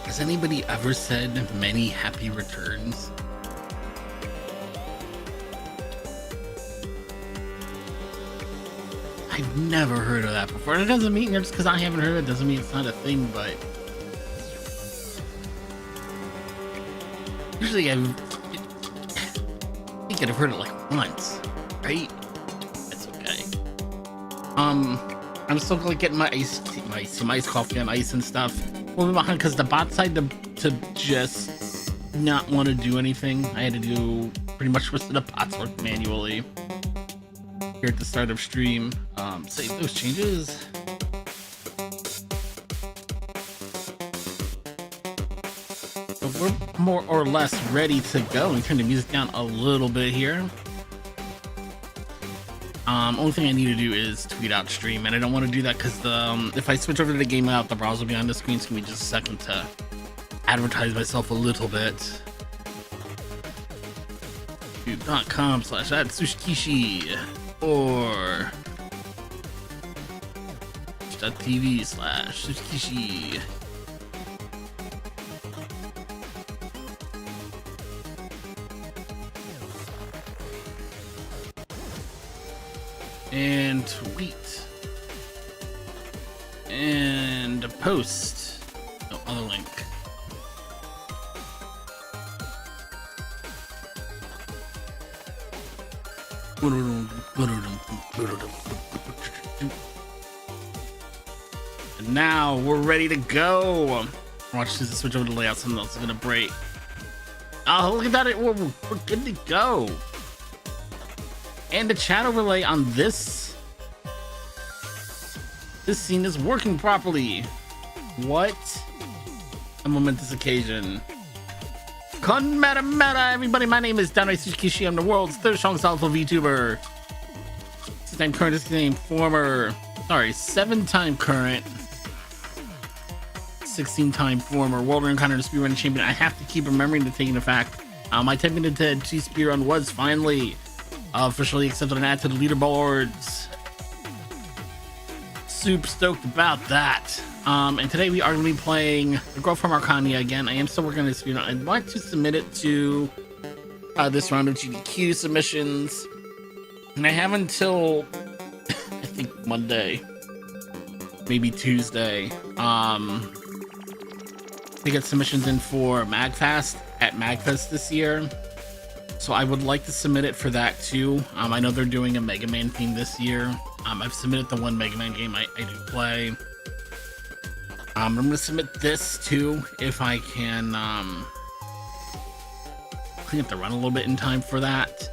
Has anybody ever said many happy returns? I've never heard of that before. It doesn't mean just because I haven't heard it doesn't mean it's not a thing, but usually I think I've heard it like once, right? That's okay. I'm still like getting my ice coffee and ice and stuff. A little bit behind because the bot side to just not want to do anything. I had to do pretty much most of the bots work manually here at the start of stream. Save those changes. So we're more or less ready to go. We turn the music down a little bit here. Only thing I need to do is tweet out stream, and I don't want to do that because if I switch over to the game out, the browser will be on the screen. So give me just a second to advertise myself a little bit. YouTube.com/@sushikishi or twitch.tv/sushikishi. And tweet and post. No other link. And now we're ready to go. Watch this switch over to layout. Something else is gonna break. Oh, look at that! We're good to go. And the chat overlay on this scene is working properly. What a momentous occasion. Con meta everybody, my name is downright Sushikishi. I'm the world's third strongest alpha VTuber. 6-time current, 7-time current, 16-time former world encounter speedrunning champion. I have to keep remembering to take into fact my 10-minute TED2 speedrun was finally officially accepted and added to the leaderboards. Super stoked about that. And today we are going to be playing the girl from Arkanya again. I am still working on this speedrun. I want to submit it to this round of GDQ submissions, and I have until I think Monday, maybe Tuesday, to get submissions in for MagFest at MagFest this year. So I would like to submit it for that too. I know they're doing a Mega Man theme this year. I've submitted the one Mega Man game I do play. I'm gonna submit this too if I can clean up the run a little bit in time for that.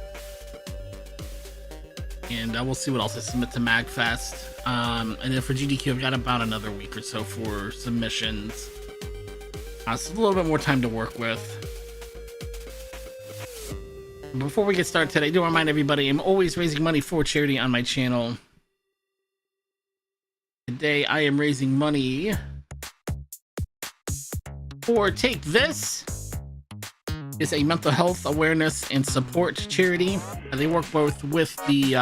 And we'll see what else I submit to MagFest. And then for GDQ, I've got about another week or so for submissions. So a little bit more time to work with. Before we get started today, I do remind everybody I'm always raising money for charity on my channel. Today I am raising money for Take This. It's a mental health awareness and support charity. They work both with the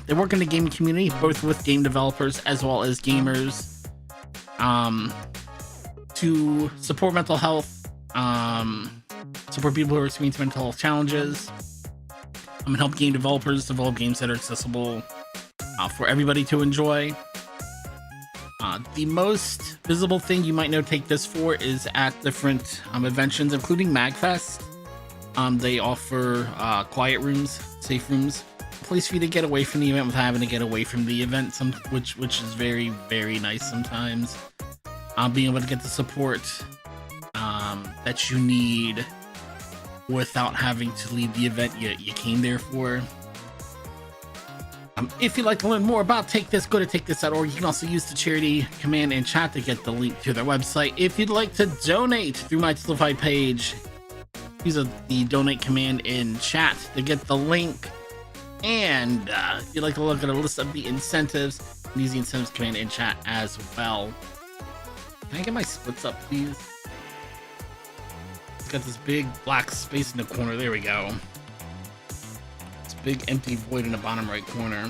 they work in the gaming community, both with game developers as well as gamers, to support mental health, support people who are experiencing mental health challenges, and help game developers develop games that are accessible for everybody to enjoy. The most visible thing you might know Take This for is at different conventions, including MagFest. They offer quiet rooms, safe rooms, a place for you to get away from the event without having to get away from the event, which is very, very nice sometimes. Being able to get the support that you need without having to leave the event you came there for. If you'd like to learn more about Take This, go to takethis.org. You can also use the charity command in chat to get the link to their website. If you'd like to donate through my Tlify page, use the donate command in chat to get the link. And if you'd like to look at a list of the incentives, use the incentives command in chat as well. Can I get my splits up, please? It's got this big black space in the corner. There we go. This big empty void in the bottom right corner.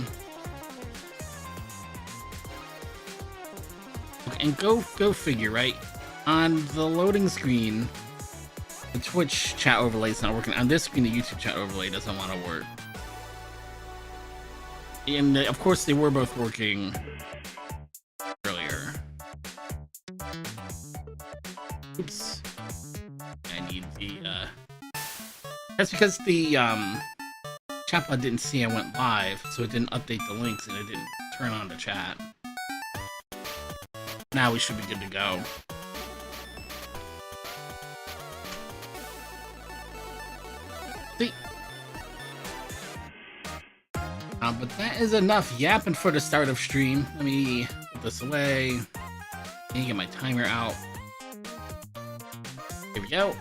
Okay, and go figure, right? On the loading screen, the Twitch chat overlay is not working. On this screen, the YouTube chat overlay doesn't want to work. And of course, they were both working earlier. Oops. I need the that's because the chatbot didn't see I went live, so it didn't update the links and it didn't turn on the chat. Now we should be good to go. See? But that is enough yapping for the start of stream. Let me put this away. Let me get my timer out. Here we go.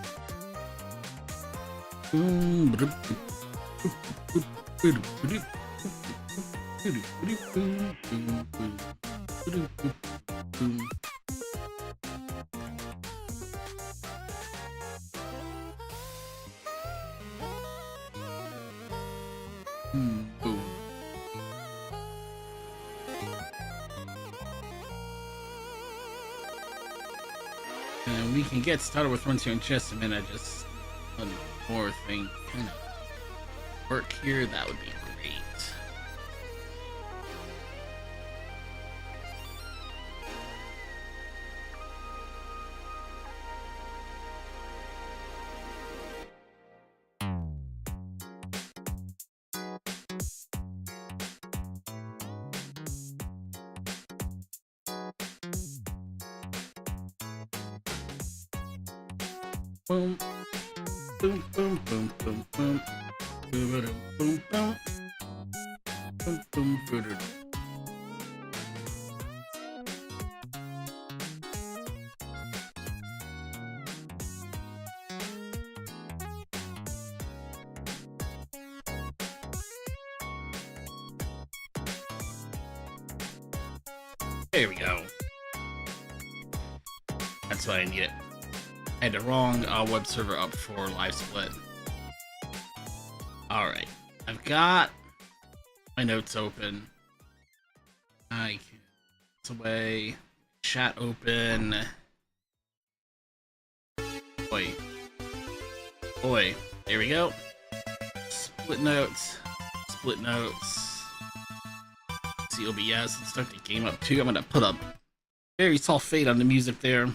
And we can get started with runs here in just a minute. Just one more thing kind of work here, that would be great. Boom, boom, boom, boom, boom, boom, boom, boom, boom, boom, boom, boom. There we go. That's what I needed. I had the wrong web server up for live split. Alright, I've got my notes open. I can it's away. Chat open. Boy. There we go. Split notes. Split notes. See OBS. Let's start the game up too. I'm gonna put a very soft fade on the music there.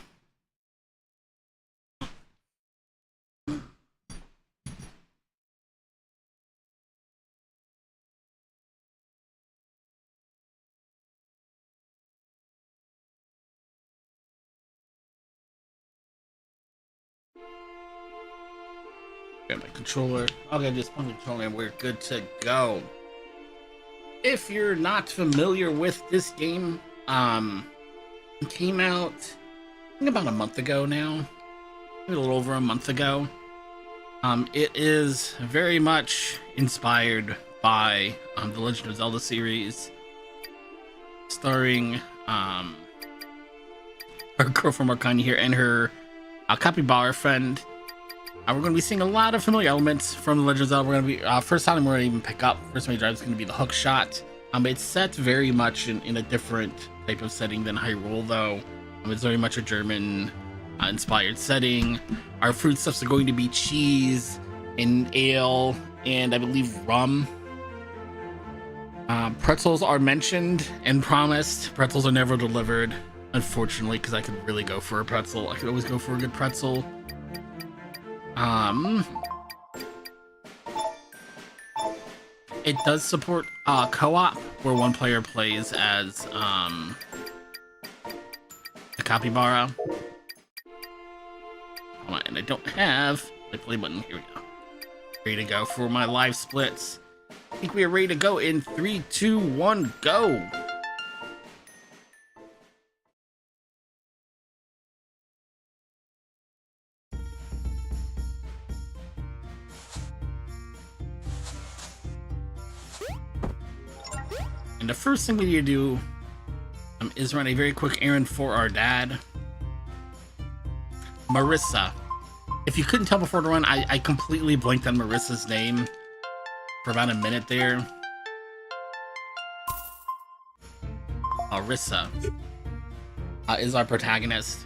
Grab my controller. Okay, just put the controller and we're good to go. If you're not familiar with this game, it came out I think about a month ago now. Maybe a little over a month ago. It is very much inspired by the Legend of Zelda series, starring our girl from Arkanya here and her capybara friend. We're going to be seeing a lot of familiar elements from the Legend of Zelda. We're going to be first time we're going to even pick up. First time we drive is going to be the hook shot. It's set very much in a different type of setting than Hyrule, though. It's very much a German inspired setting. Our foodstuffs are going to be cheese and ale and I believe rum. Pretzels are mentioned and promised. Pretzels are never delivered, unfortunately, because I could really go for a pretzel. I could always go for a good pretzel. It does support co-op, where one player plays as the capybara. Hold on, and I don't have the play button. Here we go. Ready to go for my live splits. I think we are ready to go in 3, 2, 1, go. And the first thing we need to do is run a very quick errand for our dad, Marissa. If you couldn't tell before the run, I completely blanked on Marissa's name for about a minute there. Marissa is our protagonist.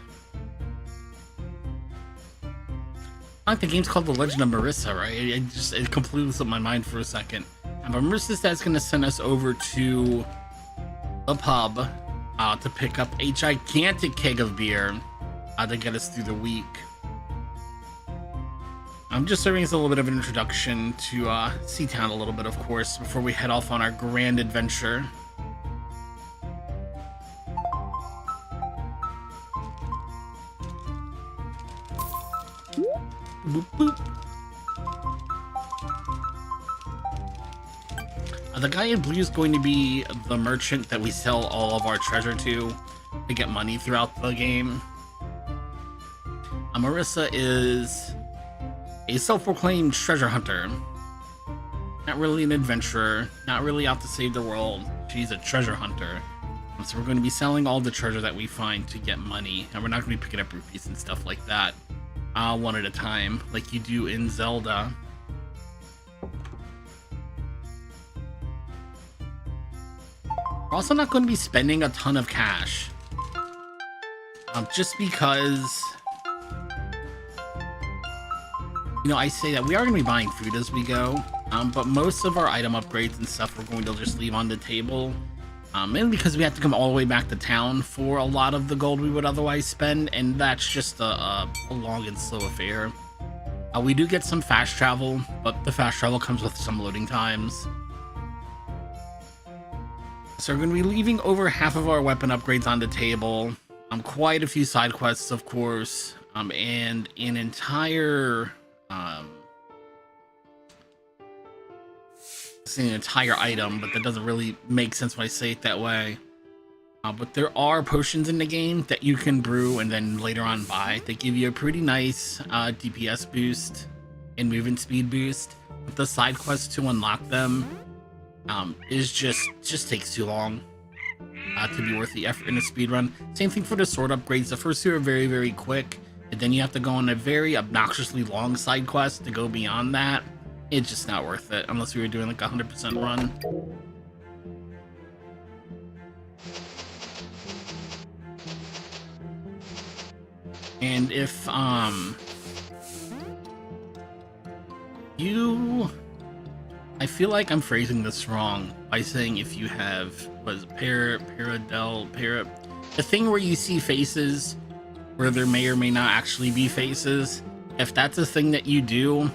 I think the game's called The Legend of Marissa, right? It completely slipped my mind for a second. But Marissa's dad's gonna send us over to the pub to pick up a gigantic keg of beer to get us through the week. I'm just serving us a little bit of an introduction to Seatown a little bit, of course, before we head off on our grand adventure. Boop, boop. The guy in blue is going to be the merchant that we sell all of our treasure to get money throughout the game. Marissa is a self-proclaimed treasure hunter. Not really an adventurer, not really out to save the world. She's a treasure hunter. So we're going to be selling all the treasure that we find to get money. And we're not going to be picking up rupees and stuff like that one at a time, like you do in Zelda. We're also not going to be spending a ton of cash. Just because, you know, I say that we are going to be buying food as we go, but most of our item upgrades and stuff we're going to just leave on the table, mainly because we have to come all the way back to town for a lot of the gold we would otherwise spend, and that's just a long and slow affair. We do get some fast travel, but the fast travel comes with some loading times. So we're going to be leaving over half of our weapon upgrades on the table, quite a few side quests, of course, and an entire item, but that doesn't really make sense when I say it that way. But there are potions in the game that you can brew and then later on buy. They give you a pretty nice DPS boost and movement speed boost. But the side quests to unlock them is just takes too long to be worth the effort in a speed run. Same thing for the sword upgrades. The first two are very, very quick, and then you have to go on a very obnoxiously long side quest to go beyond that. It's just not worth it unless we were doing like a 100% run. And if you I feel like I'm phrasing this wrong by saying if you have the thing where you see faces where there may or may not actually be faces. If that's a thing that you do,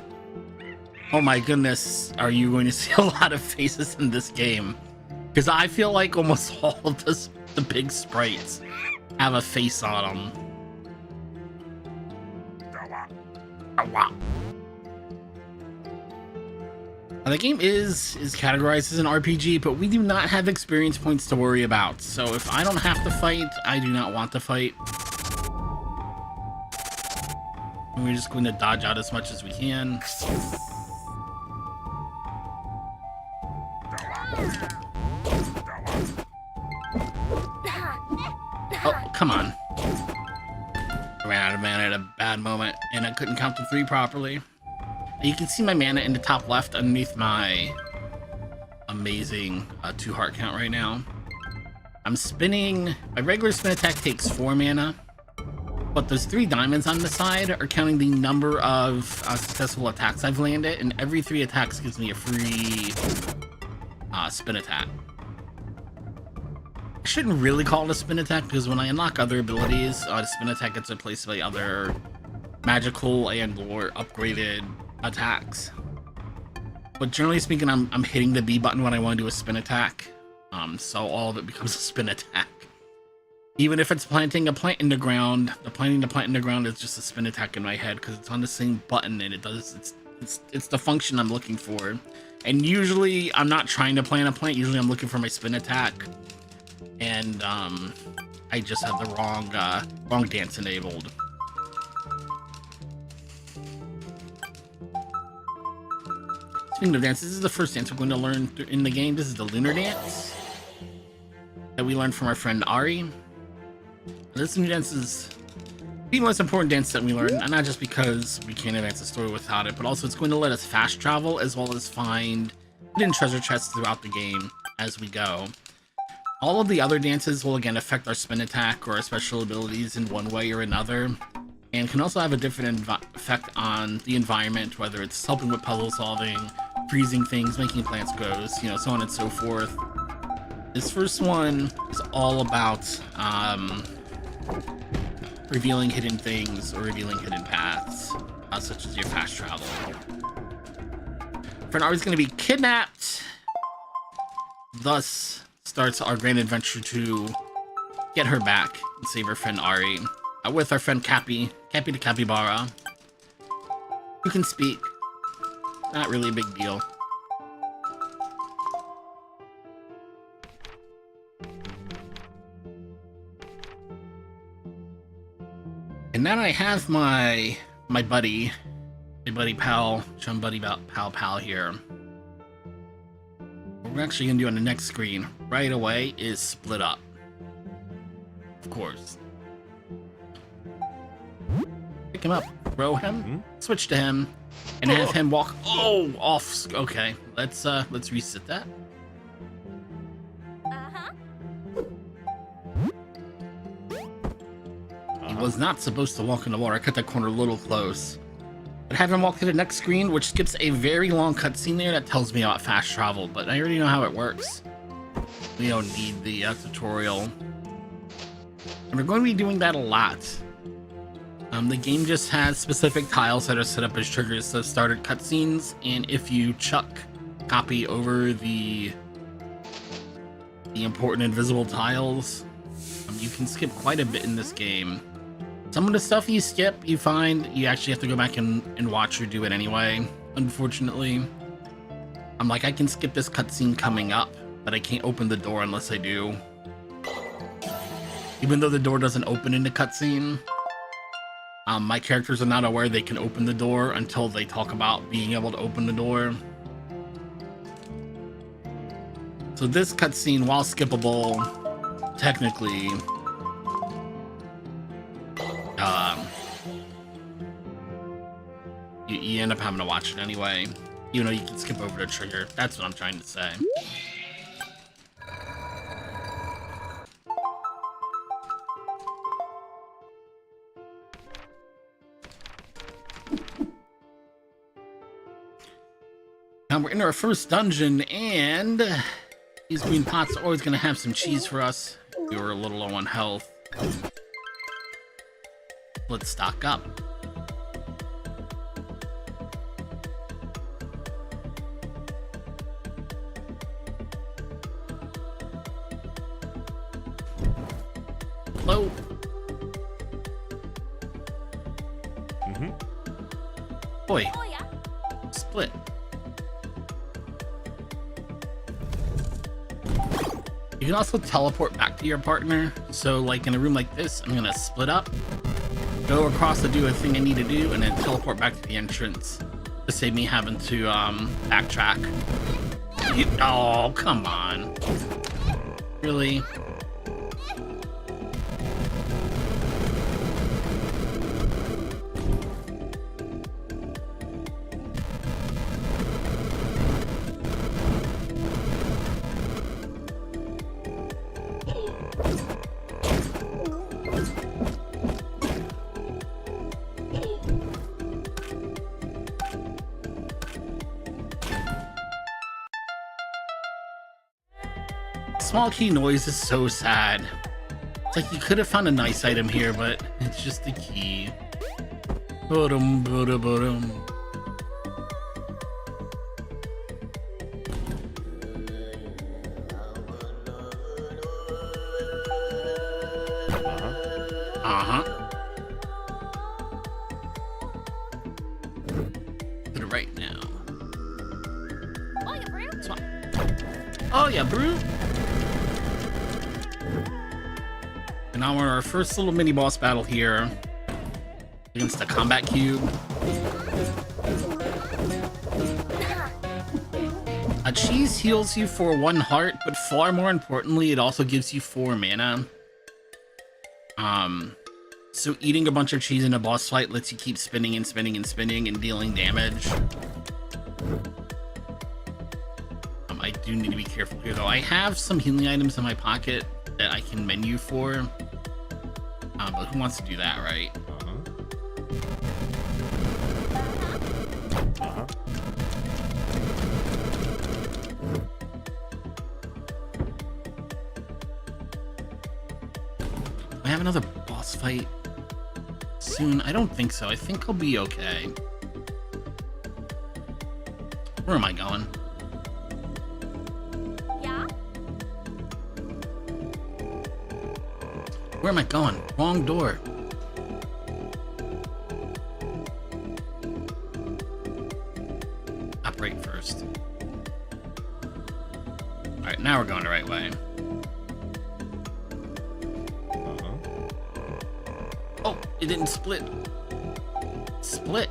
oh my goodness, are you going to see a lot of faces in this game? Because I feel like almost all of the big sprites have a face on them. Now, the game is categorized as an RPG, but we do not have experience points to worry about. So if I don't have to fight, I do not want to fight. And we're just going to dodge out as much as we can. Oh, come on. I ran out of mana at a bad moment, and I couldn't count to 3 properly. You can see my mana in the top left underneath my amazing 2 heart count right now. I'm spinning. My regular spin attack takes 4 mana, but those 3 diamonds on the side are counting the number of successful attacks I've landed, and every 3 attacks gives me a free spin attack. I shouldn't really call it a spin attack, because when I unlock other abilities, the spin attack gets replaced by other magical and or upgraded attacks. But generally speaking, I'm hitting the B button when I want to do a spin attack, so all of it becomes a spin attack. Even if it's planting a plant in the ground, planting the plant in the ground is just a spin attack in my head, because it's on the same button and it's the function I'm looking for. And usually I'm not trying to plant a plant, usually I'm looking for my spin attack, and I just have the wrong dance enabled. Speaking of dance, this is the first dance we're going to learn in the game. This is the lunar dance that we learned from our friend Ari. This new dance is the most important dance that we learn, and not just because we can't advance the story without it, but also it's going to let us fast travel as well as find hidden treasure chests throughout the game as we go. All of the other dances will again affect our spin attack or our special abilities in one way or another, and can also have a different effect on the environment, whether it's helping with puzzle solving, freezing things, making plants grow, you know, so on and so forth. This first one is all about revealing hidden things or revealing hidden paths, such as your fast travel. Friend Ari's going to be kidnapped. Thus starts our grand adventure to get her back and save her friend Ari, with our friend Cappy the Capybara, who can speak. Not really a big deal. And then I have my buddy pal, chum buddy pal here. What we're actually gonna do on the next screen right away is split up. Of course. Pick him up, throw him, switch to him, and have him walk off. Okay, let's reset that. He was not supposed to walk in the water. I cut that corner a little close. But have him walk to the next screen, which skips a very long cutscene there that tells me about fast travel, but I already know how it works. We don't need the tutorial. And we're going to be doing that a lot. The game just has specific tiles that are set up as triggers to start cutscenes, and if you chuck copy over the important invisible tiles, you can skip quite a bit in this game. Some of the stuff you skip, you find you actually have to go back and watch or do it anyway, unfortunately. I'm like, I can skip this cutscene coming up, but I can't open the door unless I do. Even though the door doesn't open in the cutscene, my characters are not aware they can open the door until they talk about being able to open the door. So this cutscene, while skippable, technically, you end up having to watch it anyway, even though you can skip over the trigger. That's what I'm trying to say. We're in our first dungeon, and these green pots are always gonna have some cheese for us. We were a little low on health. Let's stock up. Hello. Boy. Split. You can also teleport back to your partner. So like in a room like this, I'm gonna split up, go across to do a thing I need to do, and then teleport back to the entrance to save me having to backtrack. Oh, come on. Really? Small key noise is so sad. It's like you could have found a nice item here, but it's just the key. Ba-dum, ba-dum, ba-dum. Put it right now. Oh yeah, brew. And now we're in our first little mini boss battle here against the combat cube. A cheese heals you for 1 heart, but far more importantly, it also gives you 4 mana. So eating a bunch of cheese in a boss fight lets you keep spinning and spinning and spinning and dealing damage. I do need to be careful here though. I have some healing items in my pocket that I can menu for. But who wants to do that, right? I have another boss fight soon. I don't think so. I think I'll be okay. Where am I going? Where am I going? Wrong door. Up right first. Alright, now we're going the right way. Oh, it didn't split. Split.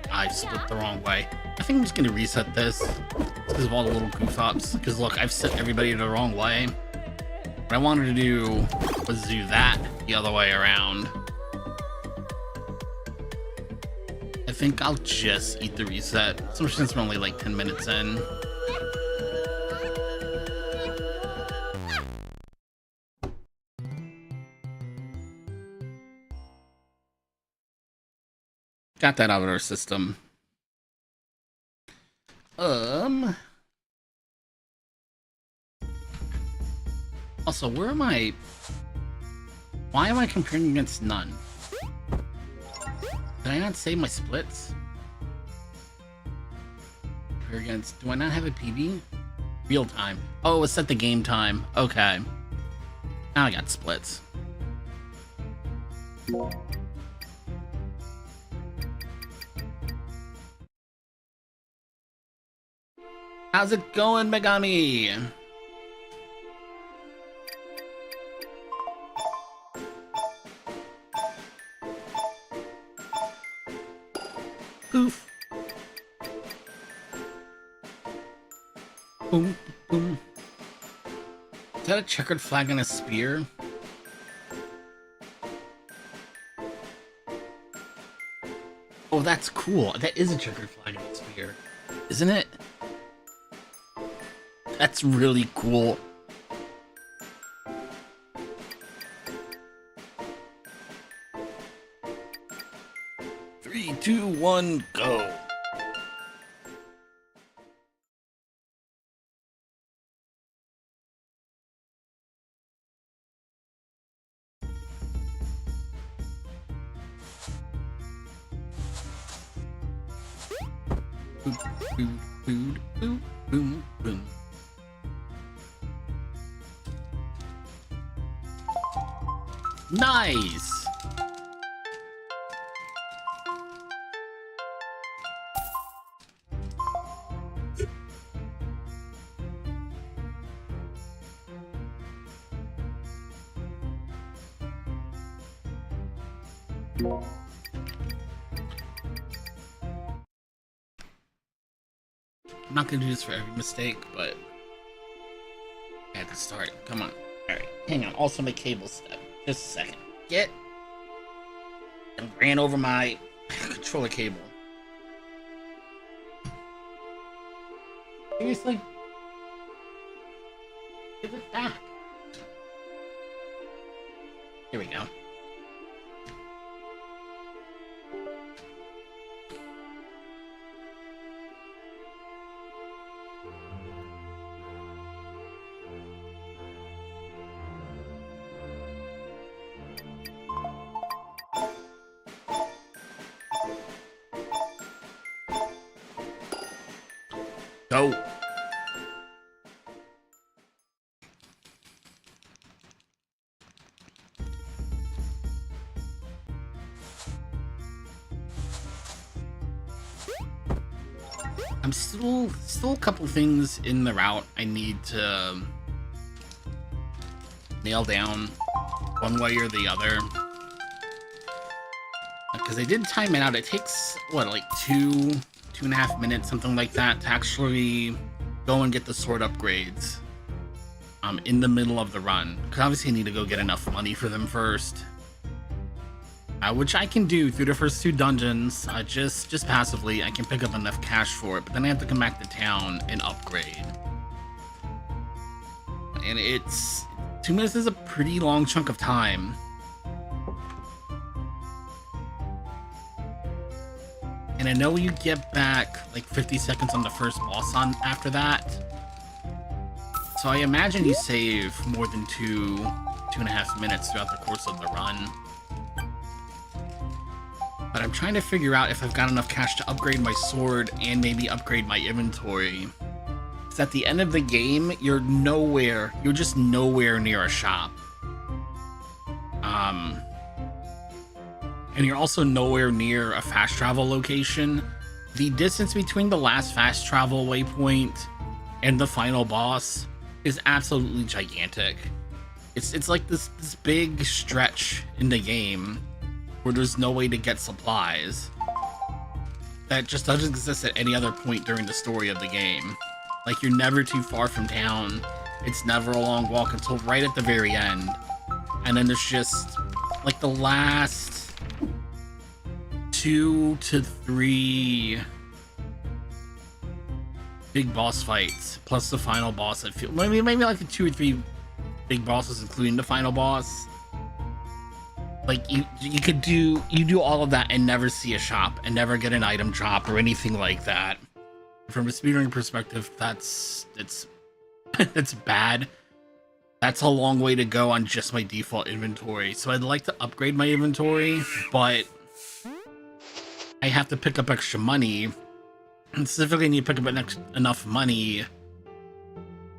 I split the wrong way. I think I'm just gonna reset this because of all the little goof ups. Because look, I've set everybody the wrong way. What I wanted to do was do that the other way around. I think I'll just eat the reset, especially since we're only like 10 minutes in. Got that out of our system. Also, where am I? Why am I comparing against none? Did I not save my splits? Compare against, do I not have a PB? Real time. Oh, it was set the game time. Okay. Now I got splits. How's it going, Megami? Poof. Boom, boom. Is that a checkered flag and a spear? Oh, that's cool. That is a checkered flag and a spear, isn't it? That's really cool. 3, 2, 1, go. Boom, boom, boom, boom, boom. Nice. I'm not gonna do this for every mistake, but I had to start. Come on. Alright, hang on. Also, my cable step. Just a second. Get. I ran over my controller cable. Seriously? Give it back. Here we go. Go. I'm still a couple things in the route I need to nail down one way or the other. Because I did time it out. It takes, what, like 2.5 minutes, something like that, to actually go and get the sword upgrades in the middle of the run. Because obviously I need to go get enough money for them first. Which I can do through the first 2 dungeons, just passively. I can pick up enough cash for it, but then I have to come back to town and upgrade. And it's 2 minutes is a pretty long chunk of time. And I know you get back like 50 seconds on the first boss on after that. So I imagine you save more than 2.5 minutes throughout the course of the run. But I'm trying to figure out if I've got enough cash to upgrade my sword and maybe upgrade my inventory. Because at the end of the game, you're just nowhere near a shop. And you're also nowhere near a fast travel location. The distance between the last fast travel waypoint and the final boss is absolutely gigantic. It's like this big stretch in the game where there's no way to get supplies that just doesn't exist at any other point during the story of the game. Like, you're never too far from town. It's never a long walk until right at the very end. And then there's just like the last 2 to 3 big boss fights plus the final boss. I feel maybe like the 2 or 3 big bosses including the final boss. Like, you do all of that and never see a shop and never get an item drop or anything like that. From a speedrunning perspective, it's bad. That's a long way to go on just my default inventory. So I'd like to upgrade my inventory, but I have to pick up extra money. And specifically, I need to pick up enough money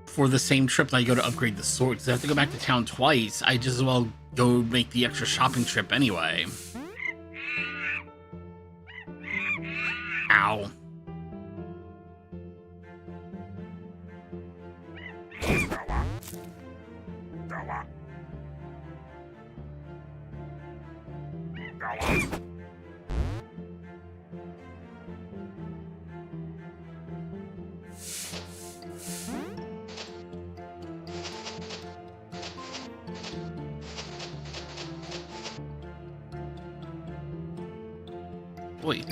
for the same trip that I go to upgrade the sword. So I have to go back to town twice. I just as well go make the extra shopping trip anyway. Ow. Wait.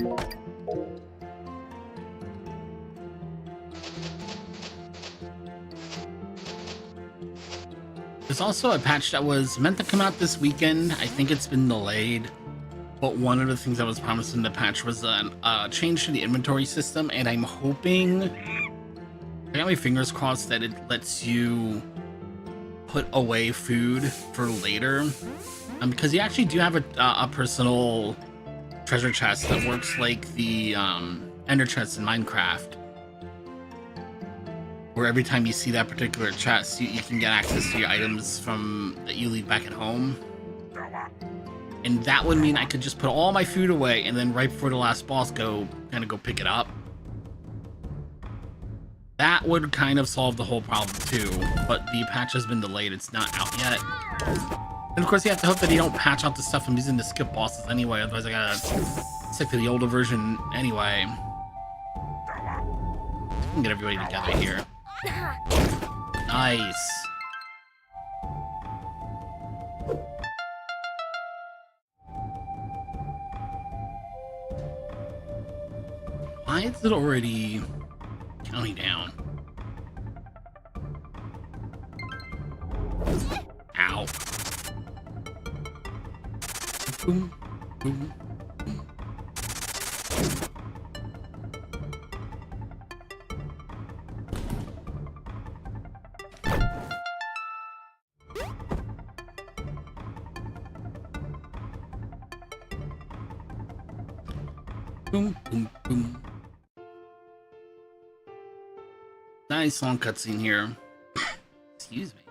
There's also a patch that was meant to come out this weekend. I think it's been delayed. But one of the things that was promised in the patch was a change to the inventory system, and I'm hoping, I got my fingers crossed that it lets you put away food for later, because you actually do have a personal treasure chest that works like the ender chest in Minecraft, where every time you see that particular chest, you can get access to your items from that you leave back at home. And that would mean I could just put all my food away and then right before the last boss go pick it up. That would kind of solve the whole problem too, but the patch has been delayed. It's not out yet. And of course you have to hope that you don't patch out the stuff I'm using to skip bosses anyway, otherwise I gotta stick to the older version anyway. I can get everybody together here. Nice. Why is it already counting down? Ow. Boom, boom, boom. Boom, boom, boom. Nice long cutscene here. Excuse me.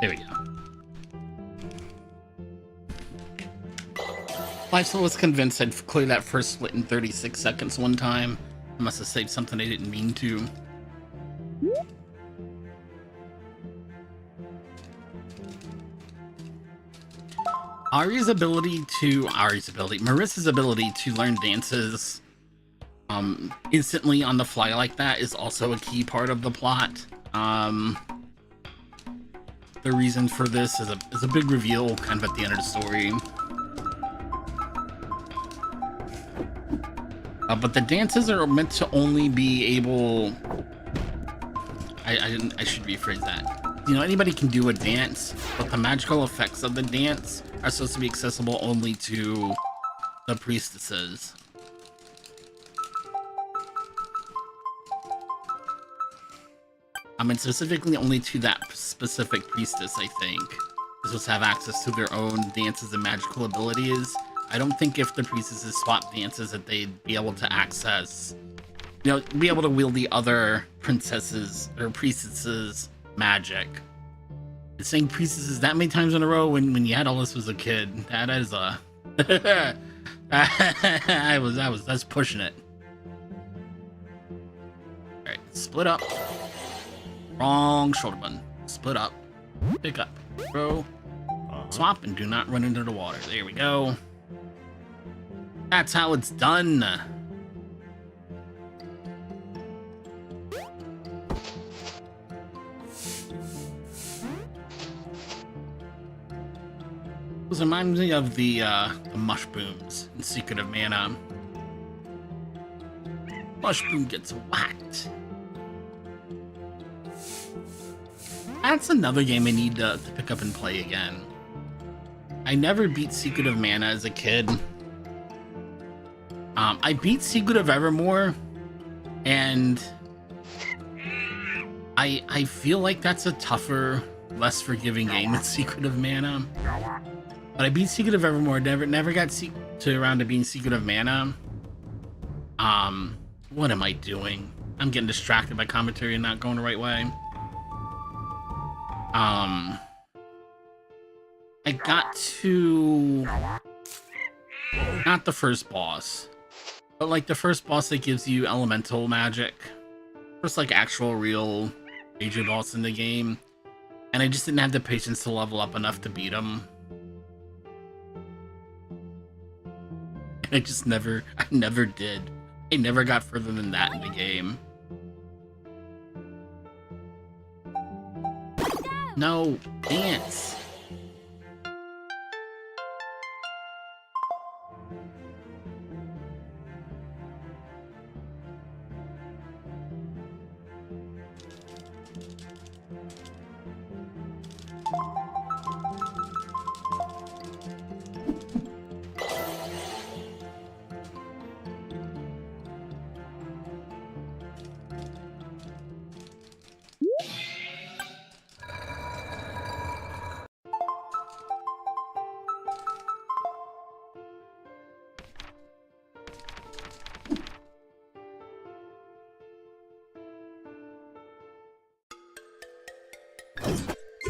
There we go. I still was convinced I'd clear that first split in 36 seconds one time. I must have saved something I didn't mean to. Marissa's ability to learn dances instantly on the fly like that is also a key part of the plot. The reason for this is a big reveal kind of at the end of the story. But the dances are meant to only be able... I should rephrase that. You know, anybody can do a dance, but the magical effects of the dance are supposed to be accessible only to the priestesses. I mean, specifically only to that specific priestess, I think. They're supposed to have access to their own dances and magical abilities. I don't think if the priestesses swap dances that they'd be able to access, you know, be able to wield the other princesses or priestesses' magic. And saying priestesses that many times in a row when you had all this was a kid, that is a... that's pushing it. Alright, split up. Wrong shoulder button. Split up. Pick up. Throw. Swap and do not run into the water. There we go. That's how it's done. This reminds me of the mushrooms in Secret of Mana. Mushroom gets whacked. That's another game I need to pick up and play again. I never beat Secret of Mana as a kid. I beat Secret of Evermore, and I feel like that's a tougher, less forgiving game than Secret of Mana. But I beat Secret of Evermore, never got around to being Secret of Mana. What am I doing? I'm getting distracted by commentary and not going the right way. I got to... not the first boss, but like the first boss that gives you elemental magic. First like actual real major boss in the game. And I just didn't have the patience to level up enough to beat him. I never did. I never got further than that in the game. No, dance.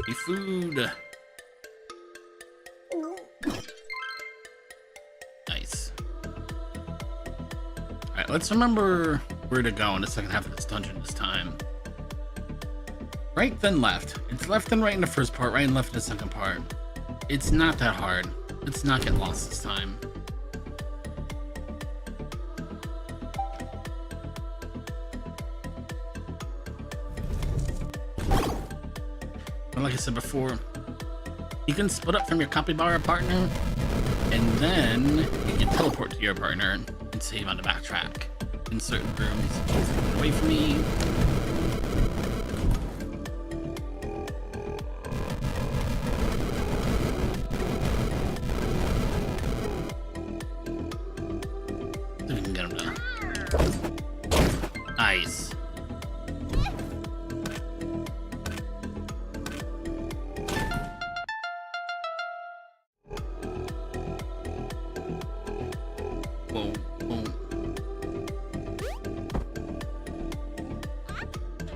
Free food. Nice. Alright, let's remember where to go in the second half of this dungeon this time. Right, then left. It's left and right in the first part, right and left in the second part. It's not that hard. Let's not get lost this time. Like I said before, you can split up from your capybara partner, and then you can teleport to your partner and save on the backtrack in certain rooms. Get away from me. See if we can get him done. Nice.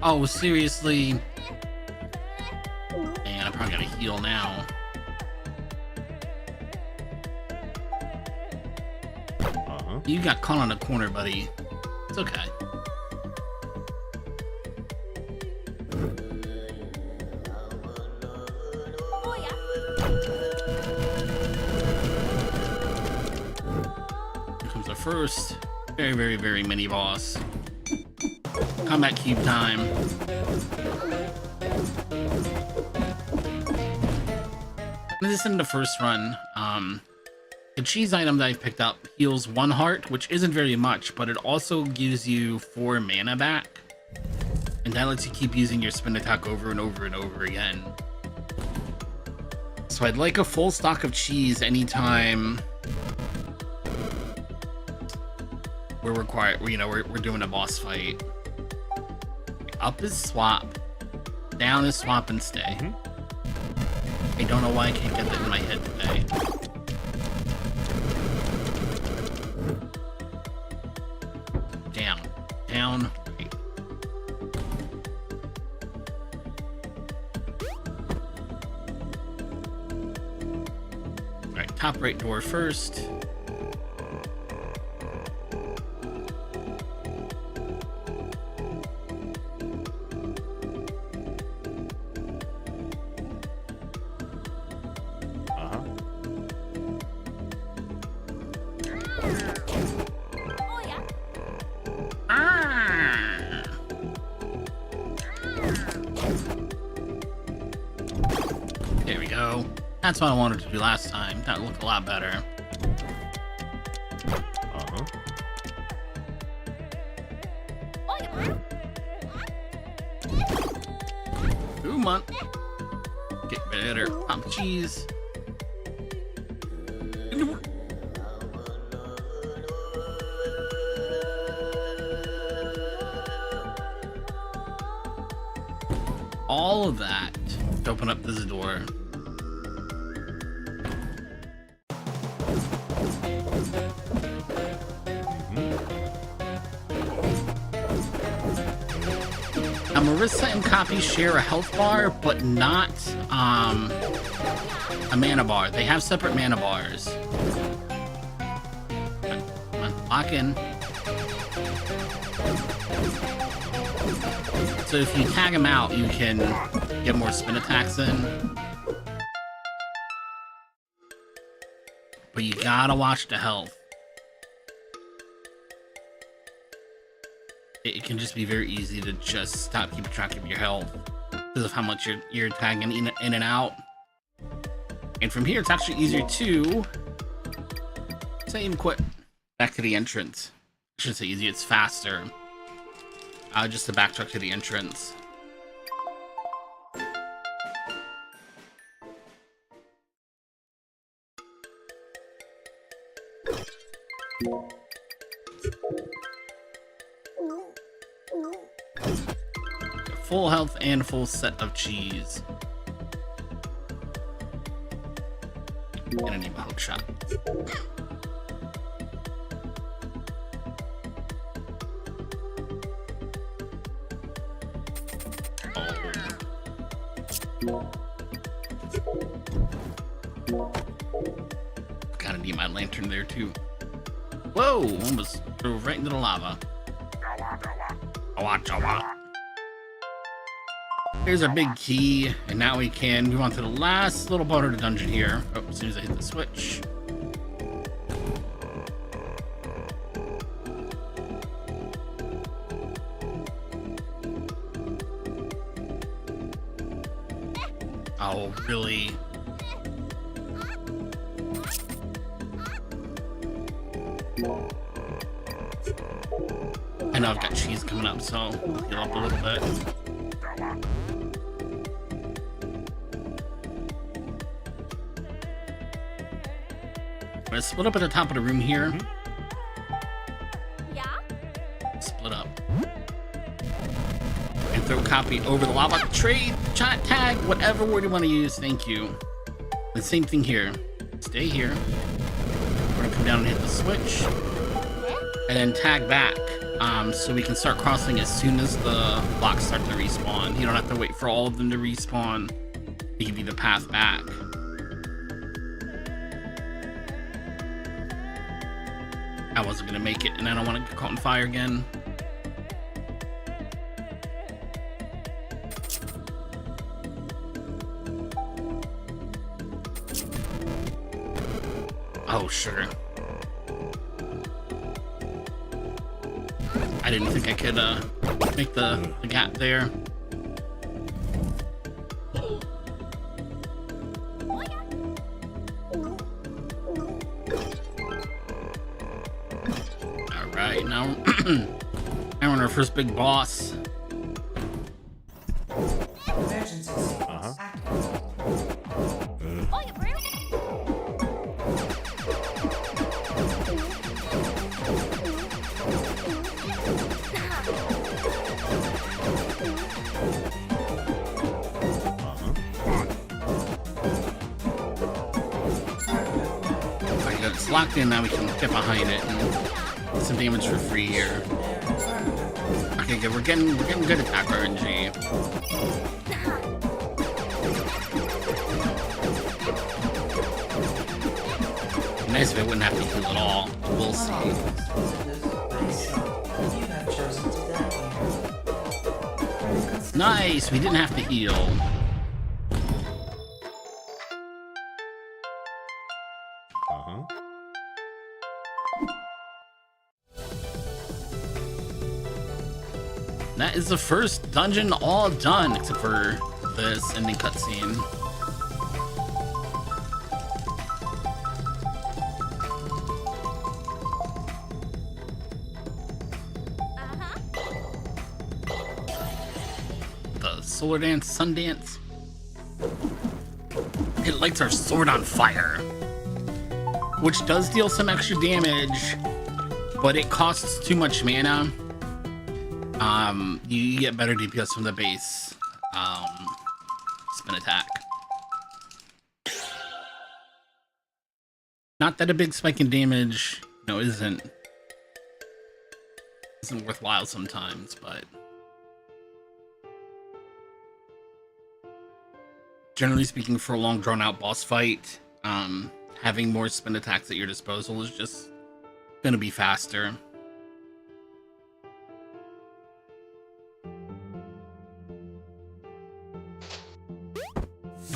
Oh, seriously? Man, I probably gotta heal now. You got caught on a corner, buddy. It's okay. Here comes our first very mini boss. Combat cube time. This isn't the first run. The cheese item that I picked up heals 1 heart, which isn't very much, but it also gives you 4 mana back. And that lets you keep using your spin attack over and over and over again. So I'd like a full stock of cheese anytime we're doing a boss fight. Up is swap, down is swap and stay. I don't know why I can't get that in my head today. Down, right. Alright, top right door first. There we go. That's what I wanted to do last time. That looked a lot better. Come on. Get better. Pop cheese. All of that to open up this door. Now, Marissa and Copy share a health bar, but not a mana bar. They have separate mana bars. Come on, lock in. So if you tag them out, you can get more spin attacks in. But you gotta watch the health. It can just be very easy to just stop keeping track of your health. because of how much you're tagging in and out. And from here, it's actually easier to same quit back to the entrance. I shouldn't say easy, it's faster. Just to backtrack to the entrance. Full health and full set of cheese. And I need my hook shot. Gotta need my lantern there too. Whoa! Almost drove right into the lava. Here's our big key, and now we can move on to the last little part of the dungeon here. Oh, as soon as I hit the switch. Oh, really? I know I've got cheese coming up, so I'll heal up a little bit. I'm gonna split up at the top of the room here. Yeah. Split up. And throw copy over the lava. Trade, chat, tag, whatever word you want to use. Thank you. The same thing here. Stay here. We're gonna come down and hit the switch. And then tag back. So we can start crossing as soon as the blocks start to respawn. You don't have to wait for all of them to respawn to give you the path back. I wasn't gonna make it, and I don't want to get caught on fire again. Oh, sure. I didn't think I could make the gap there. Alright, now we're on our first big boss. It's locked in, now we can get behind it and get some damage for free here. Okay, good. We're getting good attack RNG. Nice if I wouldn't have to heal at all. We'll see. Nice, we didn't have to heal. That is the first dungeon all done, except for this ending cutscene. The solar dance, sun dance. It lights our sword on fire, which does deal some extra damage, but it costs too much mana. You get better DPS from the base spin attack. Not that a big spike in damage, you know, isn't worthwhile sometimes, but generally speaking, for a long drawn out boss fight, having more spin attacks at your disposal is just gonna be faster.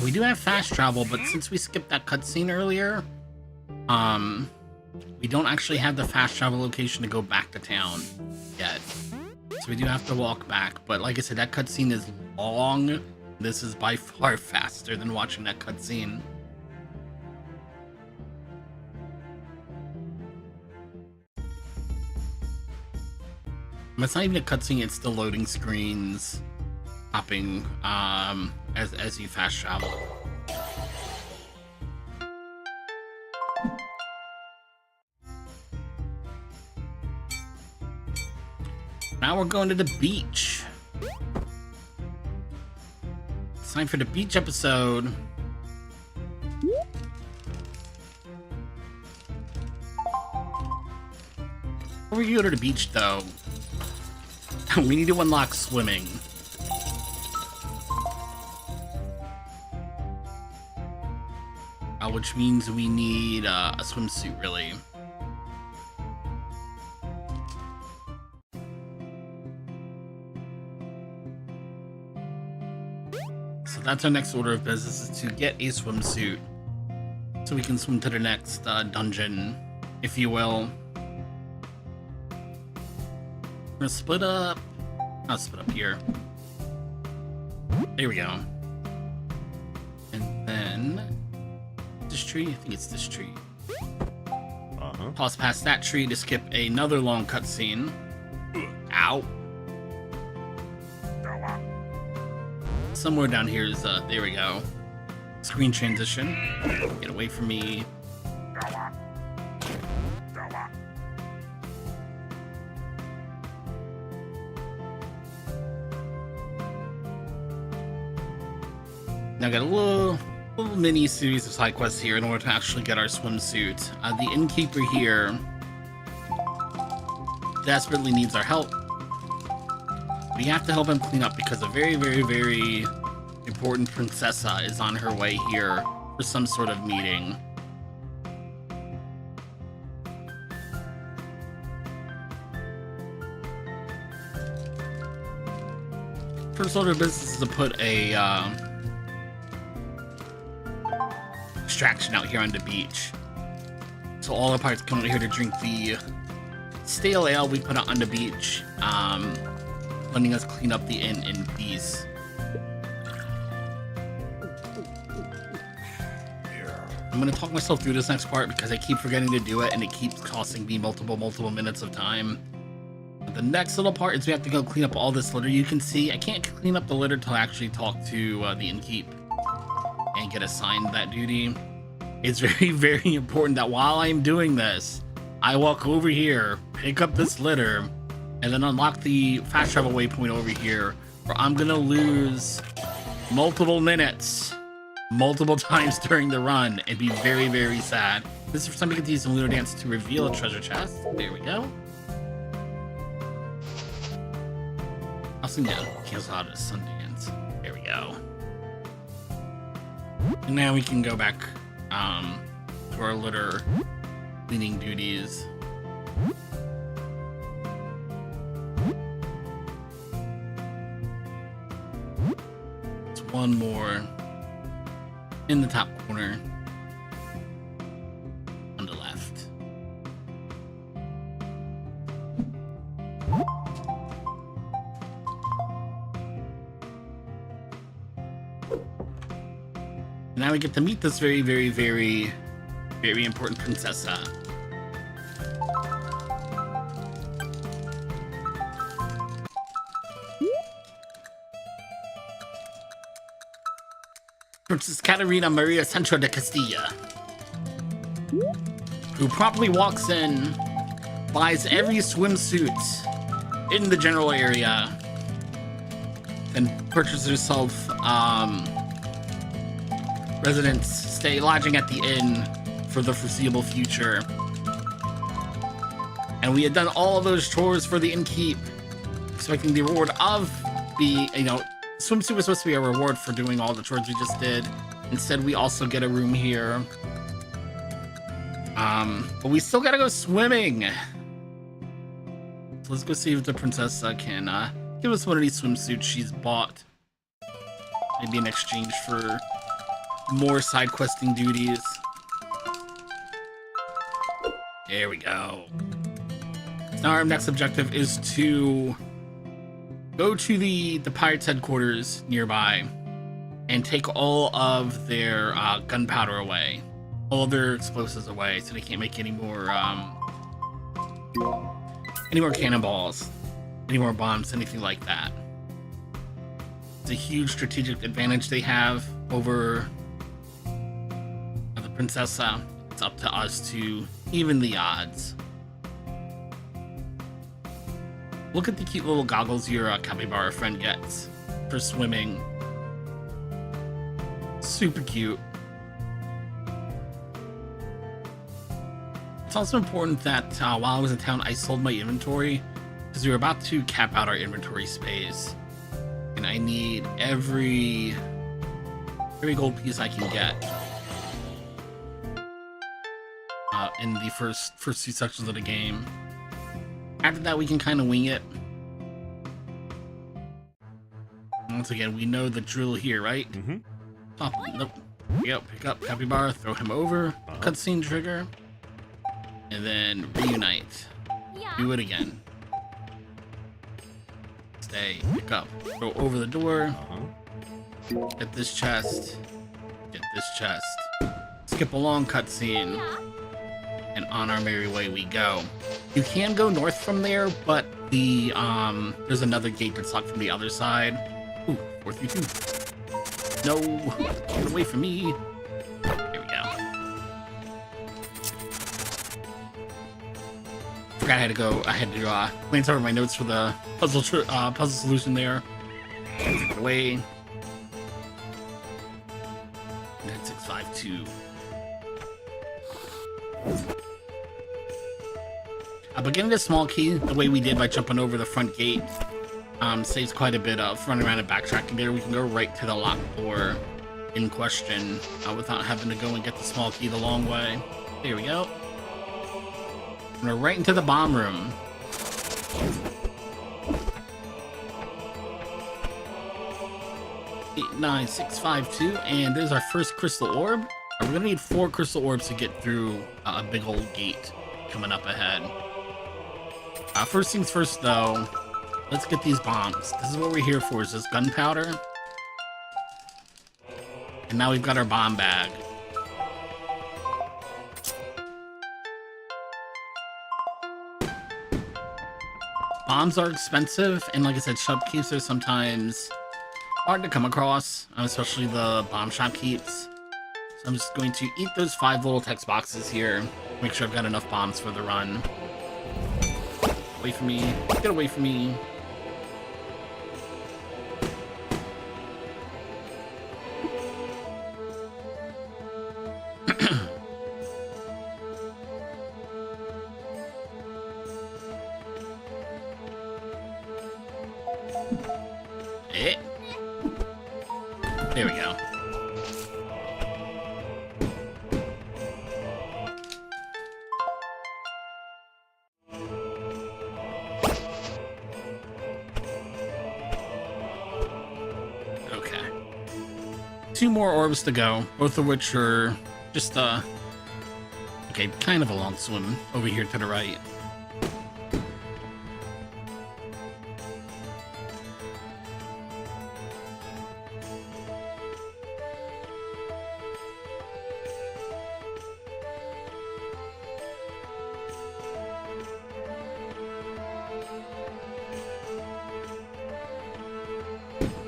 We do have fast travel, but since we skipped that cutscene earlier, we don't actually have the fast travel location to go back to town yet. So we do have to walk back. But like I said, that cutscene is long, This is by far faster than watching that cutscene. It's not even a cutscene, it's still loading screens, hopping, as you fast travel. Now we're going to the beach. It's time for the beach episode. Before we go to the beach, though, we need to unlock swimming. Which means we need a swimsuit, really. So that's our next order of business, is to get a swimsuit so we can swim to the next dungeon, if you will. We're gonna split up. I'll split up here. There we go. And then this tree? I think it's this tree. Toss past that tree to skip another long cutscene. Ow. Somewhere down here is, there we go. Screen transition. Get away from me. Now I got a little mini series of side quests here in order to actually get our swimsuit. The innkeeper here desperately needs our help. We have to help him clean up because a very, very, very important princessa is on her way here for some sort of meeting. First order of business is to put a distraction out here on the beach. So all the pirates come out here to drink the stale ale we put out on the beach, letting us clean up the inn in peace. I'm gonna talk myself through this next part because I keep forgetting to do it and it keeps costing me multiple minutes of time. But the next little part is we have to go clean up all this litter. You can see I can't clean up the litter till I actually talk to the innkeep and get assigned that duty. It's very, very important that while I'm doing this, I walk over here, pick up this litter, and then unlock the fast travel waypoint over here, or I'm gonna lose multiple minutes, multiple times during the run, and be very, very sad. This is for somebody to use the lunar dance to reveal a treasure chest. There we go. I'll sing down. Cancel out of Sundance. There we go. And now we can go back to our litter cleaning duties. It's one more in the top corner on the left. Now we get to meet this very, very, very, very important princessa. Princess Caterina Maria Sancho de Castilla, who promptly walks in, buys every swimsuit in the general area, and purchases herself lodging at the inn for the foreseeable future. And we had done all of those chores for the innkeep, expecting the reward of the, swimsuit was supposed to be a reward for doing all the chores we just did. Instead, we also get a room here. But we still gotta go swimming. So let's go see if the princessa can give us one of these swimsuits she's bought. Maybe in exchange for more side questing duties. There we go. Now our next objective is to go to the pirates headquarters nearby and take all of their gunpowder away, all their explosives away, so they can't make any more cannonballs, any more bombs, anything like that. It's a huge strategic advantage they have over the Princessa. It's up to us to even the odds. Look at the cute little goggles your capybara friend gets for swimming. Super cute. It's also important that while I was in town, I sold my inventory because we were about to cap out our inventory space, and I need every gold piece I can get in the first two sections of the game. After that, we can kind of wing it. Once again, we know the drill here, right? Mm-hmm. Top, nope. Yep, pick up Capybara, throw him over, cutscene trigger, and then reunite. Do it again. Stay, pick up, throw over the door, get this chest, get this chest, skip a long cutscene, and on our merry way we go. You can go north from there, but the there's another gate that's locked from the other side. Ooh, 432. No, get away from me. There we go. Forgot I had to glance over my notes for the puzzle solution there. Take it away. And then 652. But getting the small key the way we did by jumping over the front gate saves quite a bit of running around and backtracking there. We can go right to the locked door in question without having to go and get the small key the long way. There we go. We're right into the bomb room. Eight, 9, 6, 5, 2, and there's our first crystal orb. We're gonna need 4 crystal orbs to get through a big old gate coming up ahead. First things first, though, let's get these bombs. This is what we're here for, is this gunpowder. And now we've got our bomb bag. Bombs are expensive, and like I said, shopkeepers are sometimes hard to come across, especially the bomb shopkeepers. So I'm just going to eat those 5 little text boxes here, make sure I've got enough bombs for the run. Away from me. Get away from me. There we go. Okay. 2 more orbs to go, both of which are just, okay, kind of a long swim over here to the right.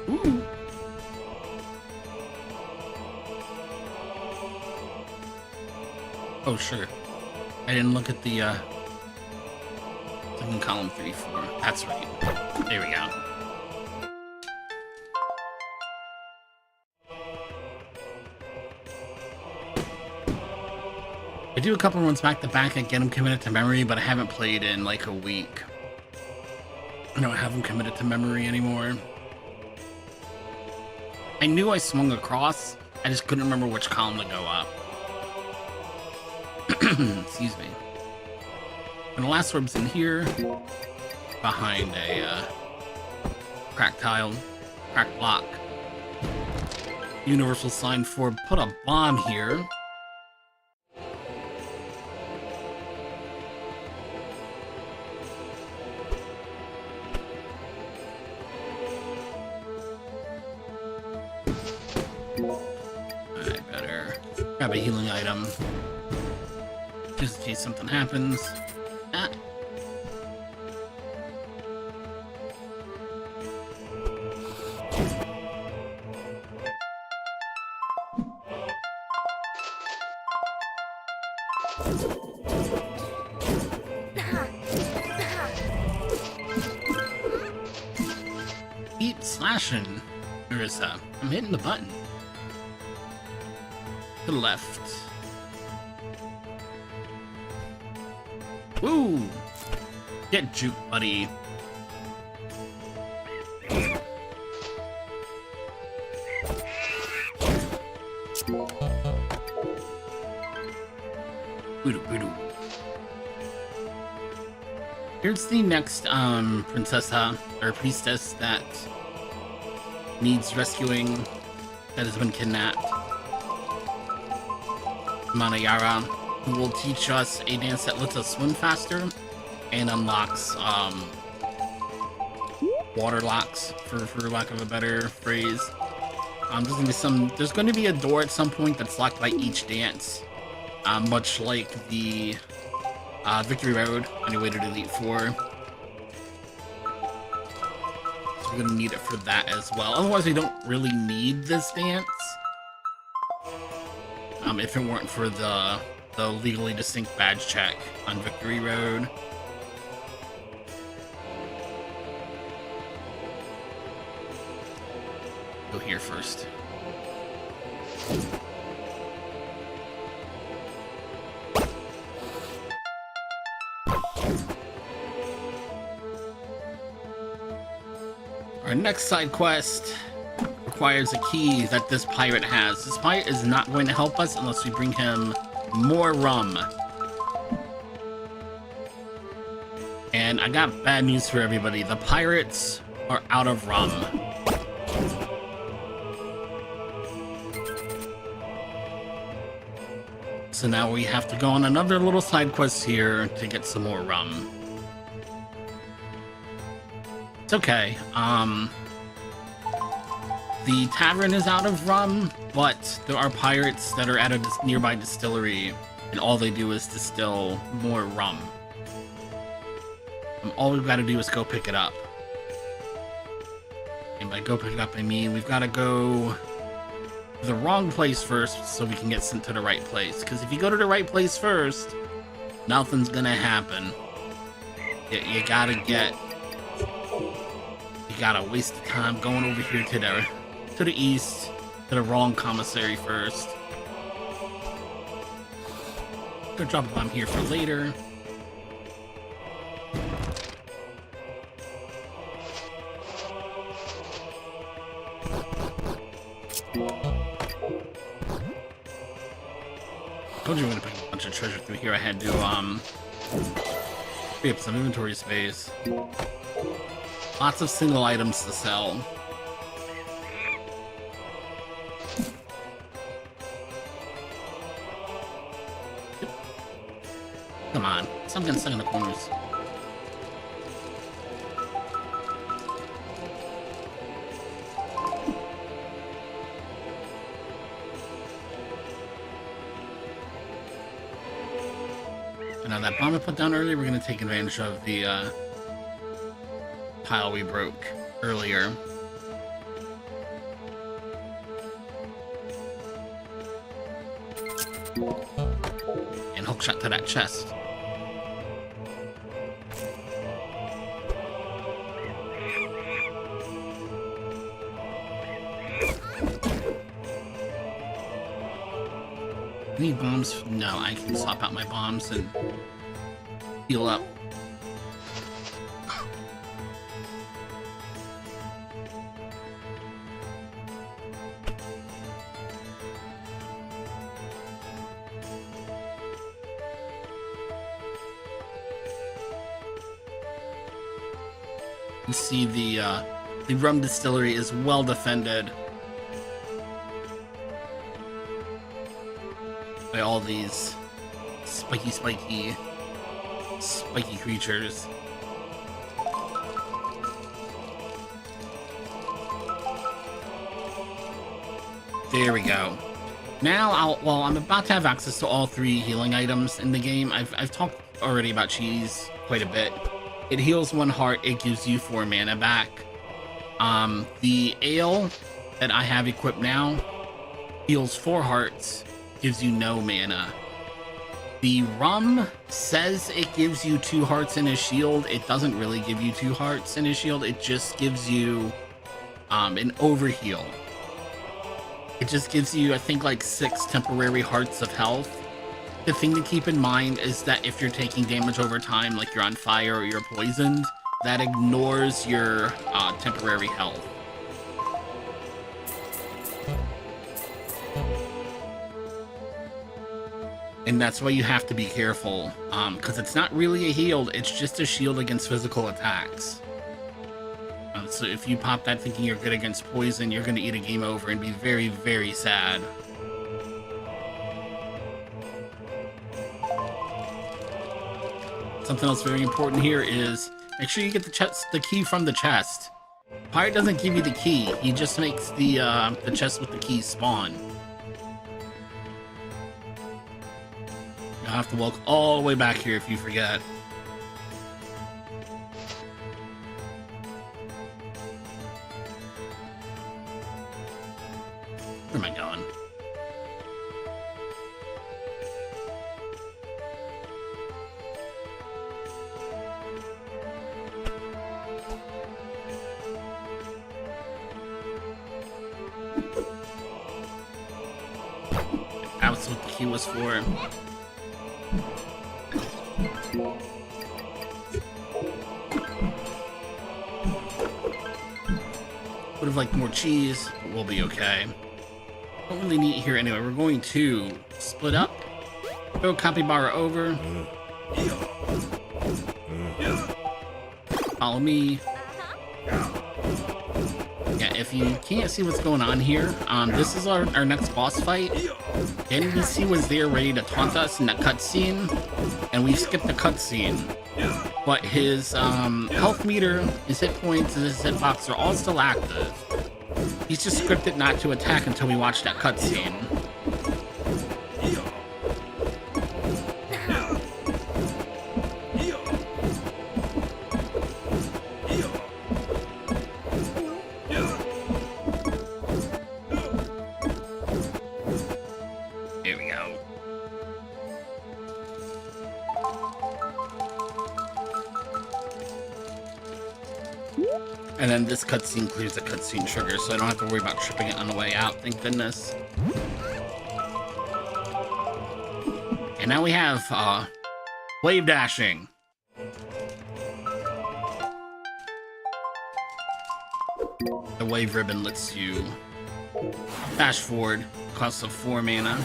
Ooh. Oh, sure. I didn't look at the, in column 3, 4. That's right. There we go. I do a couple runs back to back and get them committed to memory, but I haven't played in like a week. I don't have them committed to memory anymore. I knew I swung across, I just couldn't remember which column to go up. Excuse me. And the last orb's in here, behind a cracked tile, cracked block. Universal sign for put a bomb here. I better grab a healing item. Just in case something happens. Ah. Keep slashing, Marissa. I'm hitting the button. To the left. Woo! Get juke, buddy. Here's the next princessa or priestess that needs rescuing, that has been kidnapped. Manayara, who will teach us a dance that lets us swim faster and unlocks water locks, for lack of a better phrase. There's going to be a door at some point that's locked by each dance, much like the Victory Road on your way to Elite 4. So we're going to need it for that as well. Otherwise, we don't really need this dance. If it weren't for the legally distinct badge check on Victory Road. Go here first. Our next side quest requires a key that this pirate has. This pirate is not going to help us unless we bring him more rum. And I got bad news for everybody. The pirates are out of rum. So now we have to go on another little side quest here to get some more rum. It's okay. The tavern is out of rum, but there are pirates that are at a nearby distillery, and all they do is distill more rum. All we've got to do is go pick it up. And by go pick it up, I mean we've got to go to the wrong place first so we can get sent to the right place. Because if you go to the right place first, nothing's gonna happen. You gotta waste the time going over here to the east, to the wrong commissary first. Gonna drop a bomb here for later. Told you we're gonna pick a bunch of treasure through here. I had to free up some inventory space. Lots of single items to sell. Come on, stop getting stuck in the corners. And now that bomb I put down earlier, we're going to take advantage of the pile we broke earlier. And hookshot to that chest. Need bombs? No, I can swap out my bombs and heal up. You see the rum distillery is well defended by all these spiky creatures. There we go. Now I'm about to have access to all 3 healing items in the game. I've talked already about cheese quite a bit. It heals 1 heart, it gives you 4 mana back. The ale that I have equipped now heals 4 hearts, gives you no mana. The rum says it gives you 2 hearts and a shield. It doesn't really give you 2 hearts and a shield, it just gives you an overheal. It just gives you, I think, like 6 temporary hearts of health. The thing to keep in mind is that if you're taking damage over time, like you're on fire or you're poisoned, that ignores your temporary health. And that's why you have to be careful, because it's not really a heal, it's just a shield against physical attacks. So if you pop that thinking you're good against poison, you're going to eat a game over and be very, very sad. Something else very important here is make sure you get the key from the chest. Pirate doesn't give you the key, he just makes the chest with the key spawn. You'll have to walk all the way back here if you forget. Where am I going? That's what the key was for. Would have liked more cheese, but we'll be okay. Don't really need it here anyway. We're going to split up, throw Capybara over, follow me. Yeah, if you can't see what's going on here, this is our next boss fight. The NPC was there ready to taunt us in that cutscene, and we skipped the cutscene. But his health meter, his hit points, and his hitbox are all still active. He's just scripted not to attack until we watch that cutscene. Here we go. And then this cutscene clears the cutscene trigger, so I don't have to worry about tripping it on the way out, thank goodness. And now we have, wave dashing. The wave ribbon lets you dash forward, costs of 4 mana.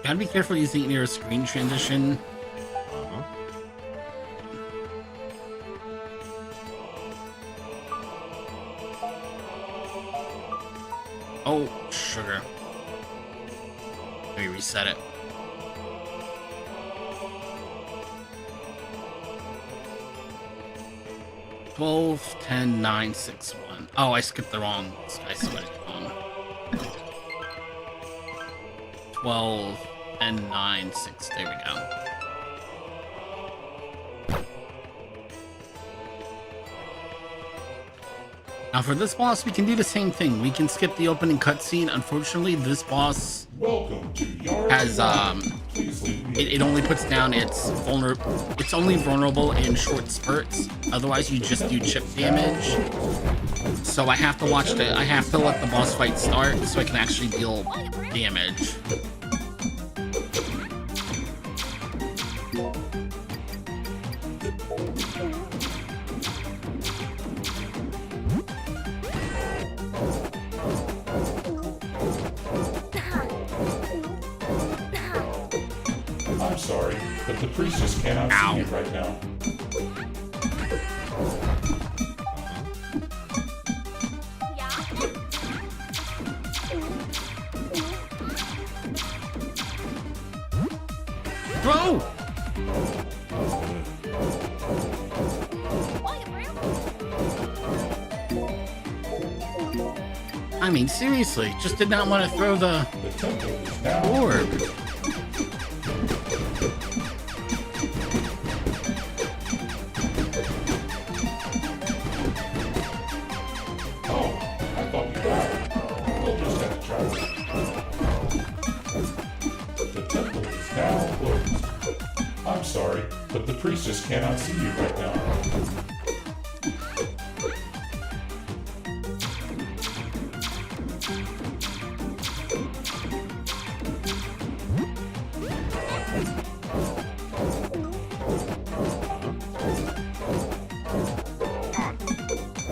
Gotta be careful using it near a screen transition. Oh, sugar. Let me reset it. Twelve, 10, 9, 6, 1. Oh, I skipped the wrong. I skipped it wrong. 12 and 9, 6. There we go. Now for this boss, we can do the same thing. We can skip the opening cutscene. Unfortunately, this boss has it only puts down its only vulnerable in short spurts. Otherwise, you just do chip damage. So I have to I have to let the boss fight start so I can actually deal damage. I'm sorry, but the priest just cannot see you right now. Bro! I mean, seriously, just did not want to throw the orb. Oh, I thought we got it. We'll just have to try it. The temple is now closed. I'm sorry, but the priestess cannot see you right now.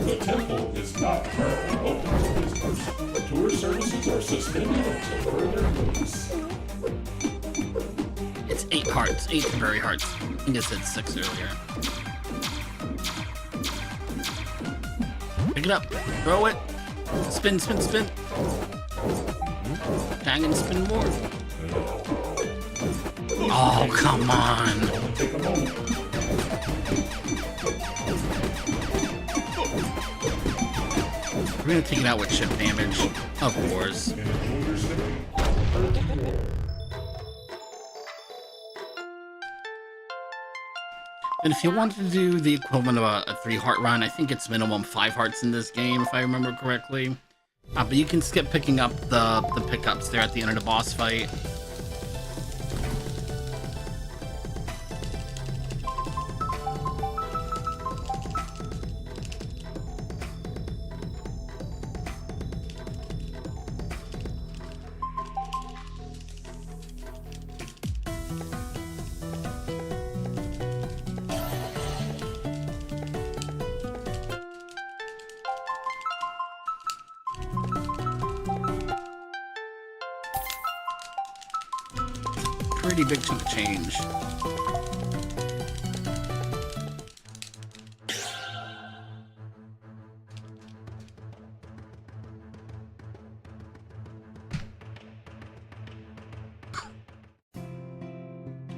The temple is not currently open to visitors. Tour services are suspended until further notice. It's 8 hearts, 8 temporary hearts. I think I said 6 earlier. Pick it up, throw it, spin, spin, spin. Tag and spin more. Oh, come on. Only take a moment. We're gonna take it out with chip damage, of course. And enjoy your stay. And if you wanted to do the equivalent of a 3-heart run, I think it's minimum 5 hearts in this game, if I remember correctly. But you can skip picking up the pickups there at the end of the boss fight. Pretty big chunk of change.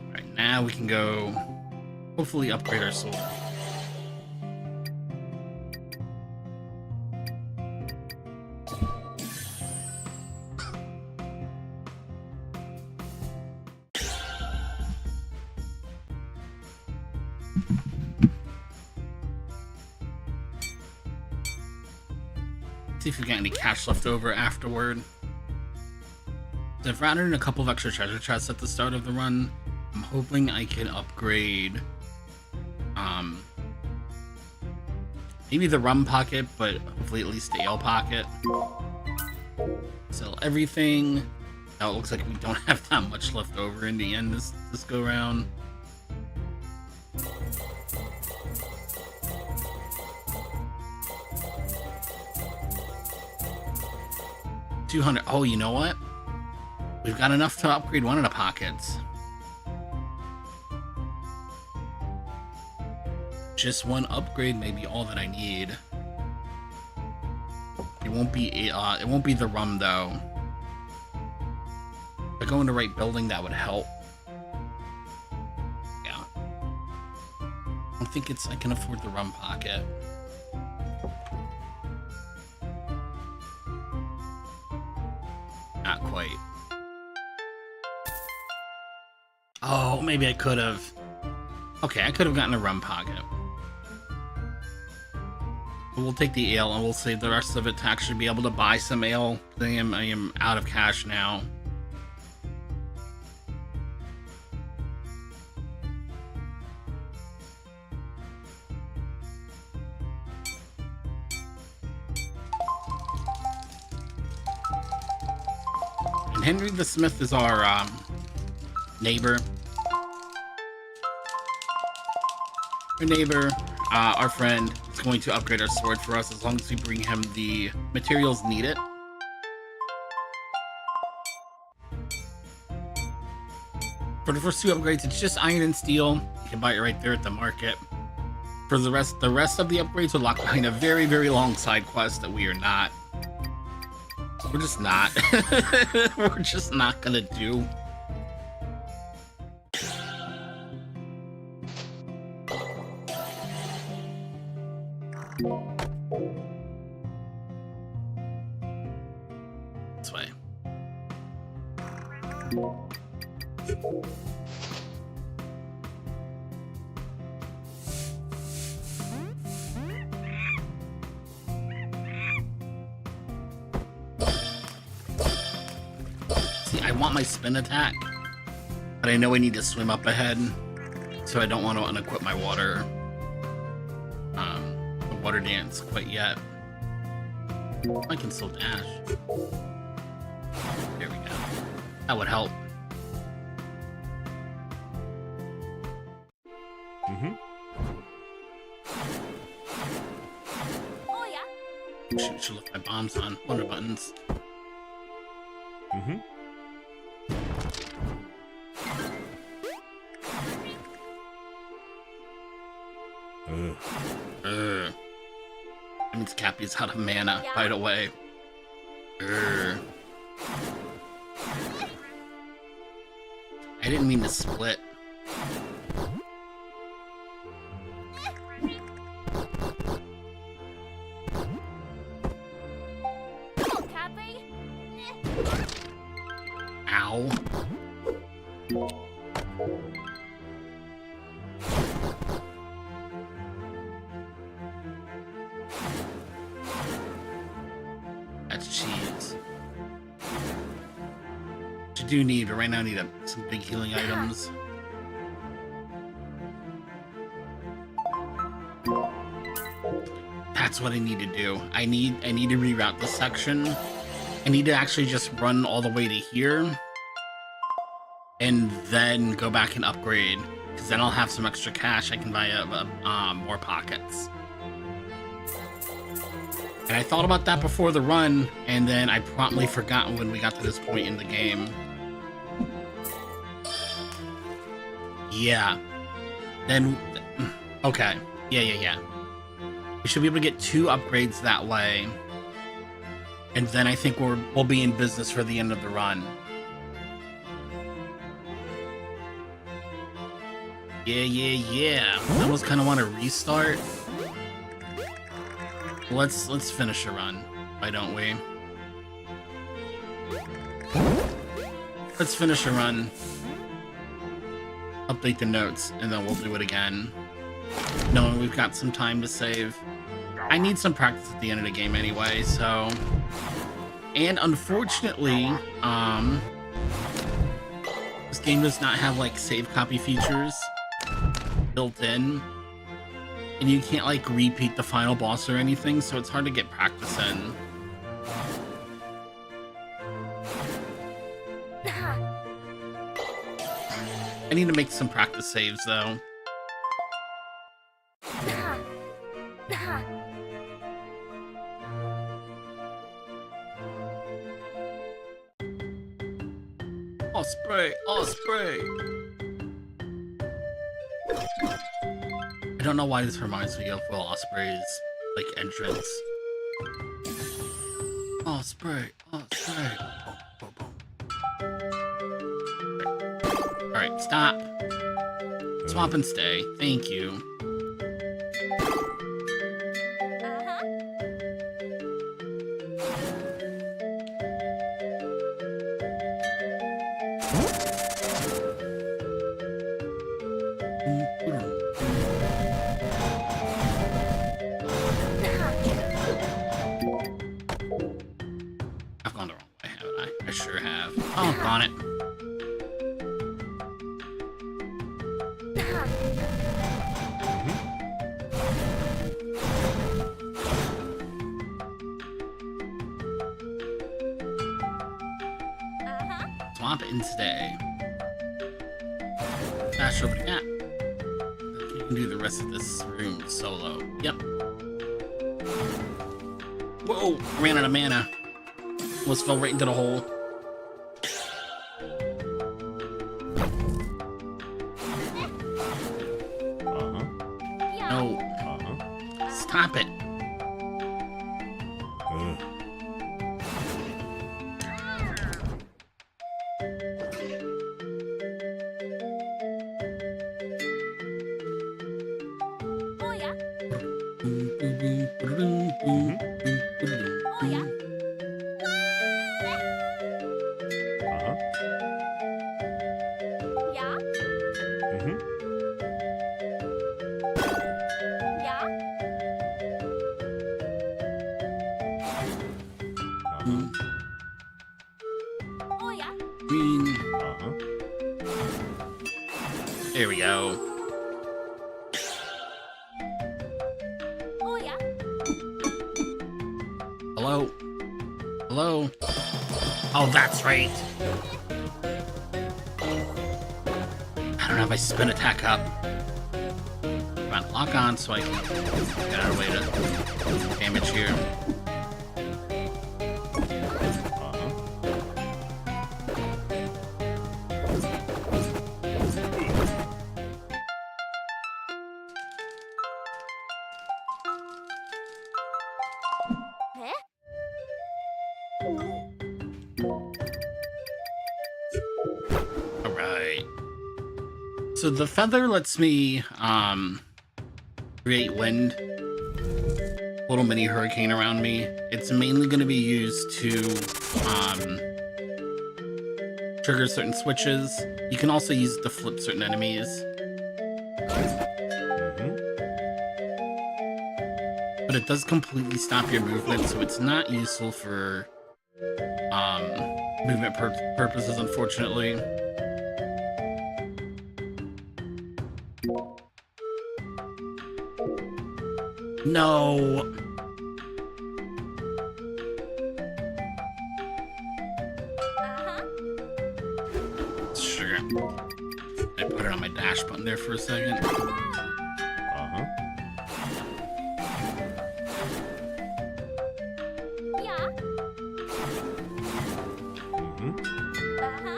Alright, now we can go hopefully upgrade our sword. See if we got any cash left over afterward. So I've routed in a couple of extra treasure chests at the start of the run. I'm hoping I can upgrade maybe the rum pocket, but hopefully at least the ale pocket. Sell everything. Now it looks like we don't have that much left over in the end this go round. $200. Oh, you know what? We've got enough to upgrade one of the pockets. Just one upgrade may be all that I need. It won't be the rum though. If I go in the right building, that would help. Yeah. I don't think I can afford the rum pocket. Not quite. Oh, maybe I could have. Okay, I could have gotten a rum pocket. We'll take the ale and we'll save the rest of it to actually be able to buy some ale. I am out of cash now. And Henry the Smith is our neighbor. Our neighbor, our friend, is going to upgrade our sword for us as long as we bring him the materials needed. For the first 2 upgrades, it's just iron and steel. You can buy it right there at the market. For the rest of the upgrades will lock behind a very, very long side quest that we are not. We're just not. We're just not gonna do. this way. See, I want my spin attack, but I know I need to swim up ahead, so I don't want to unequip my water dance quite yet. I can still dash. There we go. That would help. Oh yeah. Should look my bombs on. Wonder buttons. That means Cappy's out of mana right away. I didn't mean to split. Ow. That's cheese. Which I do need, but right now I need some big healing items. That's what I need to do. I need to reroute this section. I need to actually just run all the way to here and then go back and upgrade, because then I'll have some extra cash I can buy more pockets. And I thought about that before the run, and then I promptly forgot when we got to this point in the game. Yeah. Then, okay. Yeah. We should be able to get 2 upgrades that way. And then I think we'll be in business for the end of the run. Yeah. I almost kind of want to restart. Let's finish a run. Why don't we? Let's finish a run. Update the notes, and then we'll do it again. Knowing we've got some time to save. I need some practice at the end of the game anyway, so... And unfortunately, this game does not have, like, save copy features built in. And you can't, like, repeat the final boss or anything, so it's hard to get practice in. I need to make some practice saves, though. Osprey! I don't know why this reminds me of Will Osprey's, like, entrance. Osprey! Alright, stop. Swap and stay. Thank you. I've gone the wrong way, haven't I? I sure have. Oh, on it. Swap and stay. Dash over the gap. You can do the rest of this room solo. Yep. Whoa! Ran out of mana. Almost fell right into the hole. No. Stop it. Green. Uh-huh. There we go. Oh yeah. Hello? Hello? Oh, that's right. I don't have my spin attack up. Come on, lock on so I can get out of the way to damage here. Eh? Alright. So the feather lets me create wind. Little mini hurricane around me. It's mainly going to be used to trigger certain switches. You can also use it to flip certain enemies. But it does completely stop your movement, so it's not useful for movement purposes, unfortunately. No. Uh-huh. Sure. I put it on my dash button there for a second. Uh-huh. Yeah. Uh-huh.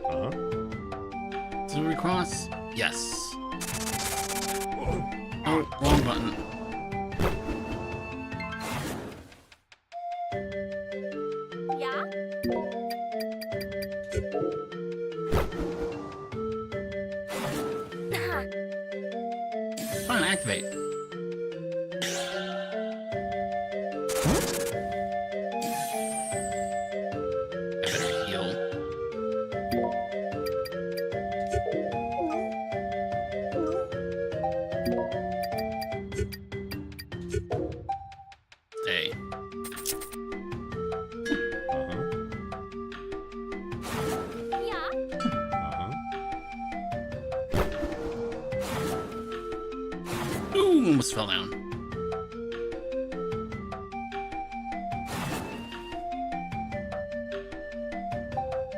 Uh-huh. Do we cross? Yes. Oh, wrong button. Yeah. Fine, activate. I better heal. Stay. Uh-huh. Yeah. Uh-huh. Ooh, almost fell down.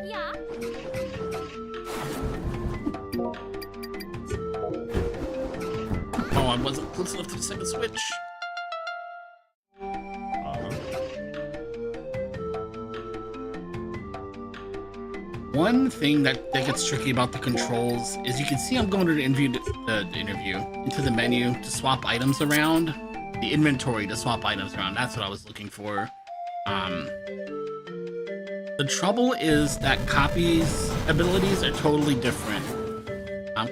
Yeah. Oh, I wasn't close enough to the second switch. Uh-huh. One thing that gets tricky about the controls is you can see I'm going to the into the menu to swap items around. The inventory to swap items around. That's what I was looking for. The trouble is that copies abilities are totally different.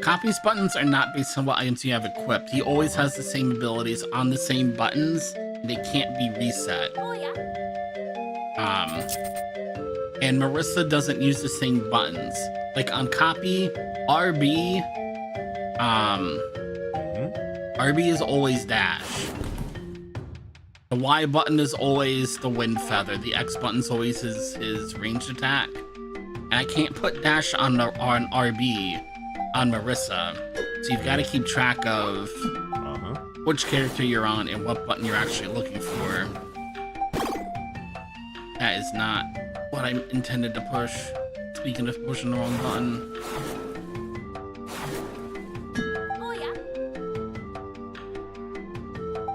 Copies buttons are not based on what items you have equipped. He always has the same abilities on the same buttons. They can't be reset. Oh yeah. And Marissa doesn't use the same buttons. Like on copy, RB, RB is always dash. The Y button is always the wind feather. The X button is always his ranged attack. And I can't put dash on RB on Marissa. So you've got to keep track of which character you're on and what button you're actually looking for. That is not what I intended to push. Speaking of pushing the wrong button. Oh yeah.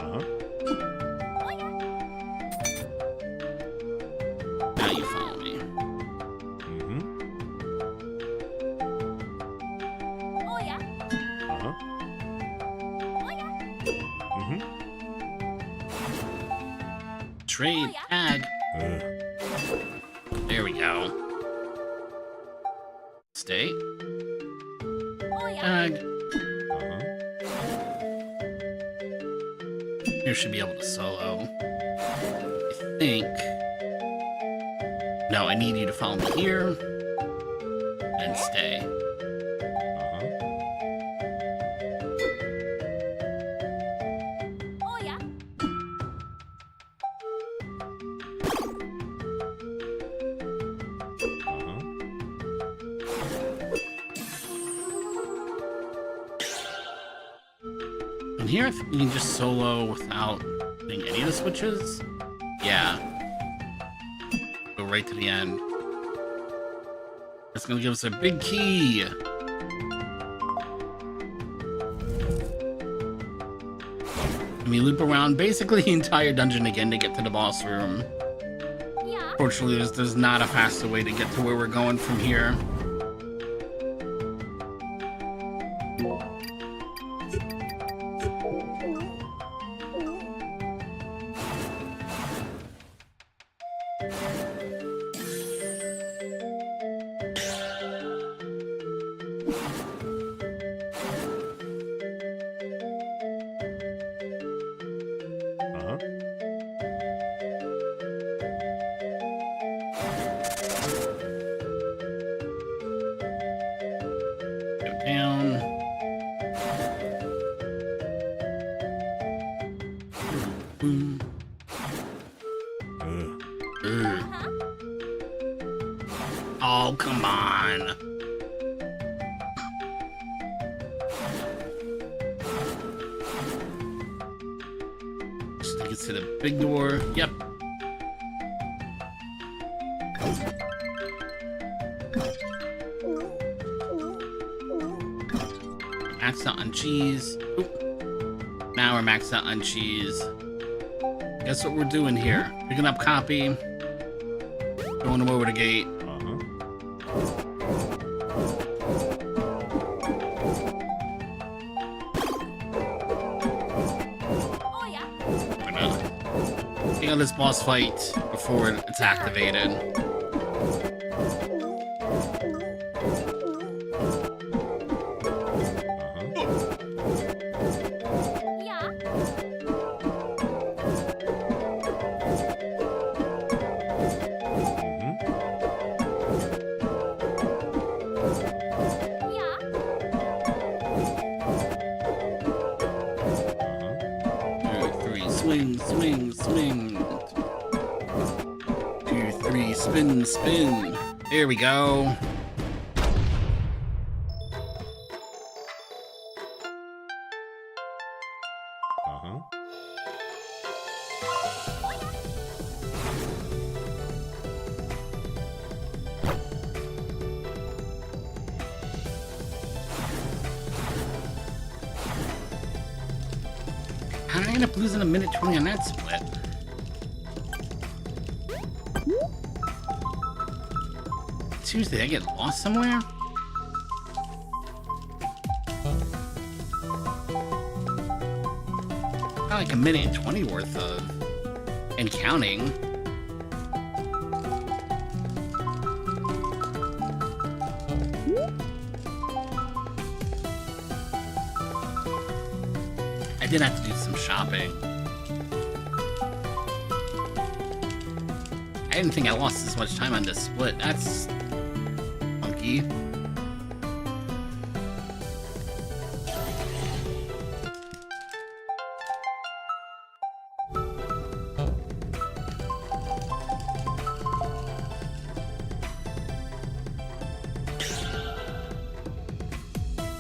Uh-huh. Oh yeah. Now you follow me. Mm-hmm. Oh yeah. Uh-huh. Oh yeah. Mm-hmm. Trade, Oh, yeah. tag. Uh, There we go. Stay, Oh yeah. tag. uh-huh. You should be able to solo. I think. No, I need you to follow me here. And stay. Uh-huh. From here, I think we can just solo without hitting any of the switches. Yeah. Go right to the end. It's gonna give us a big key. And we loop around basically the entire dungeon again to get to the boss room. Yeah. Fortunately, there's not a faster way to get to where we're going from here. Uh-huh. Go down. Boom. Ugh. Ugh. Oh, come on. Just take it to the big door. Yep. Maxed out on cheese. Oop. Now we're maxed out on cheese. Guess what we're doing here? Picking up copy. Going him over the gate. Uh-huh. Oh yeah. We're gonna take on this boss fight before it's activated. Uh-huh. Yeah. Mhm. Yeah. Uh-huh. 2, 3, swing, swing, swing. 2, 3, spin, spin. There we go. Uh-huh. How did I end up losing a minute 20 on that split? Seriously, did I get lost somewhere? Got like a minute and 20 worth of... and counting. I did have to do some shopping. I didn't think I lost this much time on this split. That's funky.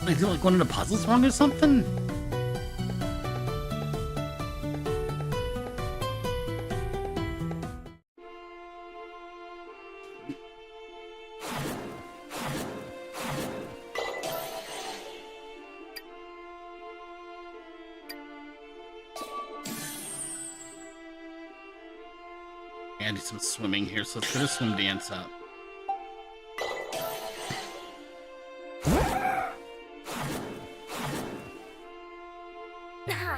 I do like one of the puzzles wrong or something? I need some swimming here, so let's get a swim dance up. Nah.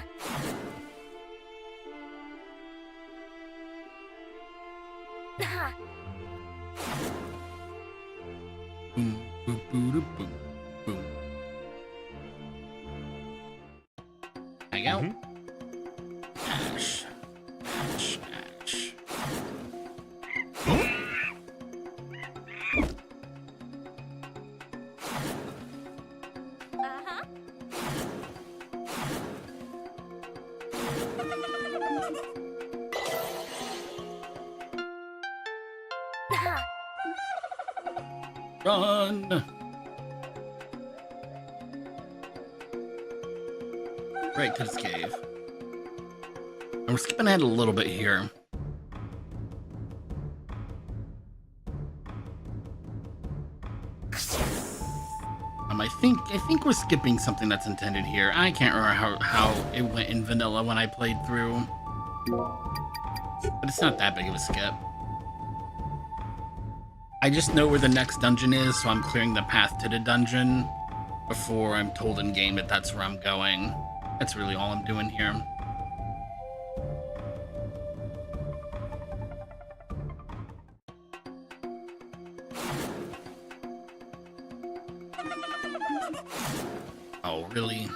Nah. Boom, boom, boom, boom, boom, boom. There you go. Mhm. Ash. Ash, ash. Uh-huh. Nah. Run! right to this cave. And we're skipping ahead a little bit here. I think we're skipping something that's intended here. I can't remember how it went in vanilla when I played through. But it's not that big of a skip. I just know where the next dungeon is, so I'm clearing the path to the dungeon before I'm told in game that that's where I'm going. That's really all I'm doing here. Oh, really?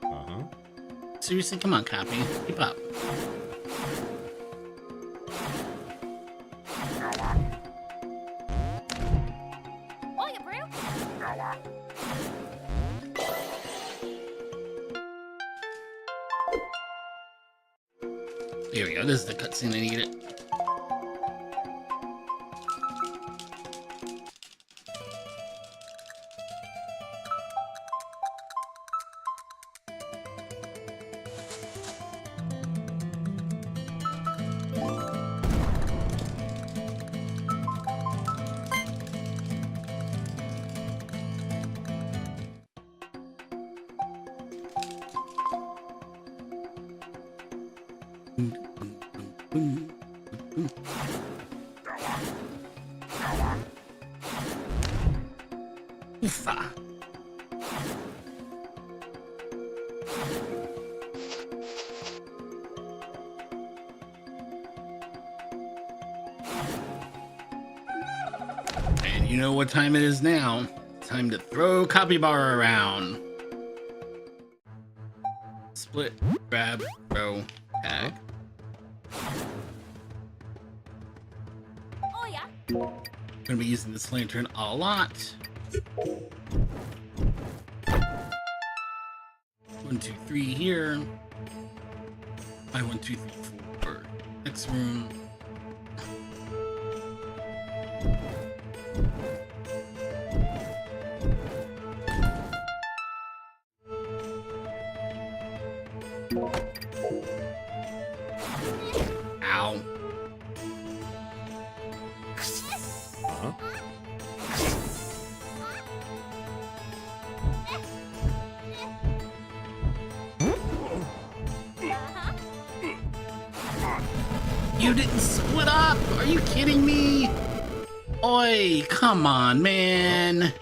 Uh-huh. Seriously, come on, Copy. Keep up. Oh, yeah, bro. Here we go. This is the cutscene I needed. Oofa. And you know what time it is now. Time to throw Capybara around. Split, grab, throw, tag. Oh, yeah. Gonna be using this lantern a lot. 1, 2, 3 here. 5, 1, 2, 3, 4. Next room. Ow. Uh-huh. You didn't split up! Are you kidding me? Oi, come on, man.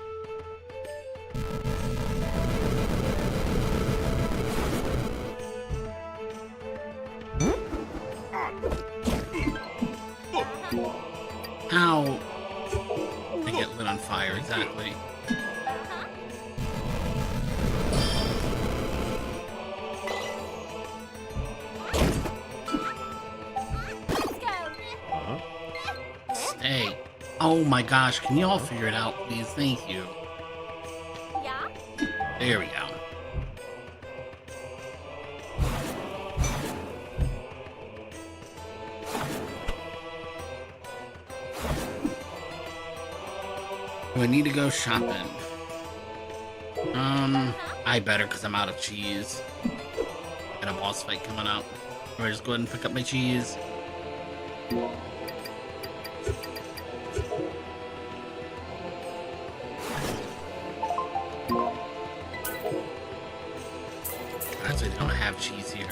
How? They get lit on fire, exactly. Uh-huh. Stay. Oh my gosh, can you all figure it out, please? Thank you. Yeah. There we go. Do I need to go shopping? I better, because I'm out of cheese. Got a boss fight coming up. Or just go ahead and pick up my cheese. Actually, they don't have cheese here.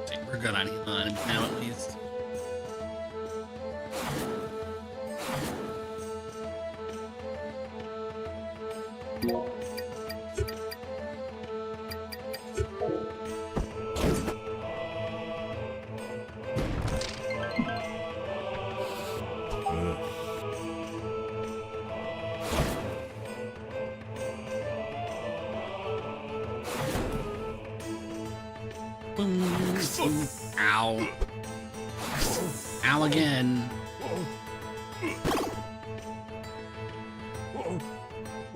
Okay, we're good on healing items now, at least. Ow. Ow again.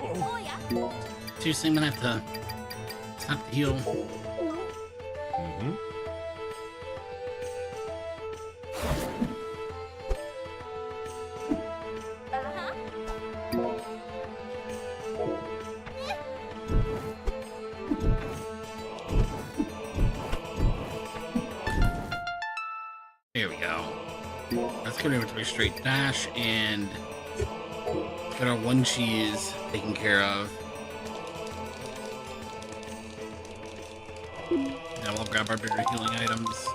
Oh, yeah. Seriously, I'm gonna have to stop the heal. Mm-hmm. Here we go. Let's get inventory straight dash and get our one cheese taken care of. Now we'll grab our bigger healing items.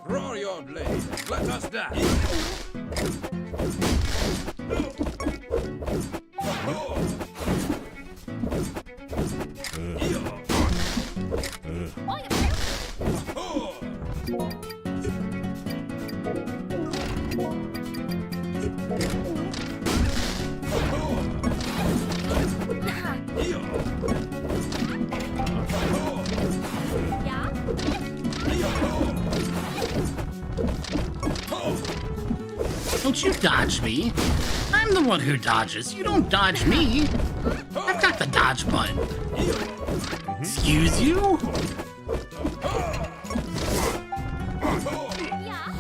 Draw your blade. Let us die. Oh, you bro. Yeah. Don't you dodge me. I'm the one who dodges. You don't dodge me. I've got the dodge button. Excuse you? Yeah.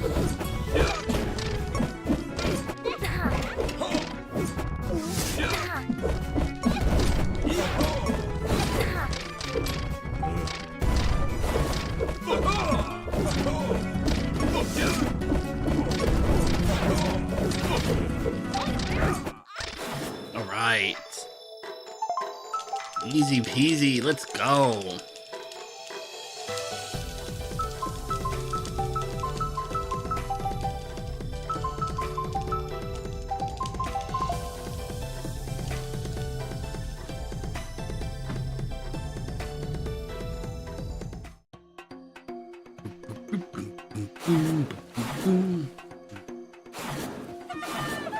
All right. Easy peasy. Let's go.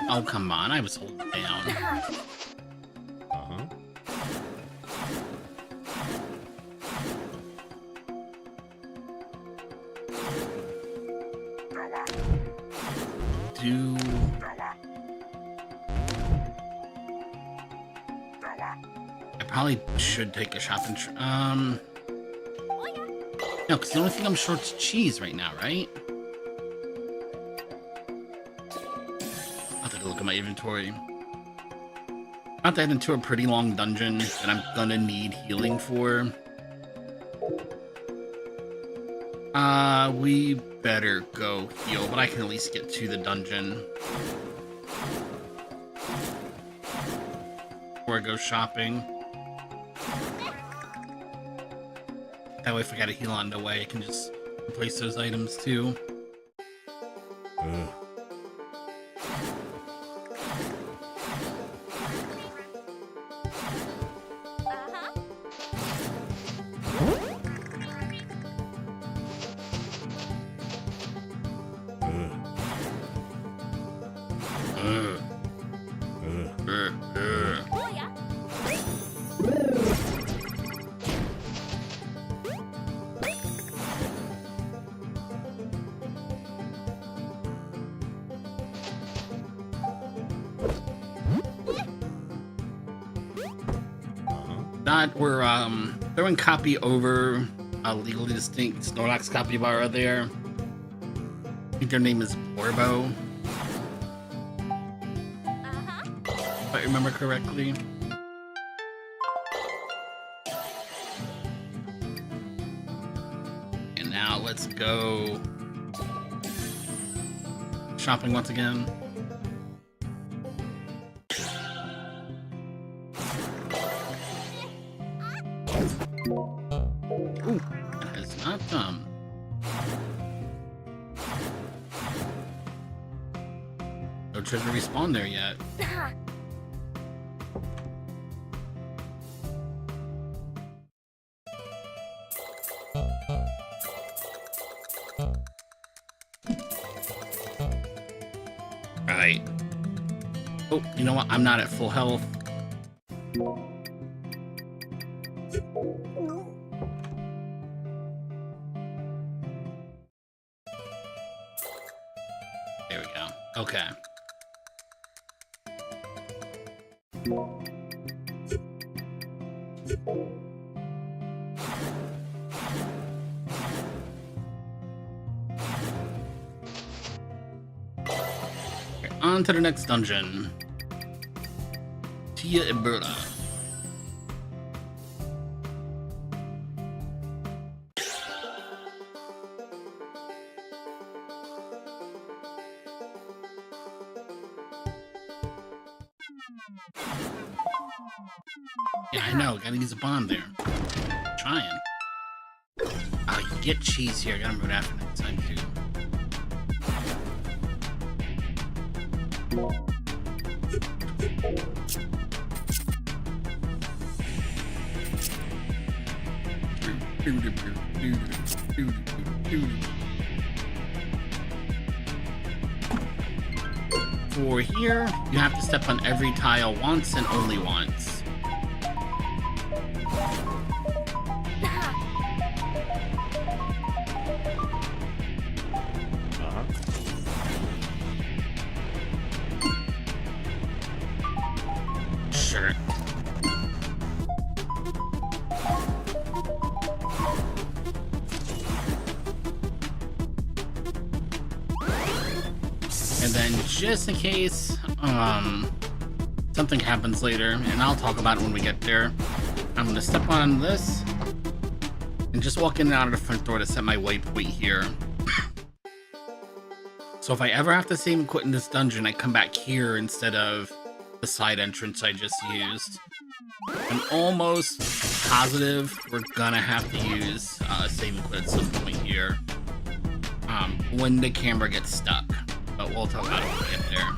Oh, come on. I was holding down. Uh-huh. Do... I probably should take a shopping trip. Oh, yeah. No, because the only thing I'm short is cheese right now, right? I'll take a look at my inventory. About to head into a pretty long dungeon that I'm gonna need healing for. We better go heal, but I can at least get to the dungeon before I go shopping. That way, if I gotta heal on the way, I can just replace those items too. Uh-huh. Oh, yeah. That we're throwing copy over a legally distinct Snorlax capybara there. I think their name is Orbo, Uh-huh. if I remember correctly. And now let's go shopping once again. Ooh, that is not no treasure respawn there yet. Right. Oh, you know what? I'm not at full health. There we go. Okay. Okay, on to the next dungeon. Tia Iberta. Yeah, I know. Gotta use a bomb there. Trying. Oh, you get cheese here. I gotta move it after next time, too. For here, you have to step on every tile once and only once. Sure. And then just in case something happens later, and I'll talk about it when we get there, I'm gonna step on this and just walk in and out of the front door to set my waypoint here. So if I ever have to save and quit in this dungeon, I come back here instead of the side entrance I just used. I'm almost positive we're gonna have to use save and quit at some point here when the camera gets stuck. But we'll talk about it when we get there.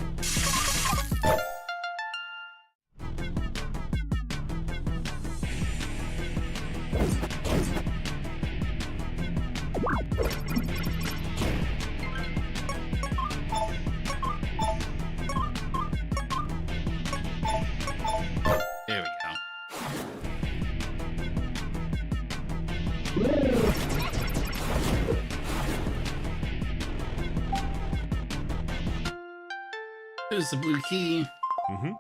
There we go. There's the blue key. Mm-hmm.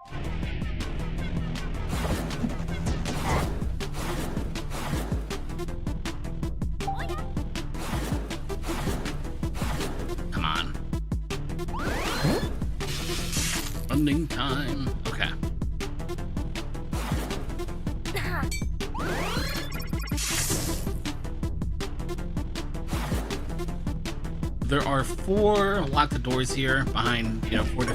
Come on. Running time. Okay. There are 4 locked doors here behind, 4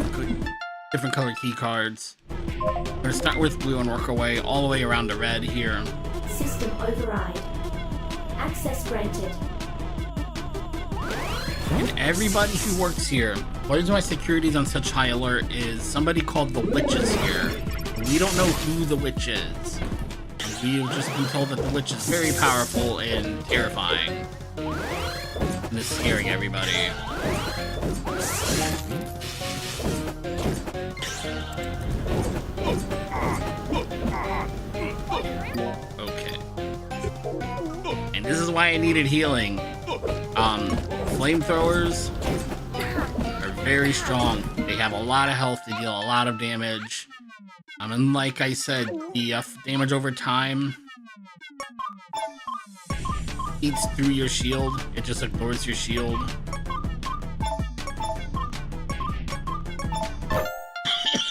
different color key cards. We're gonna start with blue and work our way all the way around to red here. System override. Access granted. And everybody who works here, the reason why security is on such high alert is somebody called the witches here. We don't know who the witch is. We've just been told that the witch is very powerful and terrifying. And is scaring everybody. Okay. And this is why I needed healing. Flamethrowers are very strong. They have a lot of health, they deal a lot of damage. And like I said, the damage over time eats through your shield. It just ignores your shield.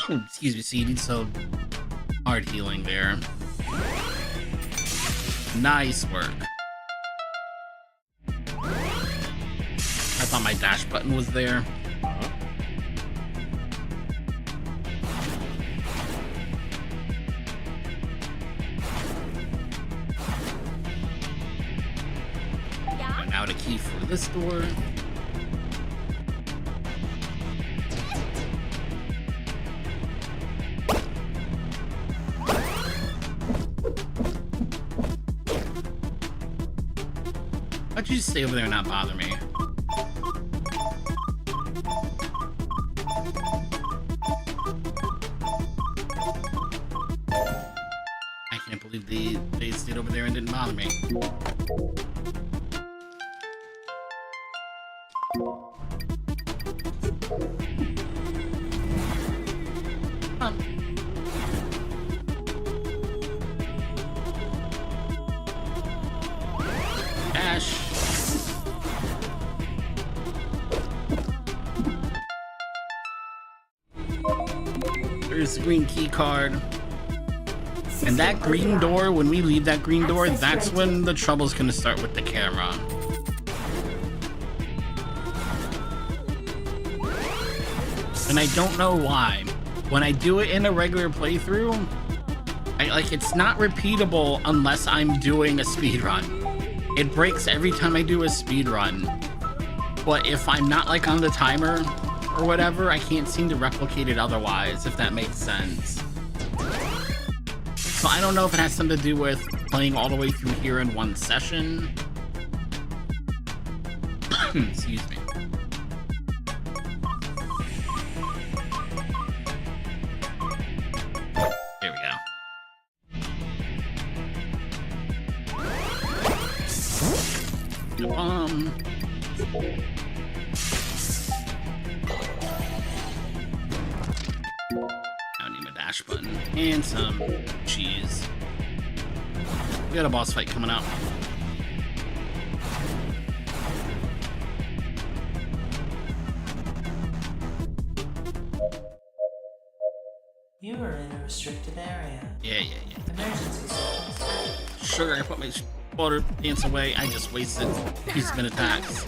Excuse me, see, you need so hard healing there. Nice work. I thought my dash button was there. Now the key for this door. Why'd you just stay over there and not bother me? I can't believe they stayed over there and didn't bother me. Dash. There's the green key card. And that green door, when we leave that green door, that's when the trouble's gonna start with the camera. And I don't know why. When I do it in a regular playthrough, it's not repeatable unless I'm doing a speedrun. It breaks every time I do a speedrun. But if I'm not like on the timer or whatever, I can't seem to replicate it otherwise, if that makes sense. So I don't know if it has something to do with playing all the way through here in one session. Excuse me. There we go. The bomb. I need my dash button and some cheese. We got a boss fight coming up. You are in a restricted area. Yeah. Emergency service. Sugar, I put my water dance away. I just wasted he's been attacks.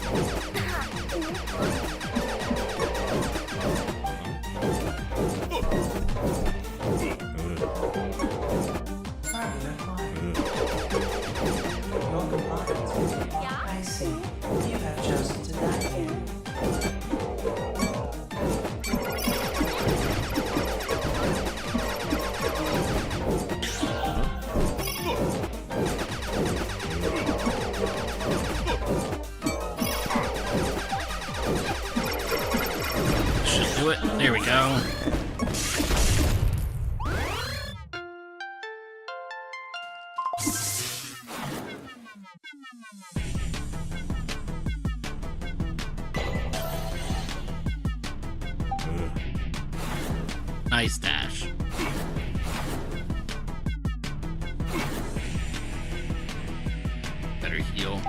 I see. You have chosen to die here. Should do it. There we go. Nice dash. Better heal.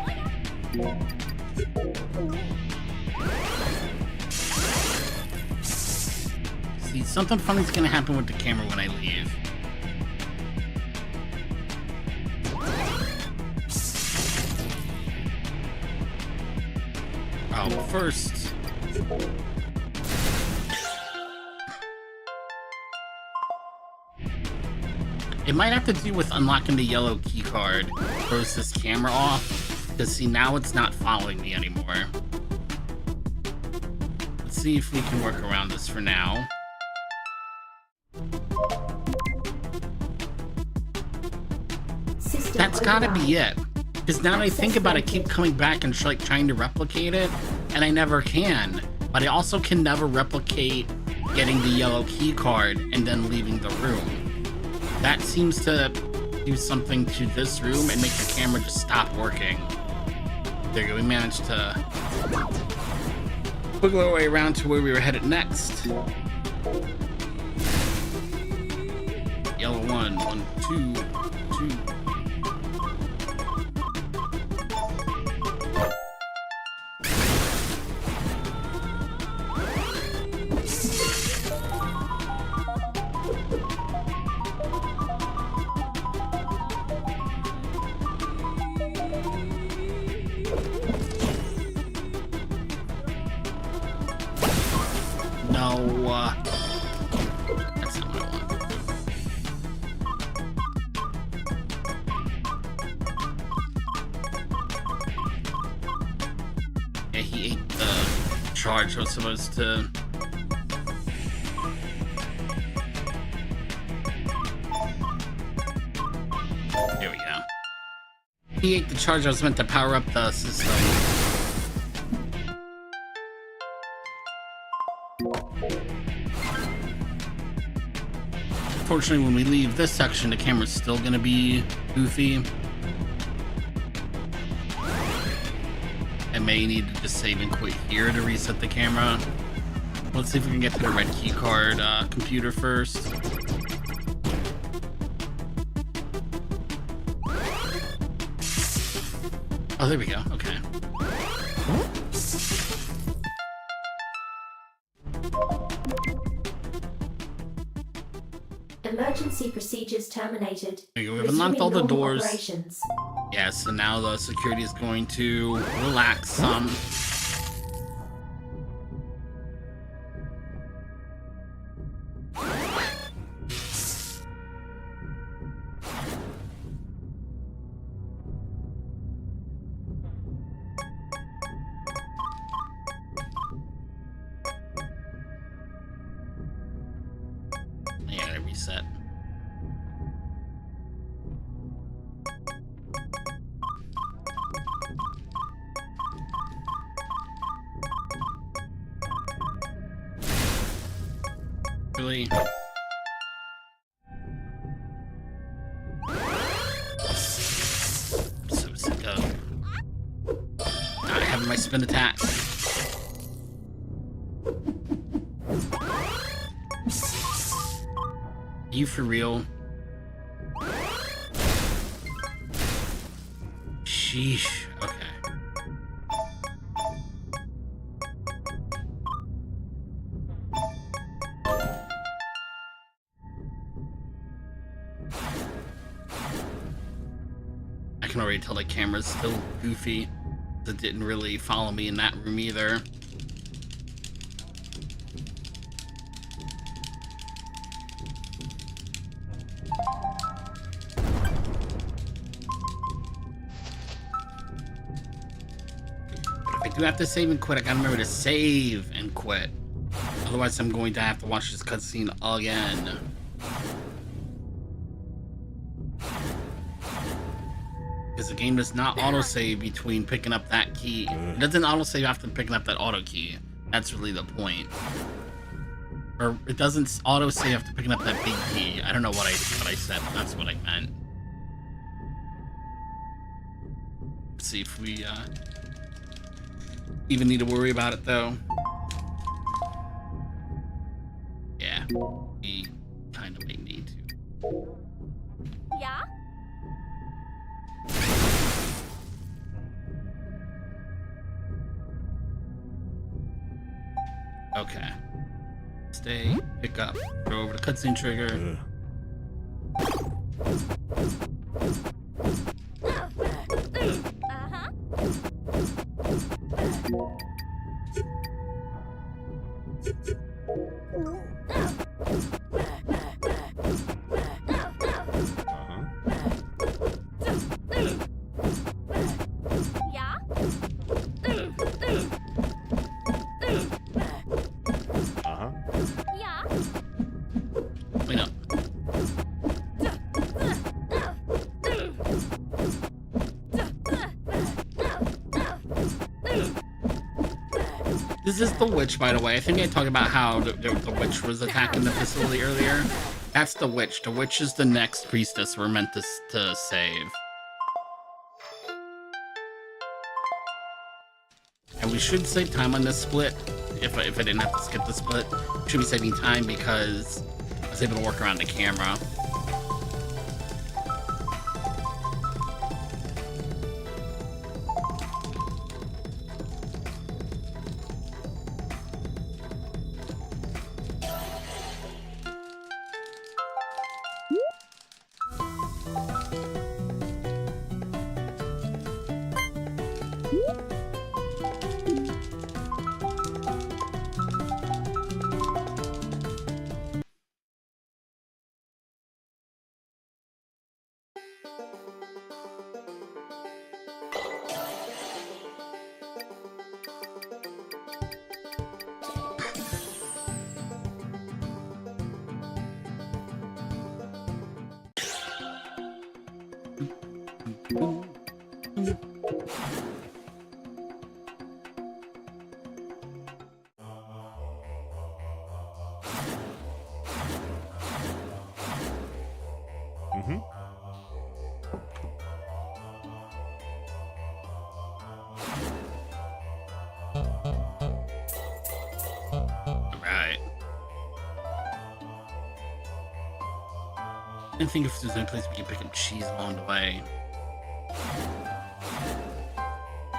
See, something funny's gonna happen with the camera when I leave. Oh, first. It might have to do with unlocking the yellow key card. Throws this camera off. Because see, now it's not following me anymore. Let's see if we can work around this for now. That's gotta be it. Because now that I think about it, I keep coming back and like trying to replicate it, and I never can. But I also can never replicate getting the yellow key card and then leaving the room. That seems to do something to this room and make the camera just stop working. There you go, we managed to wiggle our way around to where we were headed next. Yellow 1, 1, 2, 2. No, that's not what I want. Yeah, he ate the charge I was supposed to. There we go. He ate the charge I was meant to power up the system. Unfortunately, when we leave this section, the camera's still gonna be goofy. I may need to just save and quit here to reset the camera. Let's see if we can get to the red key card computer first. Oh, there we go. Okay. Emergency procedures terminated. There you go. We've unlocked all the Resuming normal doors. operations. Yes, so now the security is going to relax some. Yeah, gotta reset. Really? So sick of not having my spin attack. Are you for real? Sheesh. Okay. I can already tell the camera's still goofy. It didn't really follow me in that room either. If I do have to save and quit, I gotta remember to save and quit. Otherwise, I'm going to have to watch this cutscene again. Because the game does not autosave between picking up that key. It doesn't autosave after picking up that auto key. That's really the point. Or it doesn't autosave after picking up that big key. I don't know what I said, but that's what I meant. Let's see if we even need to worry about it though. Yeah, we kind of may need to. Yeah? Okay. Stay, pick up, go over the cutscene trigger. Uh-huh. Yeah? Yeah? Wait, no. This is the witch, by the way. I think I talked about how the witch was attacking the facility earlier. That's the witch. The witch is the next priestess we're meant to save. And we should save time on this split. If I didn't have to skip the split, we should be saving time because I was able to work around the camera. Right. I think if there's any place we can pick up cheese along the way.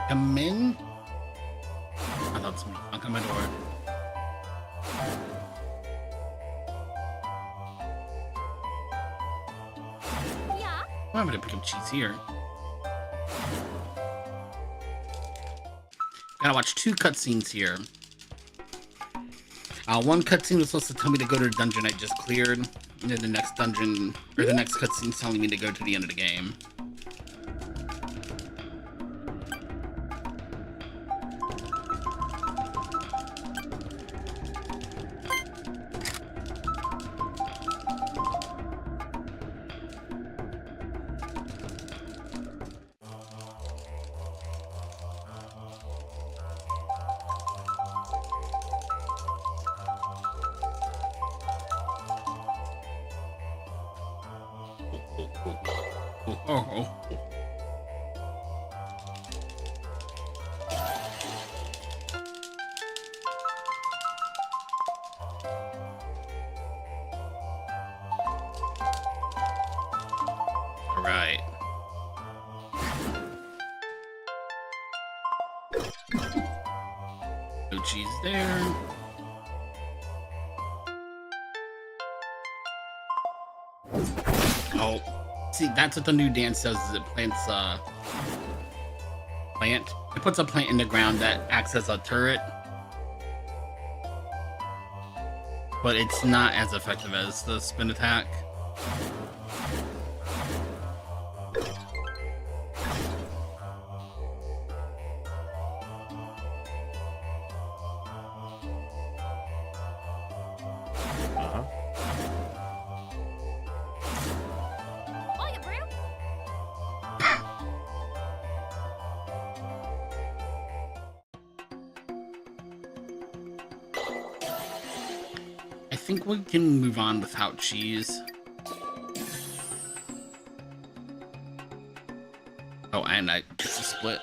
Come in? I thought somebody knocked on my door. I'm gonna pick up cheese here. Gotta watch 2 cutscenes here. One cutscene was supposed to tell me to go to the dungeon I just cleared, and then the next dungeon, or the next cutscene telling me to go to the end of the game. Oh. All right. No cheese there. Oh. See, that's what the new dance does, is it plants plant. It puts a plant in the ground that acts as a turret. But it's not as effective as the spin attack. I think we can move on without cheese. Oh, and it's a split.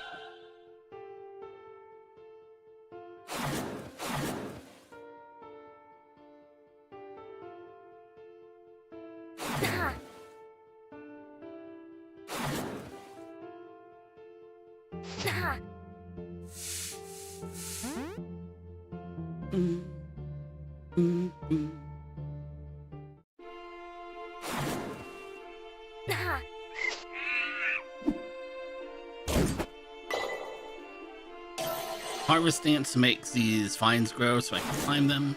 Harvest dance makes these vines grow so I can climb them.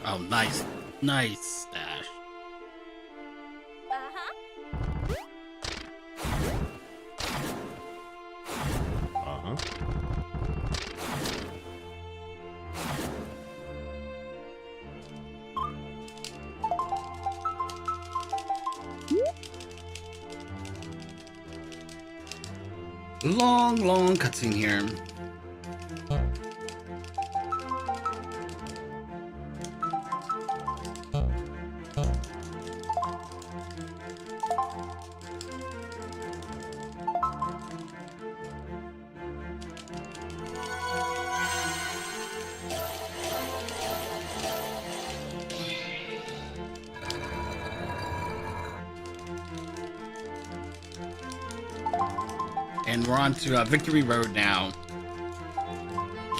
Oh, nice. Nice stash. Long cutscene here. And we're on to Victory Road now.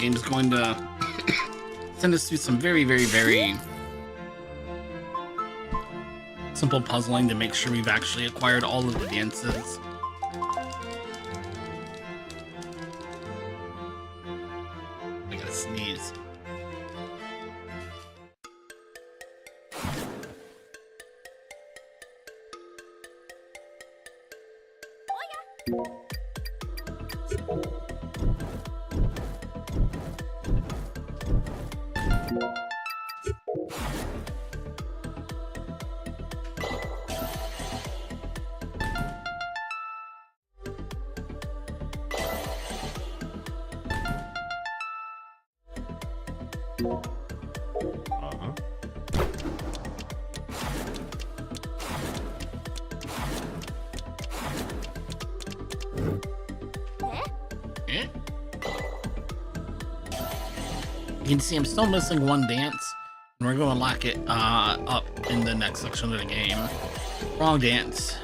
Game's going to send us through some very simple puzzling to make sure we've actually acquired all of the dances. I gotta sneeze. You can see I'm still missing one dance, and we're going to lock it up in the next section of the game. Wrong dance.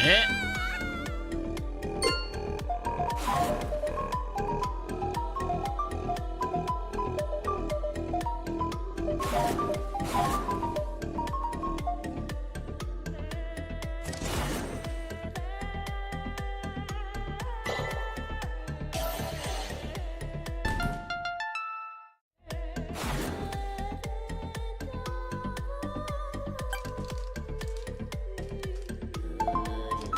hit.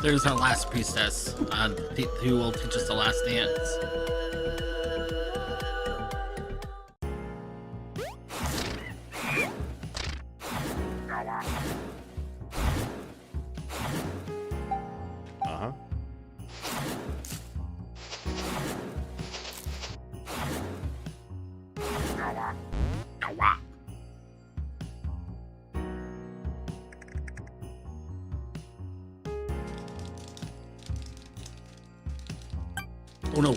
There's our last priestess, who will teach us the last dance. Uh-huh. Oh no.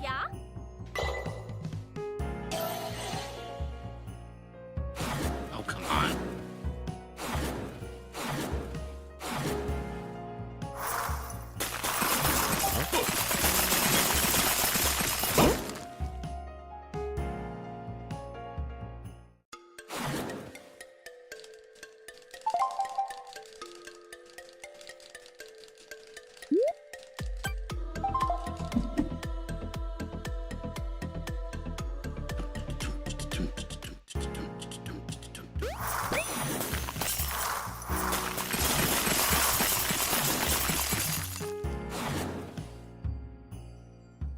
Yeah? Oh, come on.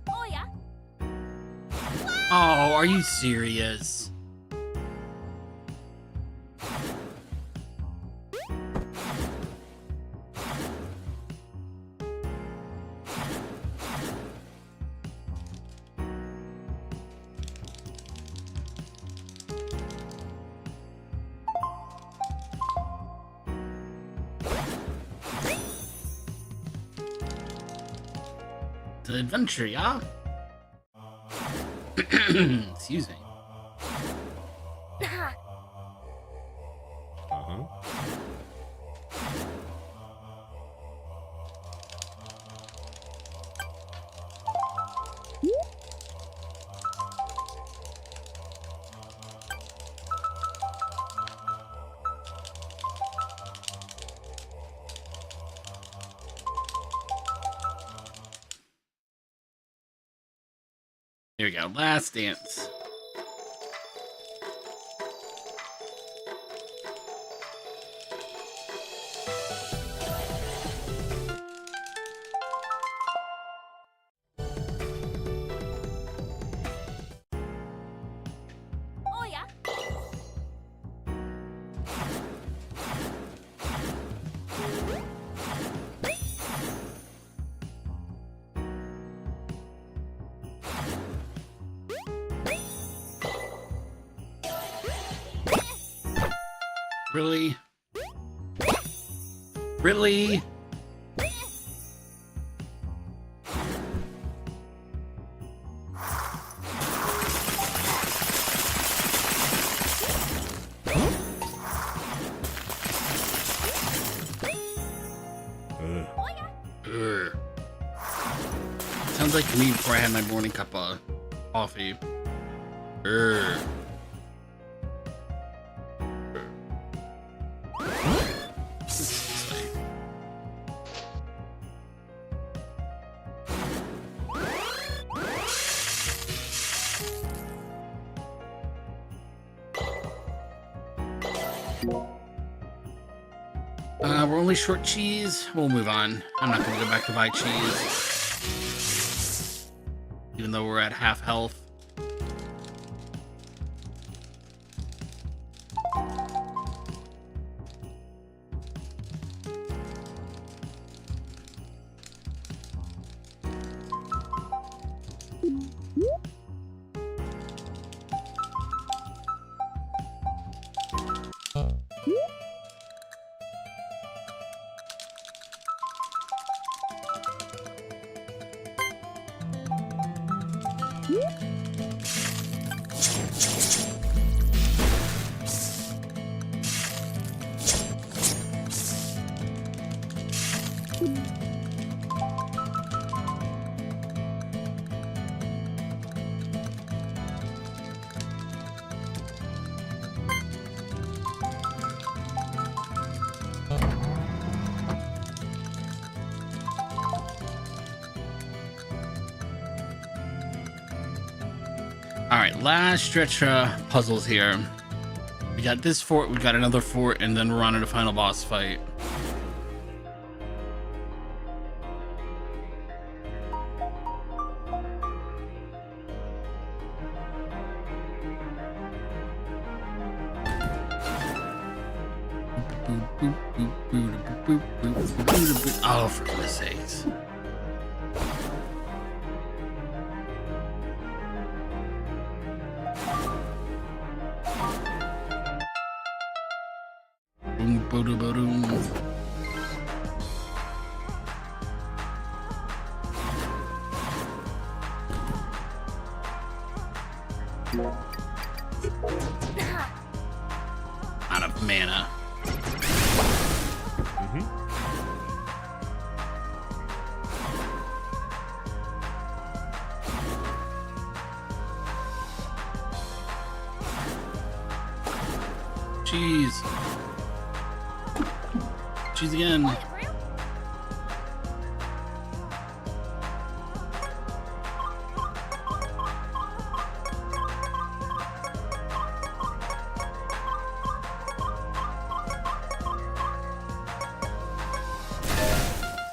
Oh yeah? Oh, are you serious? It's an adventure, yeah? Excuse me. Uh-huh. Here we go. Last dance. Oh yeah? Really? Really? Urgh. Sounds like me before I had my morning cup of coffee. Urgh. We're only short cheese. We'll move on. I'm not gonna go back to buy cheese. Even though we're at half health. All right, last stretch puzzles here. We got this fort, we got another fort, and then we're on to the final boss fight. Oh, for goodness sakes. Boom, boom, boom. Out of mana. Jeez. Jeez again.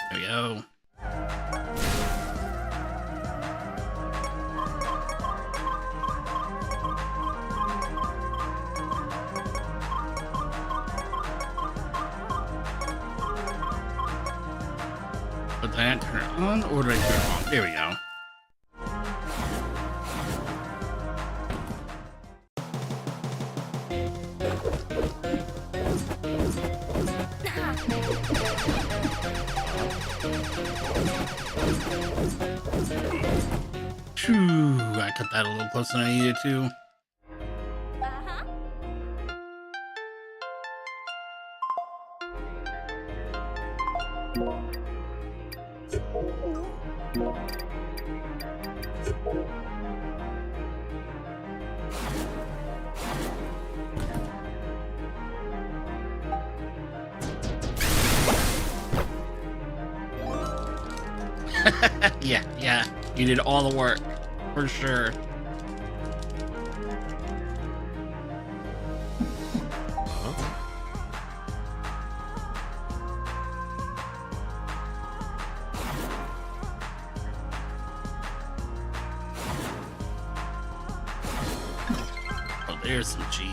There we go. But did I turn it on or did I turn it on? There we go. Phew, I cut that a little closer than I needed to. Uh-huh. Yeah, you did all the work, for sure. Oh, there's some cheese.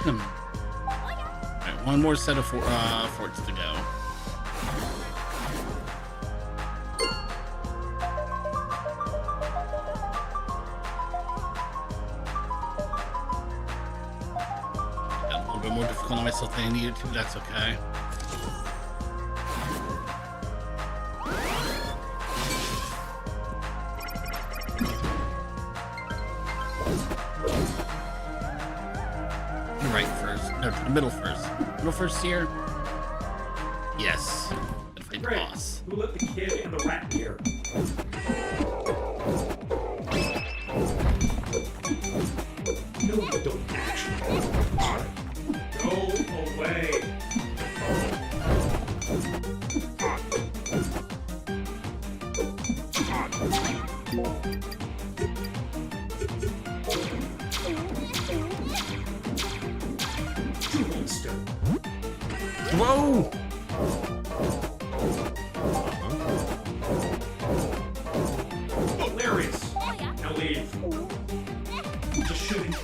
Alright, one more set of forts to go. Got a little bit more difficult on myself than I needed to, but that's okay. Right first. No, the middle first. Middle first here. Yes. Gotta fight the boss. Who let the kid and the rat here? No, you don't actually. Go away. Whoa! Hilarious. Now leave. Just shooting.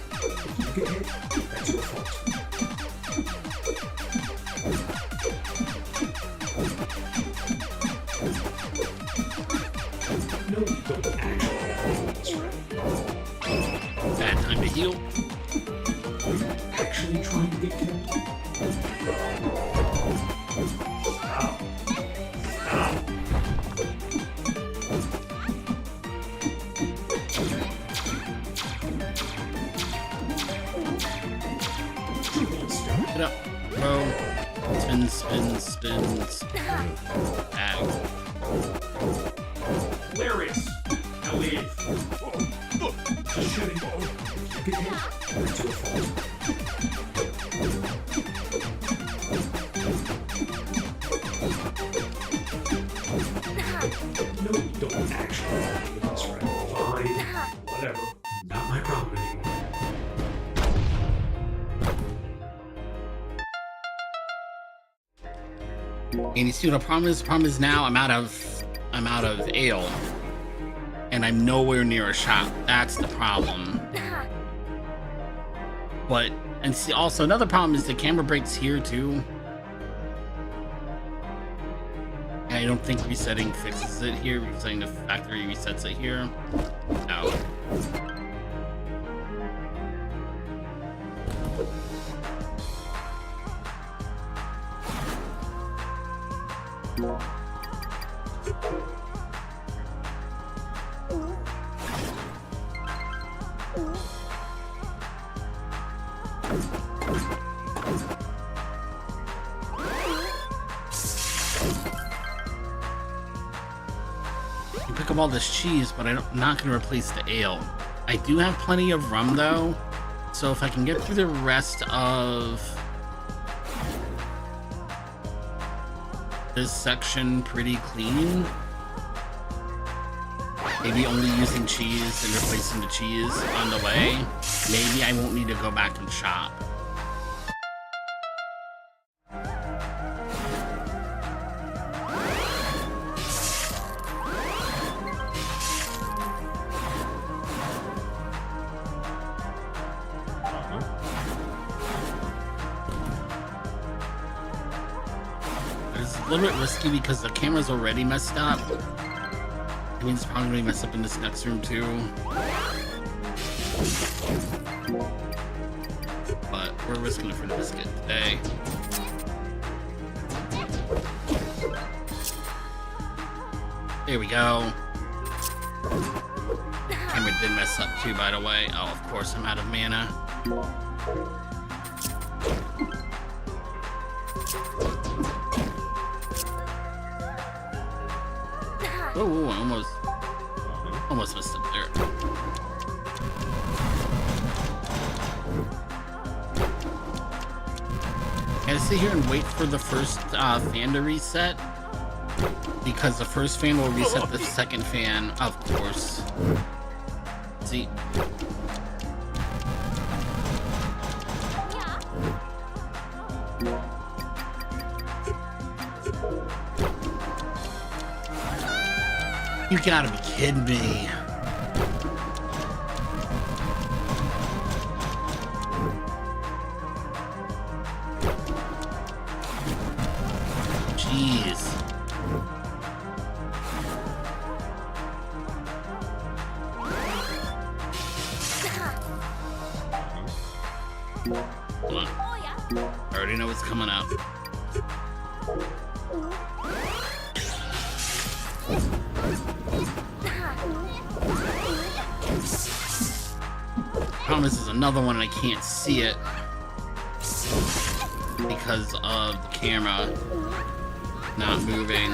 You get hit. That's your fault. No, you don't actually. That's right. Bad time to heal. Are you actually trying to get killed? Stop. throw. Spin, spin, spin, spin. Bag. Hilarious. Now leave. Just shooting. Get hit. Right to a fall. No, you don't actually have to do this right. Fine. Whatever. Not my problem anymore. And you see what the problem is? The problem is now I'm out of ale. And I'm nowhere near a shop. That's the problem. But, and see, also another problem is the camera breaks here too. And I don't think resetting fixes it here. Resetting the factory resets it here. No. You pick up all this cheese, but I'm not going to replace the ale. I do have plenty of rum though, so if I can get through the rest of this section pretty clean, maybe only using cheese and replacing the cheese on the way, maybe I won't need to go back and shop. It's a little bit risky because the camera's already messed up. I mean, it's probably going to mess up in this next room too. But we're risking it for the biscuit today. There we go. Camera did mess up too, by the way. Oh, of course, I'm out of mana. Oh, almost messed up there. Gotta sit here and wait for the first fan to reset, because the first fan will reset the second fan, of course. See? You gotta be kidding me. Jeez. Hold on. I already know what's coming up. Promise is another one and I can't see it because of the camera not moving.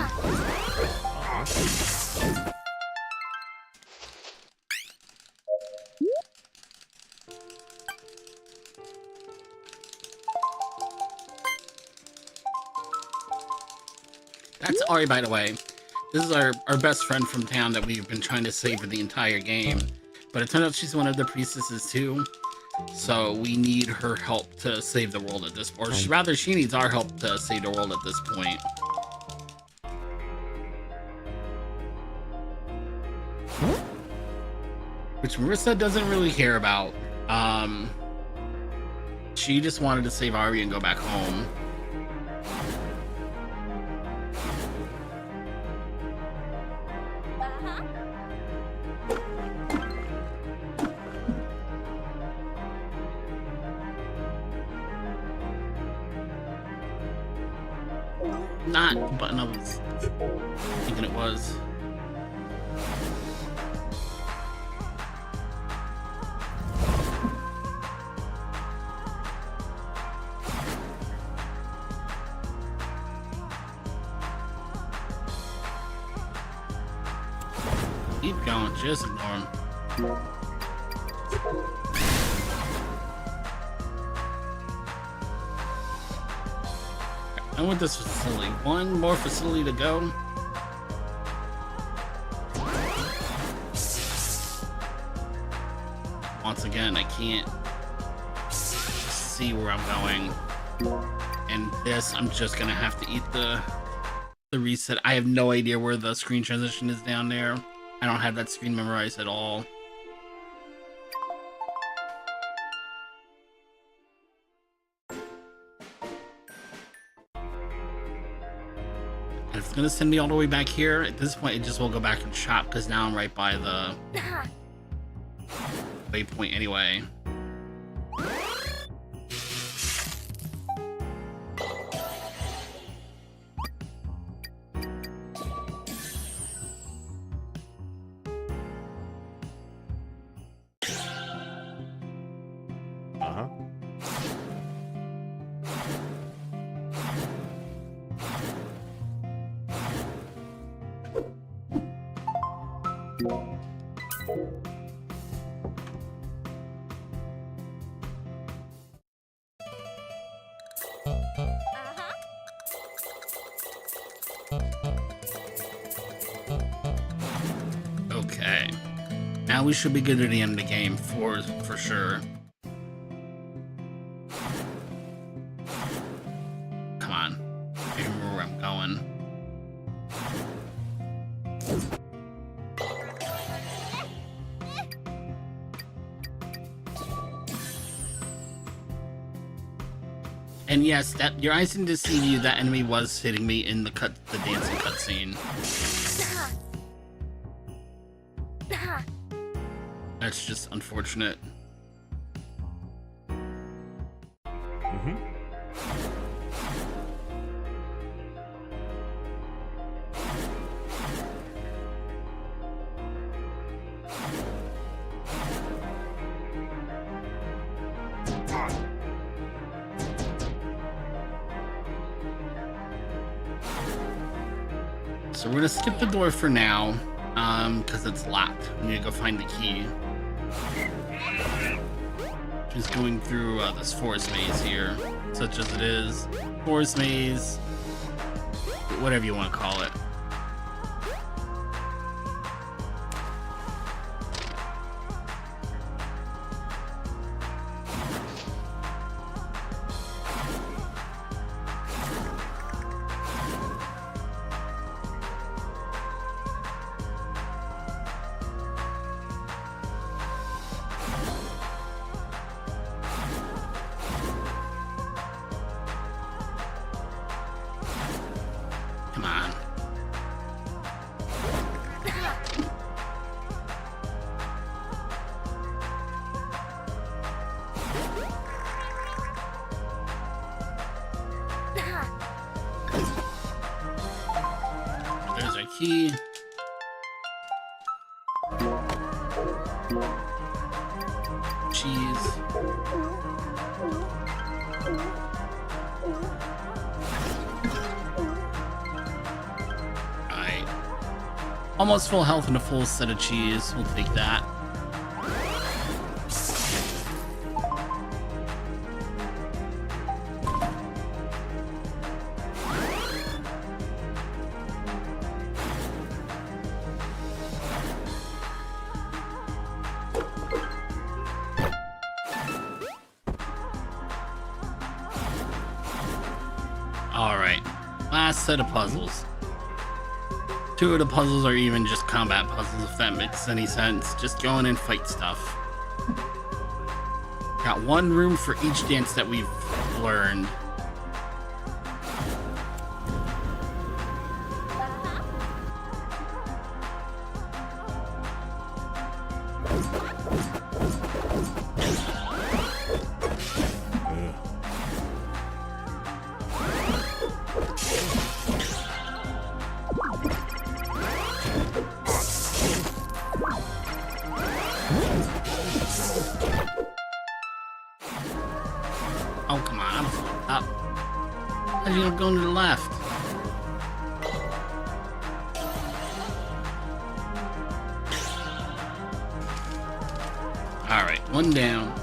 That's Ari, by the way. This is our best friend from town that we've been trying to save for the entire game. But it turns out she's one of the priestesses too. So we need her help to save the world at this point. Or rather, she needs our help to save the world at this point. Which Marissa doesn't really care about. She just wanted to save Ari and go back home. Not the button I was thinking it was. Keep going, just ignore him. And with this facility, one more facility to go. Once again, I can't see where I'm going. And this, I'm just gonna have to eat the reset. I have no idea where the screen transition is down there. I don't have that screen memorized at all. And if it's gonna send me all the way back here, at this point it just will go back and shop because now I'm right by the waypoint anyway. Uh-huh. Okay. Now we should be good at the end of the game for sure. Come on. I remember where I'm going. And yes, that your eyes didn't deceive you. That enemy was hitting me in the dancing cutscene. That's just unfortunate. Mm-hmm. So we're gonna skip the door for now, because it's locked. We need to go find the key. Just going through this forest maze here, such as it is. Forest maze, whatever you want to call it. Come on. There's our key. Cheese. Almost full health and a full set of cheese. We'll take that. Alright, last set of puzzles. Two of the puzzles are even just combat puzzles, if that makes any sense. Just go in and fight stuff. Got one room for each dance that we've learned. Oh, come on, I'm up. How'd you end up going to the left? Alright, one down.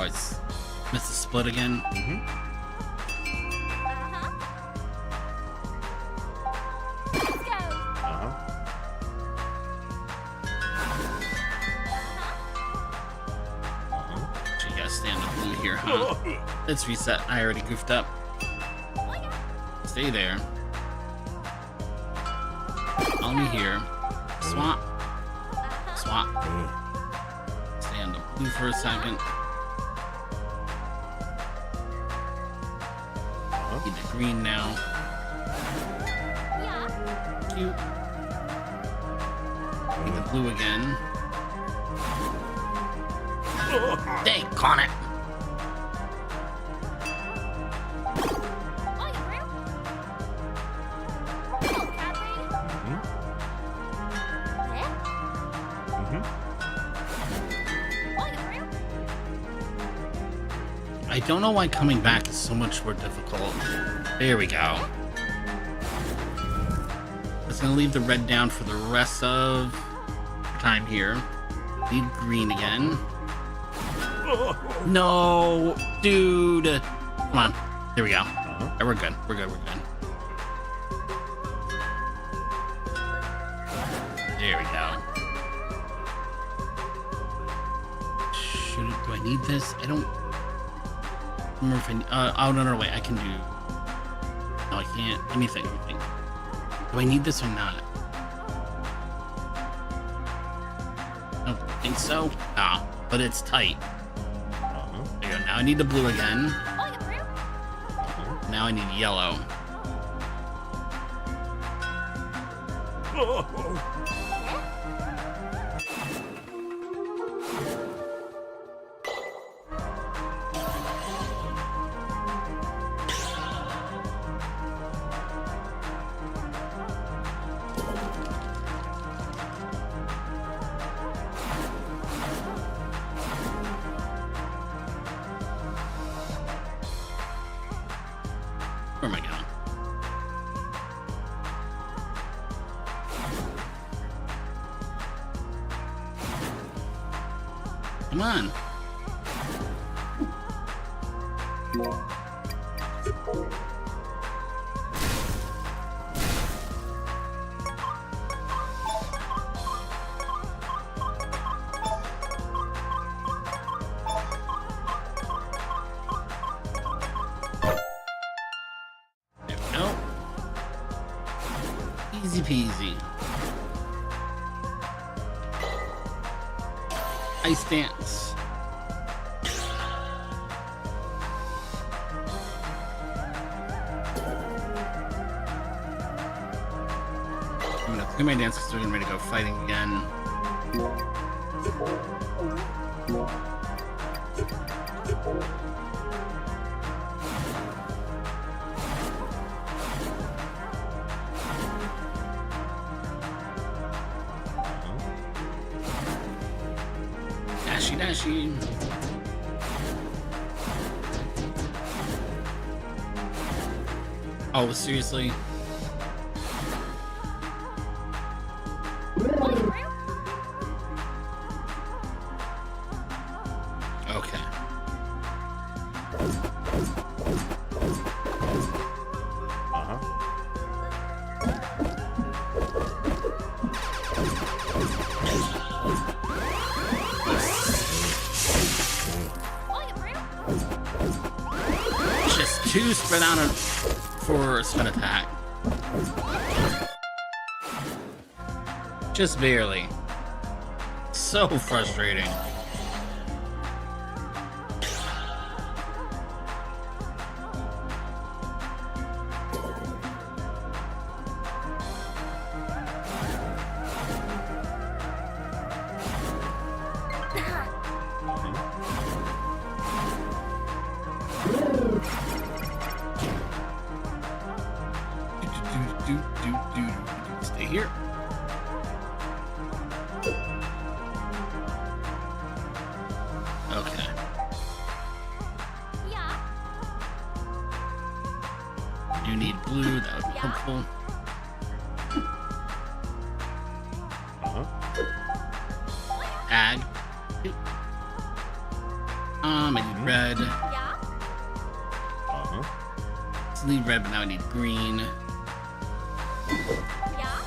Oh, it's missed the split again. Uh-huh. Let's go. Uh-huh. So you gotta stay on the blue here, huh? Let's reset. I already goofed up. Oh, yeah. Stay there. Follow me here. Swap. Swap. Stay on the blue for a second. Need the green now. Yeah. Cute. Need the blue again. Dang, con it. Oh, yeah, bro. Come on, Cadbury. Eh? Oh, yeah, bro. I don't know why coming back is so much more difficult. There we go. It's gonna leave the red down for the rest of time here. Need green again. No, dude. Come on. There we go. Alright, we're good. We're good. We're good. There we go. Do I need this? I don't remember if I. Oh no, wait. I can do. No, I can't. Let me think. Do I need this or not? I don't think so. Ah, but it's tight. There you go. Now I need the blue again. Oh, yeah, bro. Now I need yellow. Where am I going? Come on. There we go. Easy peasy. Ice dance. I'm gonna clear my dance because we're getting ready to go fighting again. Dashy dashy. Oh, seriously? Oh, yeah, bro. Okay. Uh-huh. Oh, yeah, bro. Just too spread out for a spin attack. Just barely. So frustrating. Stay here. blue, that would be helpful. Uh-huh. Ag. I need red. Yeah. Uh-huh. Let's leave red, but now I need green. Yeah.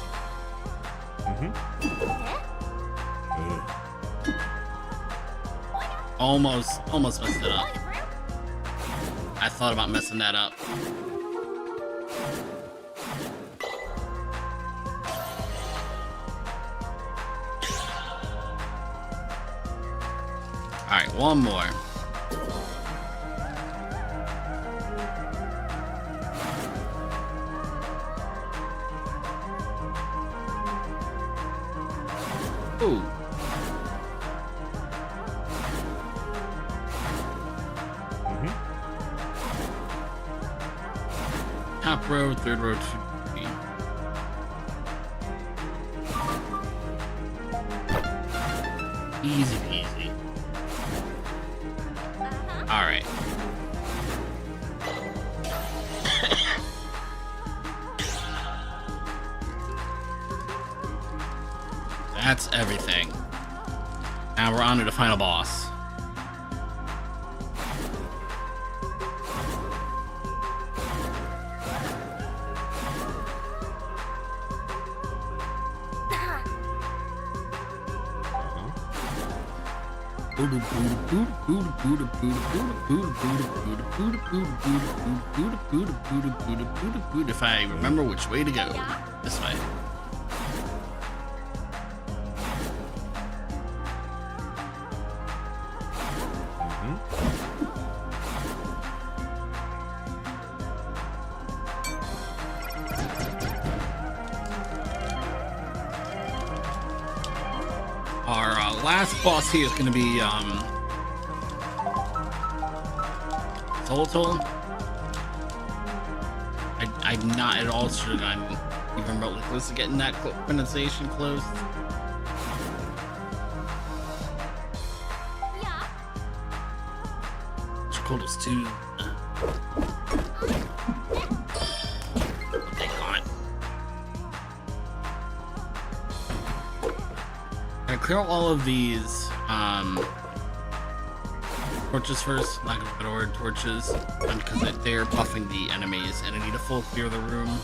Mm-hmm. Almost messed it up. Oya, bro. I thought about messing that up. Alright, one more. Ooh. Mm-hmm. Top row, third row, 2, 3. Easy peasy. Uh-huh. Alright. That's everything. Now we're on to the final boss. If I remember which way to go. This way. Our last boss here is going to be Total. I'm not at all sure that I'm even remotely close to getting that pronunciation close. Yeah. Chocolate's too. What they got? I clear out all of these torches first, lack of a better word, torches, because they're buffing the enemies, and I need a full clear of the room.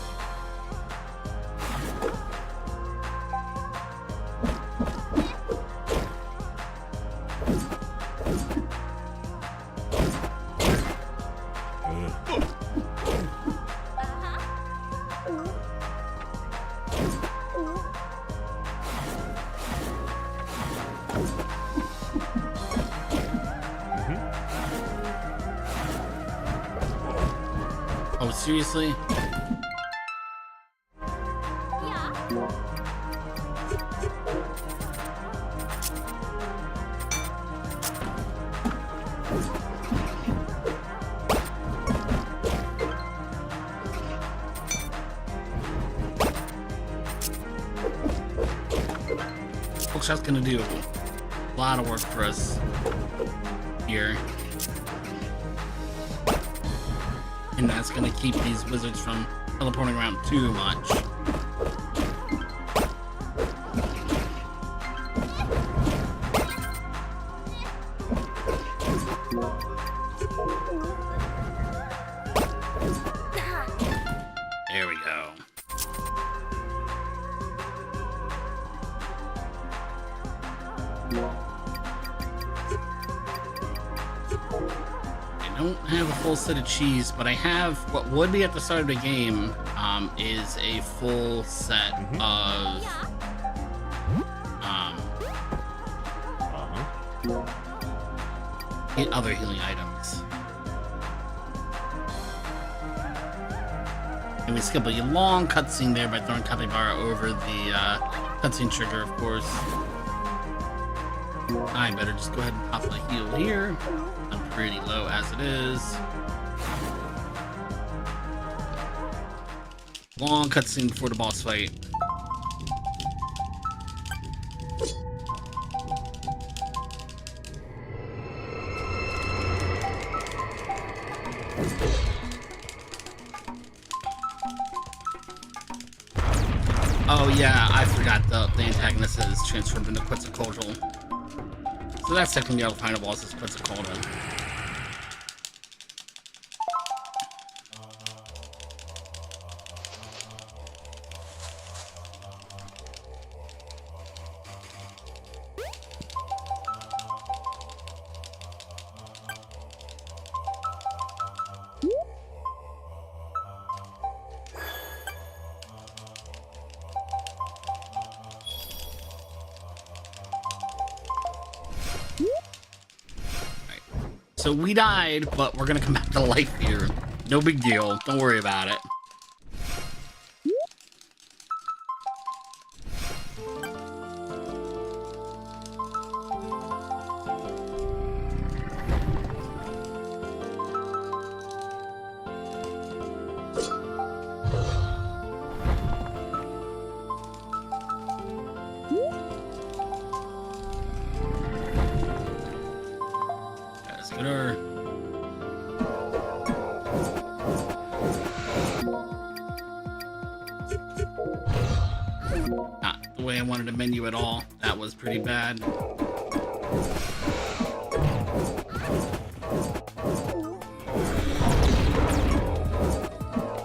Oh, seriously? Yeah. Folks, that's gonna do a lot of work for us here. And that's gonna keep these wizards from teleporting around too much. There we go. I don't have a full set of cheese, but I have what would be at the start of the game is a full set of other healing items. And we skip a long cutscene there by throwing Capybara over the cutscene trigger, of course. I better just go ahead and pop my heal here. I'm pretty low as it is. Long cutscene before the boss fight. Oh yeah, I forgot the antagonist is transformed into Quetzalcoatl. So that's technically the final boss is Quetzalcoatl. So we died, but we're gonna come back to life here. No big deal. Don't worry about it. Let's get her. Not the way I wanted to menu at all. That was pretty bad.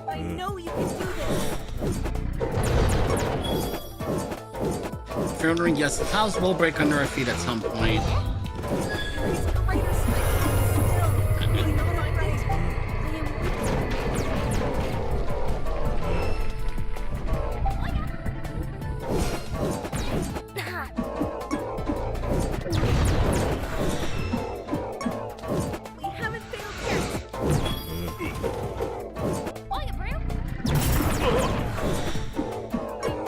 I know you can do this. If you're wondering, yes, the tiles will break under our feet at some point. There is greater strength. Still, I know I'm right. I am we haven't failed yet. I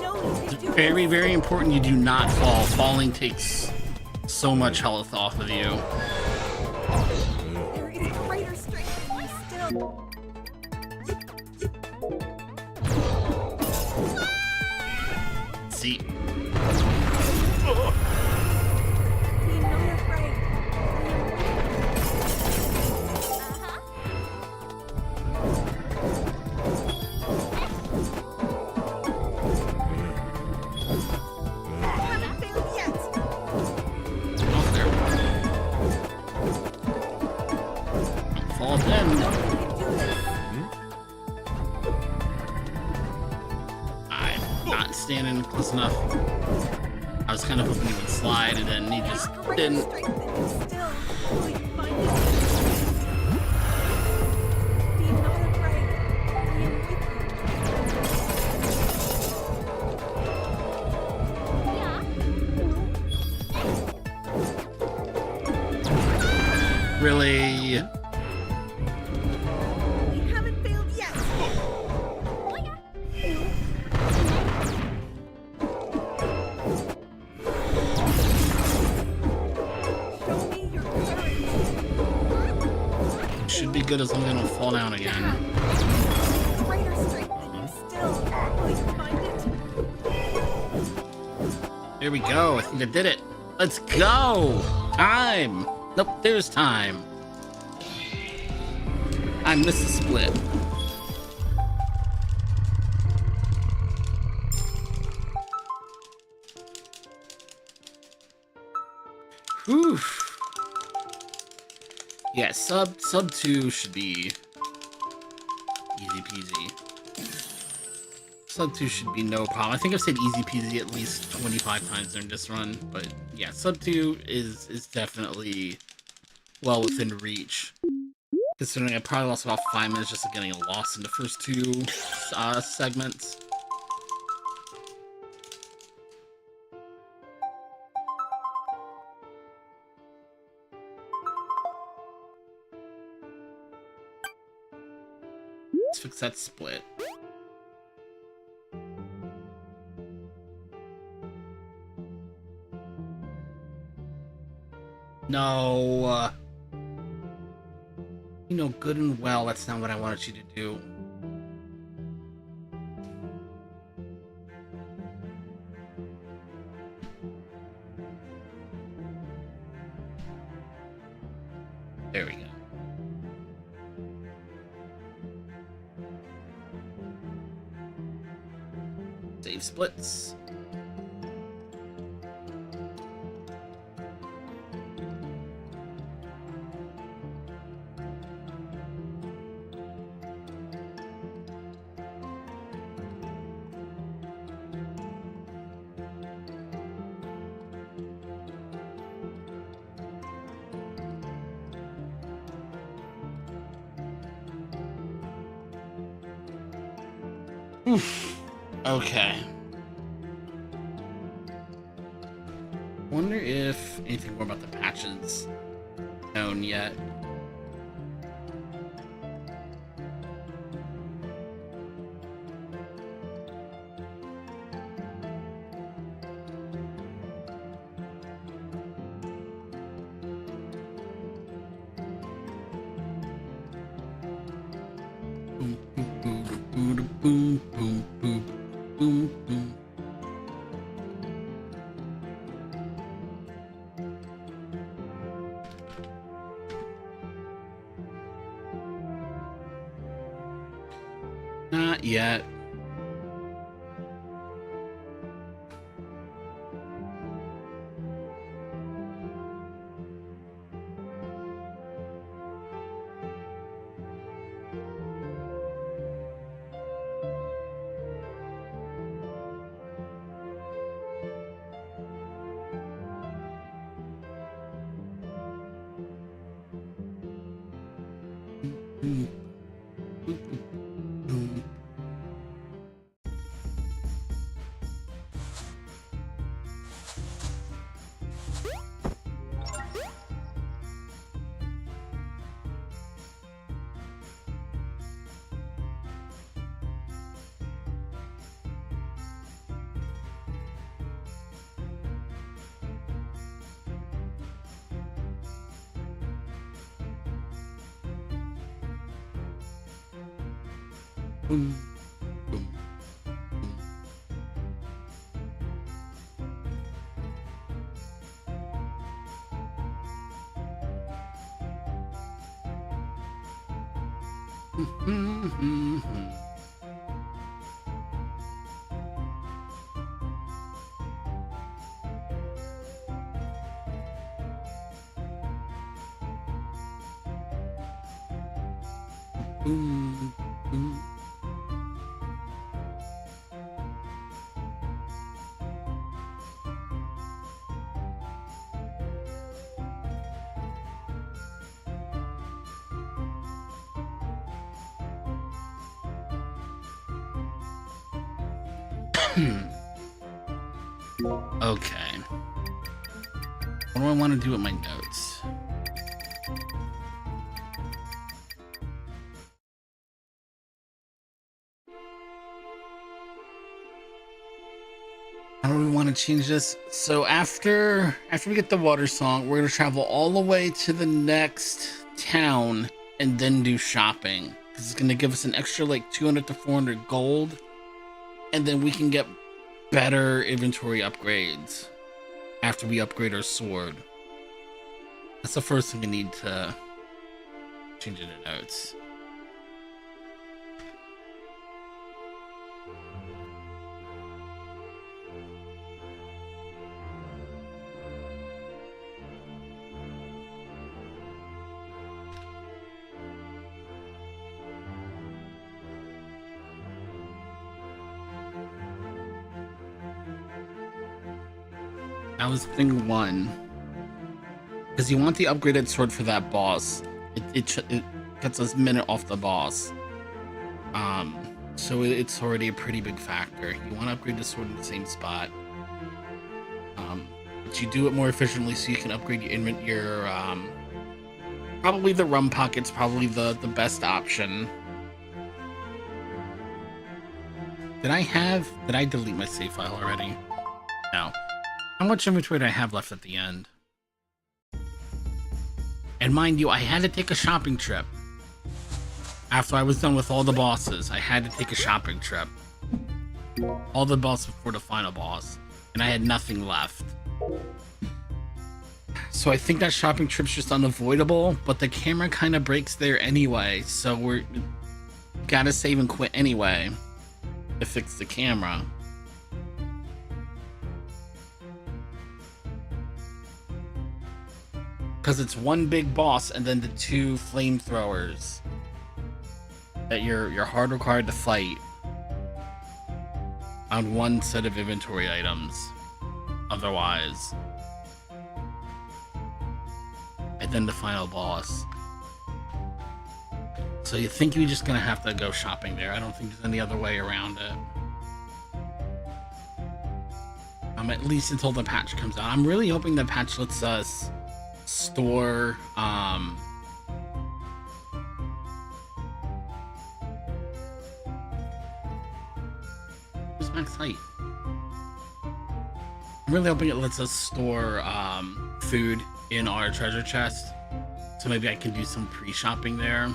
know you can do it. Very, very important you do not fall. Falling takes so much health off of you. There is greater strength in me still. See, Be not afraid. I haven't failed yet. off there. Fall again. You can do this. I'm not standing close enough. I was kind of hoping he would slide, and then he just Greater didn't. strength in me still. Will you find it? Be not afraid. I am with you. Really? We haven't failed yet. Show me your courage. Should be good as long as I don't fall down again. Greater strength in you still. Will you find it? Here we go. I think I did it. Let's go. Time. Nope, there's time. I missed the split. Whew. Yeah, sub 2 should be easy peasy. Sub 2 should be no problem. I think I've said easy peasy at least 25 times during this run, but yeah, sub 2 is definitely well within reach. Considering I probably lost about 5 minutes just getting lost in the first 2 segments. Let's fix that split. No. You know good and well that's not what I wanted you to do. There we go. Save splits. Oof. Okay. Wonder if anything more about the patches known yet. Boom, boom, boom, boom, boom, boom, boom, boom. Not yet. Boom, boom, boom. Boom, boom, boom. Boom, boom. Okay. What do I want to do with my notes? How do we want to change this? So after we get the water song, we're gonna travel all the way to the next town and then do shopping. This is gonna give us an extra like 200 to 400 gold, and then we can get better inventory upgrades after we upgrade our sword. That's the first thing we need to change in the notes. That was thing one, because you want the upgraded sword for that boss. It gets us minute off the boss. So it's already a pretty big factor. You want to upgrade the sword in the same spot. But you do it more efficiently so you can upgrade your probably the rum pocket's probably the best option. Did I delete my save file already? No. How much inventory do I have left at the end? And mind you, I had to take a shopping trip. After I was done with all the bosses, I had to take a shopping trip. All the bosses before the final boss. And I had nothing left. So I think that shopping trip's just unavoidable, but the camera kind of breaks there anyway, so we're gotta save and quit anyway to fix the camera. Because it's one big boss and then the 2 flamethrowers that you're hard required to fight on one set of inventory items. Otherwise. And then the final boss. So you think you're just gonna have to go shopping there. I don't think there's any other way around it. At least until the patch comes out. I'm really hoping the patch lets us store where's max height? I'm really hoping it lets us store food in our treasure chest, so maybe I can do some pre-shopping there.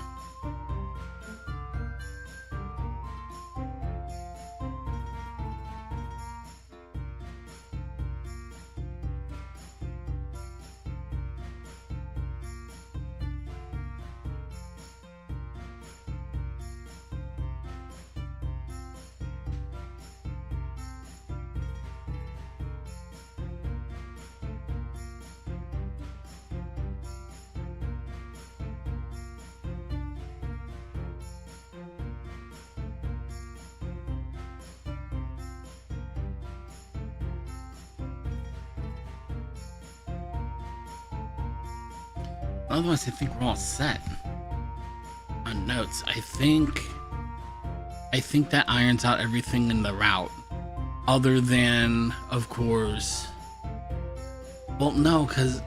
Otherwise, I think we're all set. On notes, I think that irons out everything in the route. Other than, of course... Well, no, because...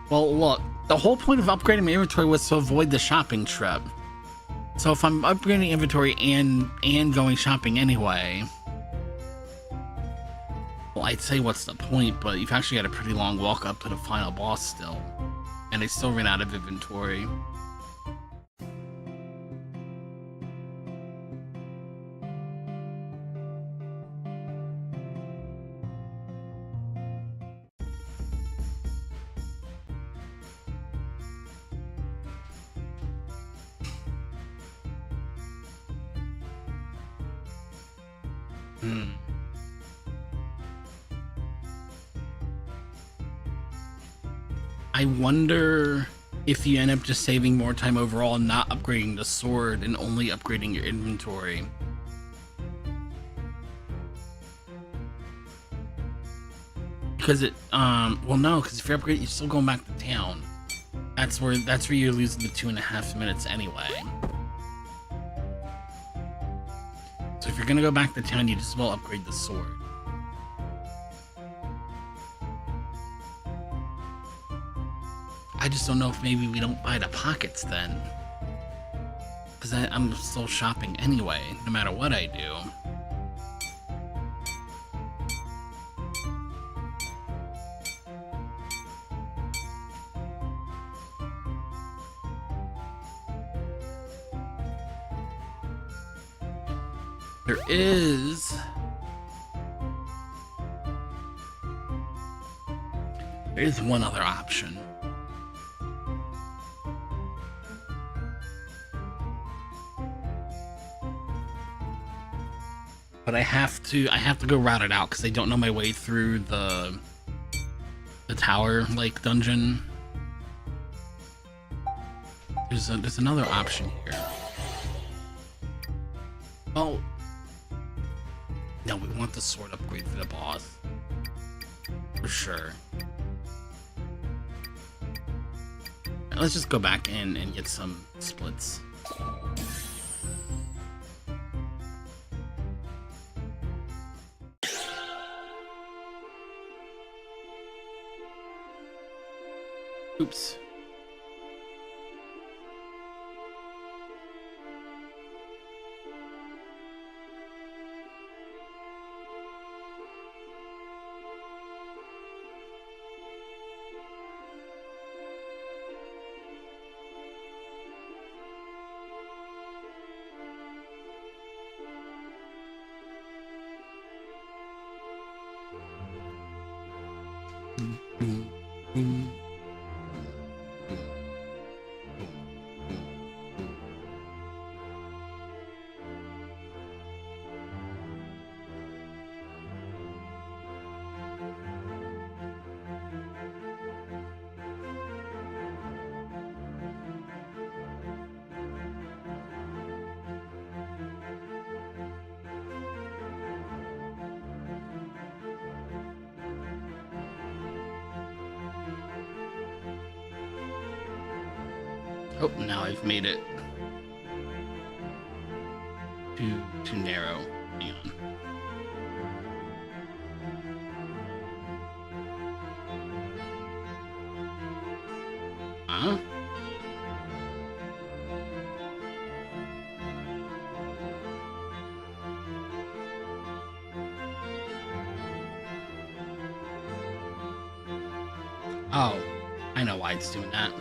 Well, look, the whole point of upgrading my inventory was to avoid the shopping trip. So if I'm upgrading inventory and going shopping anyway... Well, I'd say what's the point, but you've actually got a pretty long walk up to the final boss still. And I still ran out of inventory. I wonder if you end up just saving more time overall and not upgrading the sword and only upgrading your inventory. Because it, well no, because if you upgrade, you're still going back to town. That's where you're losing the 2.5 minutes anyway. So if you're gonna go back to town, you just as well upgrade the sword. I just don't know if maybe we don't buy the pockets then. Because I'm still shopping anyway, no matter what I do. There is one other option. But I have to go route it out because I don't know my way through the tower like dungeon. There's another option here. Oh no, we want the sword upgrade for the boss for sure. Let's just go back in and get some splits. Oops. Oh, now I've made it too narrow. Hang on. Huh? Oh, I know why it's doing that.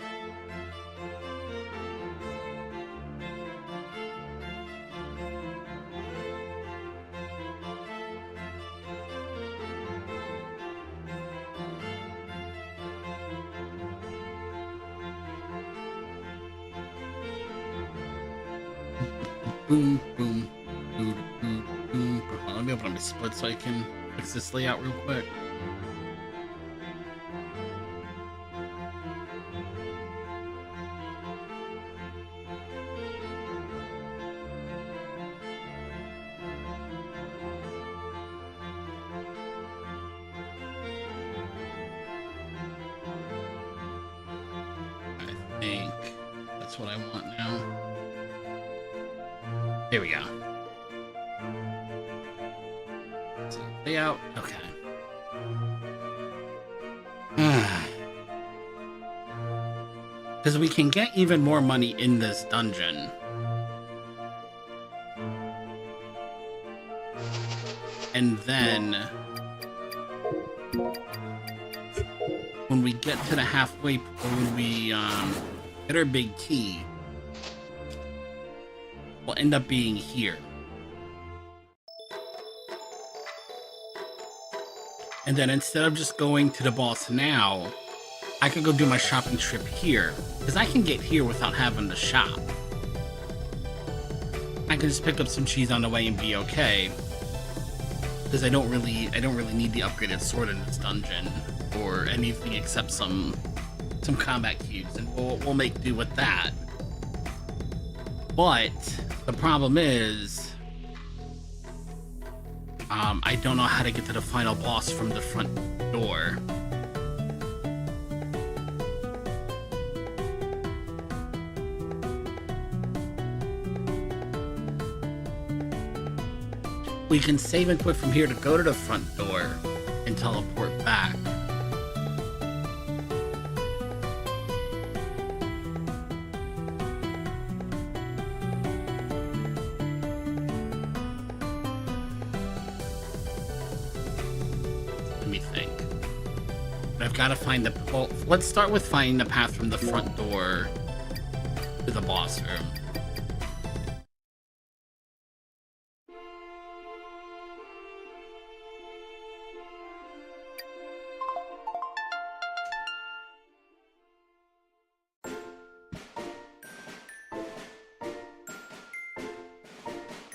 Boom, boom, boom, boom, boom. Let me open up my split so I can fix this layout real quick. I think that's what I want now. There we go. So, layout, okay. Because we can get even more money in this dungeon. And then when we get to the halfway point, when we get our big key, will end up being here. And then instead of just going to the boss now, I could go do my shopping trip here, because I can get here without having to shop. I can just pick up some cheese on the way and be okay, because I don't really need the upgraded sword in this dungeon or anything except some combat cubes, and we'll make do with that. But the problem is, I don't know how to get to the final boss from the front door. We can save and quit from here to go to the front door and teleport back. Let me think. But I've got to find the... Well, let's start with finding the path from the front door to the boss room.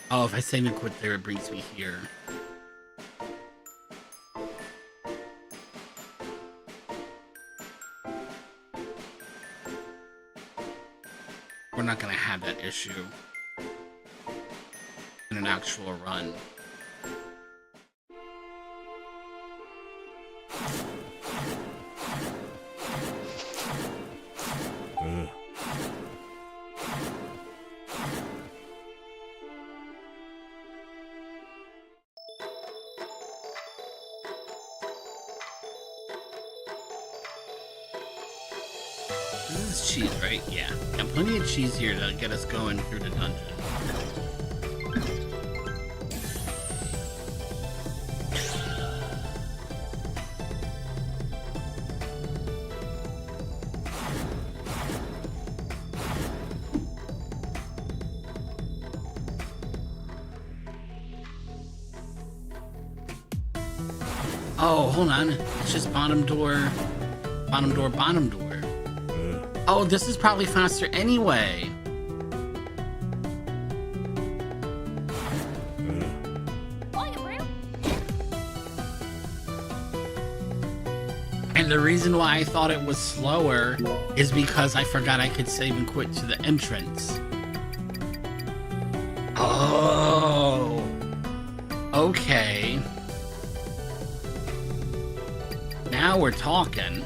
Oh, if I save and quit there, it brings me here. We're not gonna have that issue in an actual run. This is cheese, right? Yeah. Got plenty of cheese here to get us going through the dungeon. Oh, hold on. It's just bottom door, bottom door, bottom door. Oh, this is probably faster anyway. And the reason why I thought it was slower is because I forgot I could save and quit to the entrance. Oh. Okay. Now we're talking.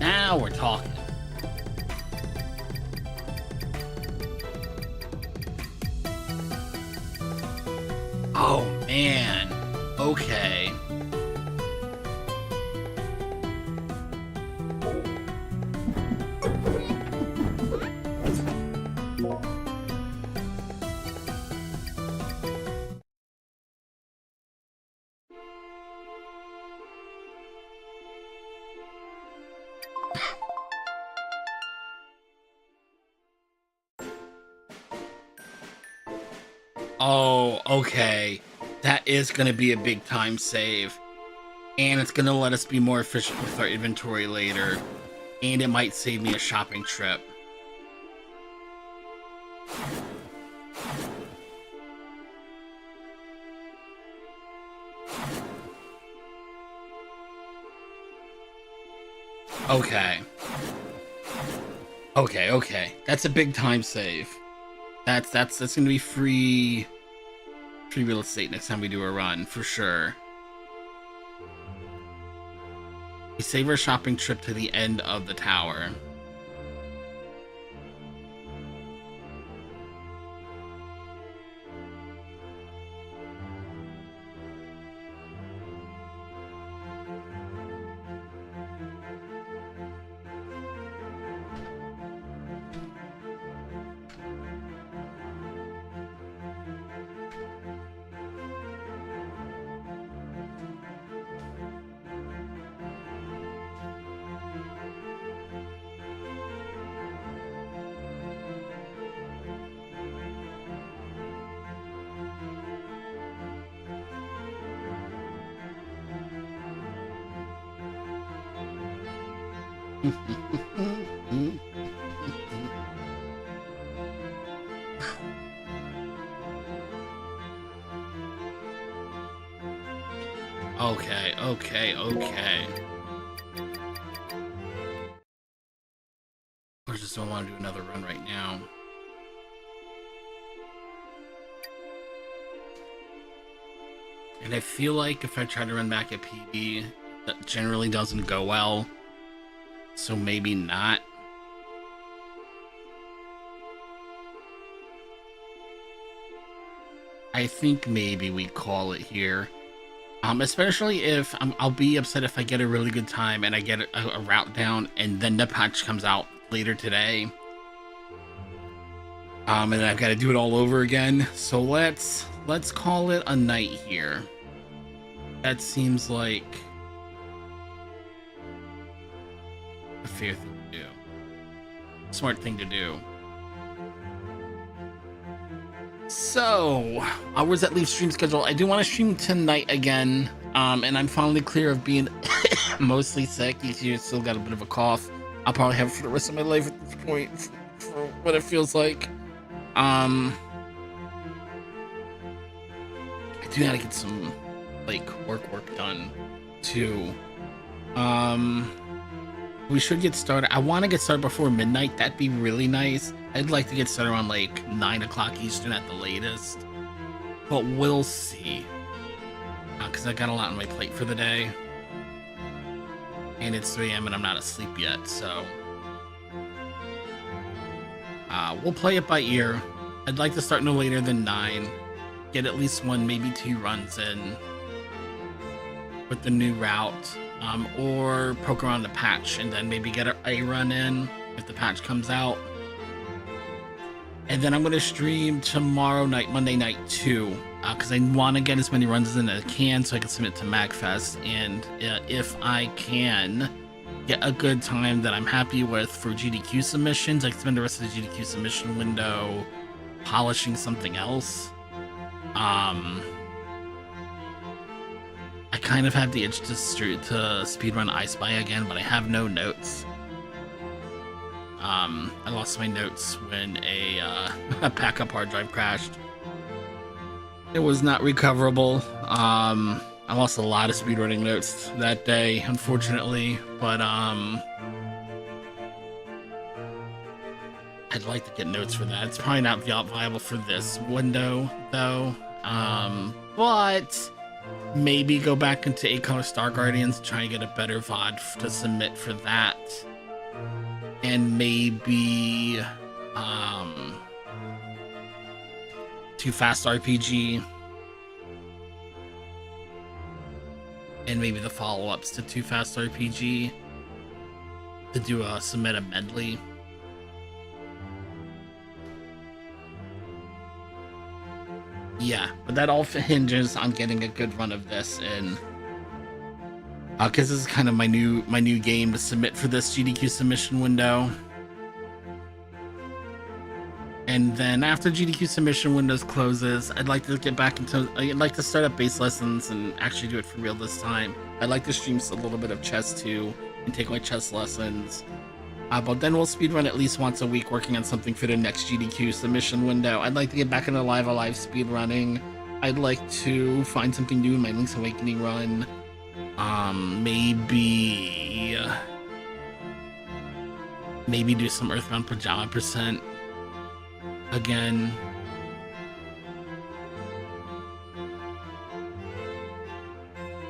Now we're talking. Oh man. Okay. Oh, okay. That is going to be a big time save. And it's going to let us be more efficient with our inventory later. And it might save me a shopping trip. Okay. Okay. That's a big time save. That's gonna be free real estate next time we do a run, for sure. We save our shopping trip to the end of the tower. Okay. I just don't want to do another run right now. And I feel like if I try to run back at PB, that generally doesn't go well. So maybe not. I think maybe we call it here. Especially if I'll be upset if I get a really good time and I get a route down and then the patch comes out later today. And then I've got to do it all over again. So let's call it a night here. That seems like a fair thing to do. Smart thing to do. So, where's that leave stream schedule? I do want to stream tonight again, and I'm finally clear of being mostly sick. You still got a bit of a cough. I'll probably have it for the rest of my life at this point, for what it feels like. I do gotta get some, work done, too. We should get started. I want to get started before midnight. That'd be really nice. I'd like to get started around 9 o'clock Eastern at the latest. But we'll see. Because I got a lot on my plate for the day. And it's 3 a.m. and I'm not asleep yet, so. We'll play it by ear. I'd like to start no later than 9. Get at least 1, maybe 2 runs in. With the new route. Or poke around the patch and then maybe get a run in if the patch comes out. And then I'm going to stream tomorrow night, Monday night too, because I want to get as many runs in as I can so I can submit to MagFest. And if I can get a good time that I'm happy with for GDQ submissions, I can spend the rest of the GDQ submission window polishing something else. I kind of have the itch to speedrun I Spy again, but I have no notes. I lost my notes when a backup hard drive crashed. It was not recoverable. I lost a lot of speedrunning notes that day, unfortunately, but I'd like to get notes for that. It's probably not viable for this window, though. But maybe go back into 8-Color Star Guardians, try and get a better VOD to submit for that. And maybe Too Fast RPG. And maybe the follow-ups to Too Fast RPG. To do a submit a medley. Yeah, but that all hinges on getting a good run of this in. Because this is kind of my new game to submit for this GDQ submission window. And then after GDQ submission windows closes, I'd like to get back into. I'd like to start up base lessons and actually do it for real this time. I'd like to stream a little bit of chess too and take my chess lessons. But then we'll speedrun at least once a week, working on something for the next GDQ submission window. I'd like to get back into Live Alive speedrunning. I'd like to find something new in my Link's Awakening run. Maybe do some Earthbound Pajama percent again.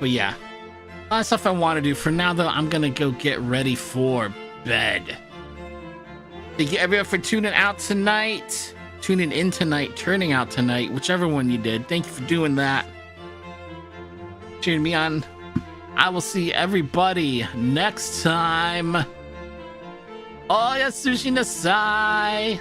But yeah, a lot of stuff I want to do. For now though, I'm gonna go get ready for bed. Thank you everyone for tuning out tonight, tuning in tonight, turning out tonight, whichever one you did. Thank you for doing that, cheering me on. I will see everybody next time. Oh yeah, Sushi Nasai.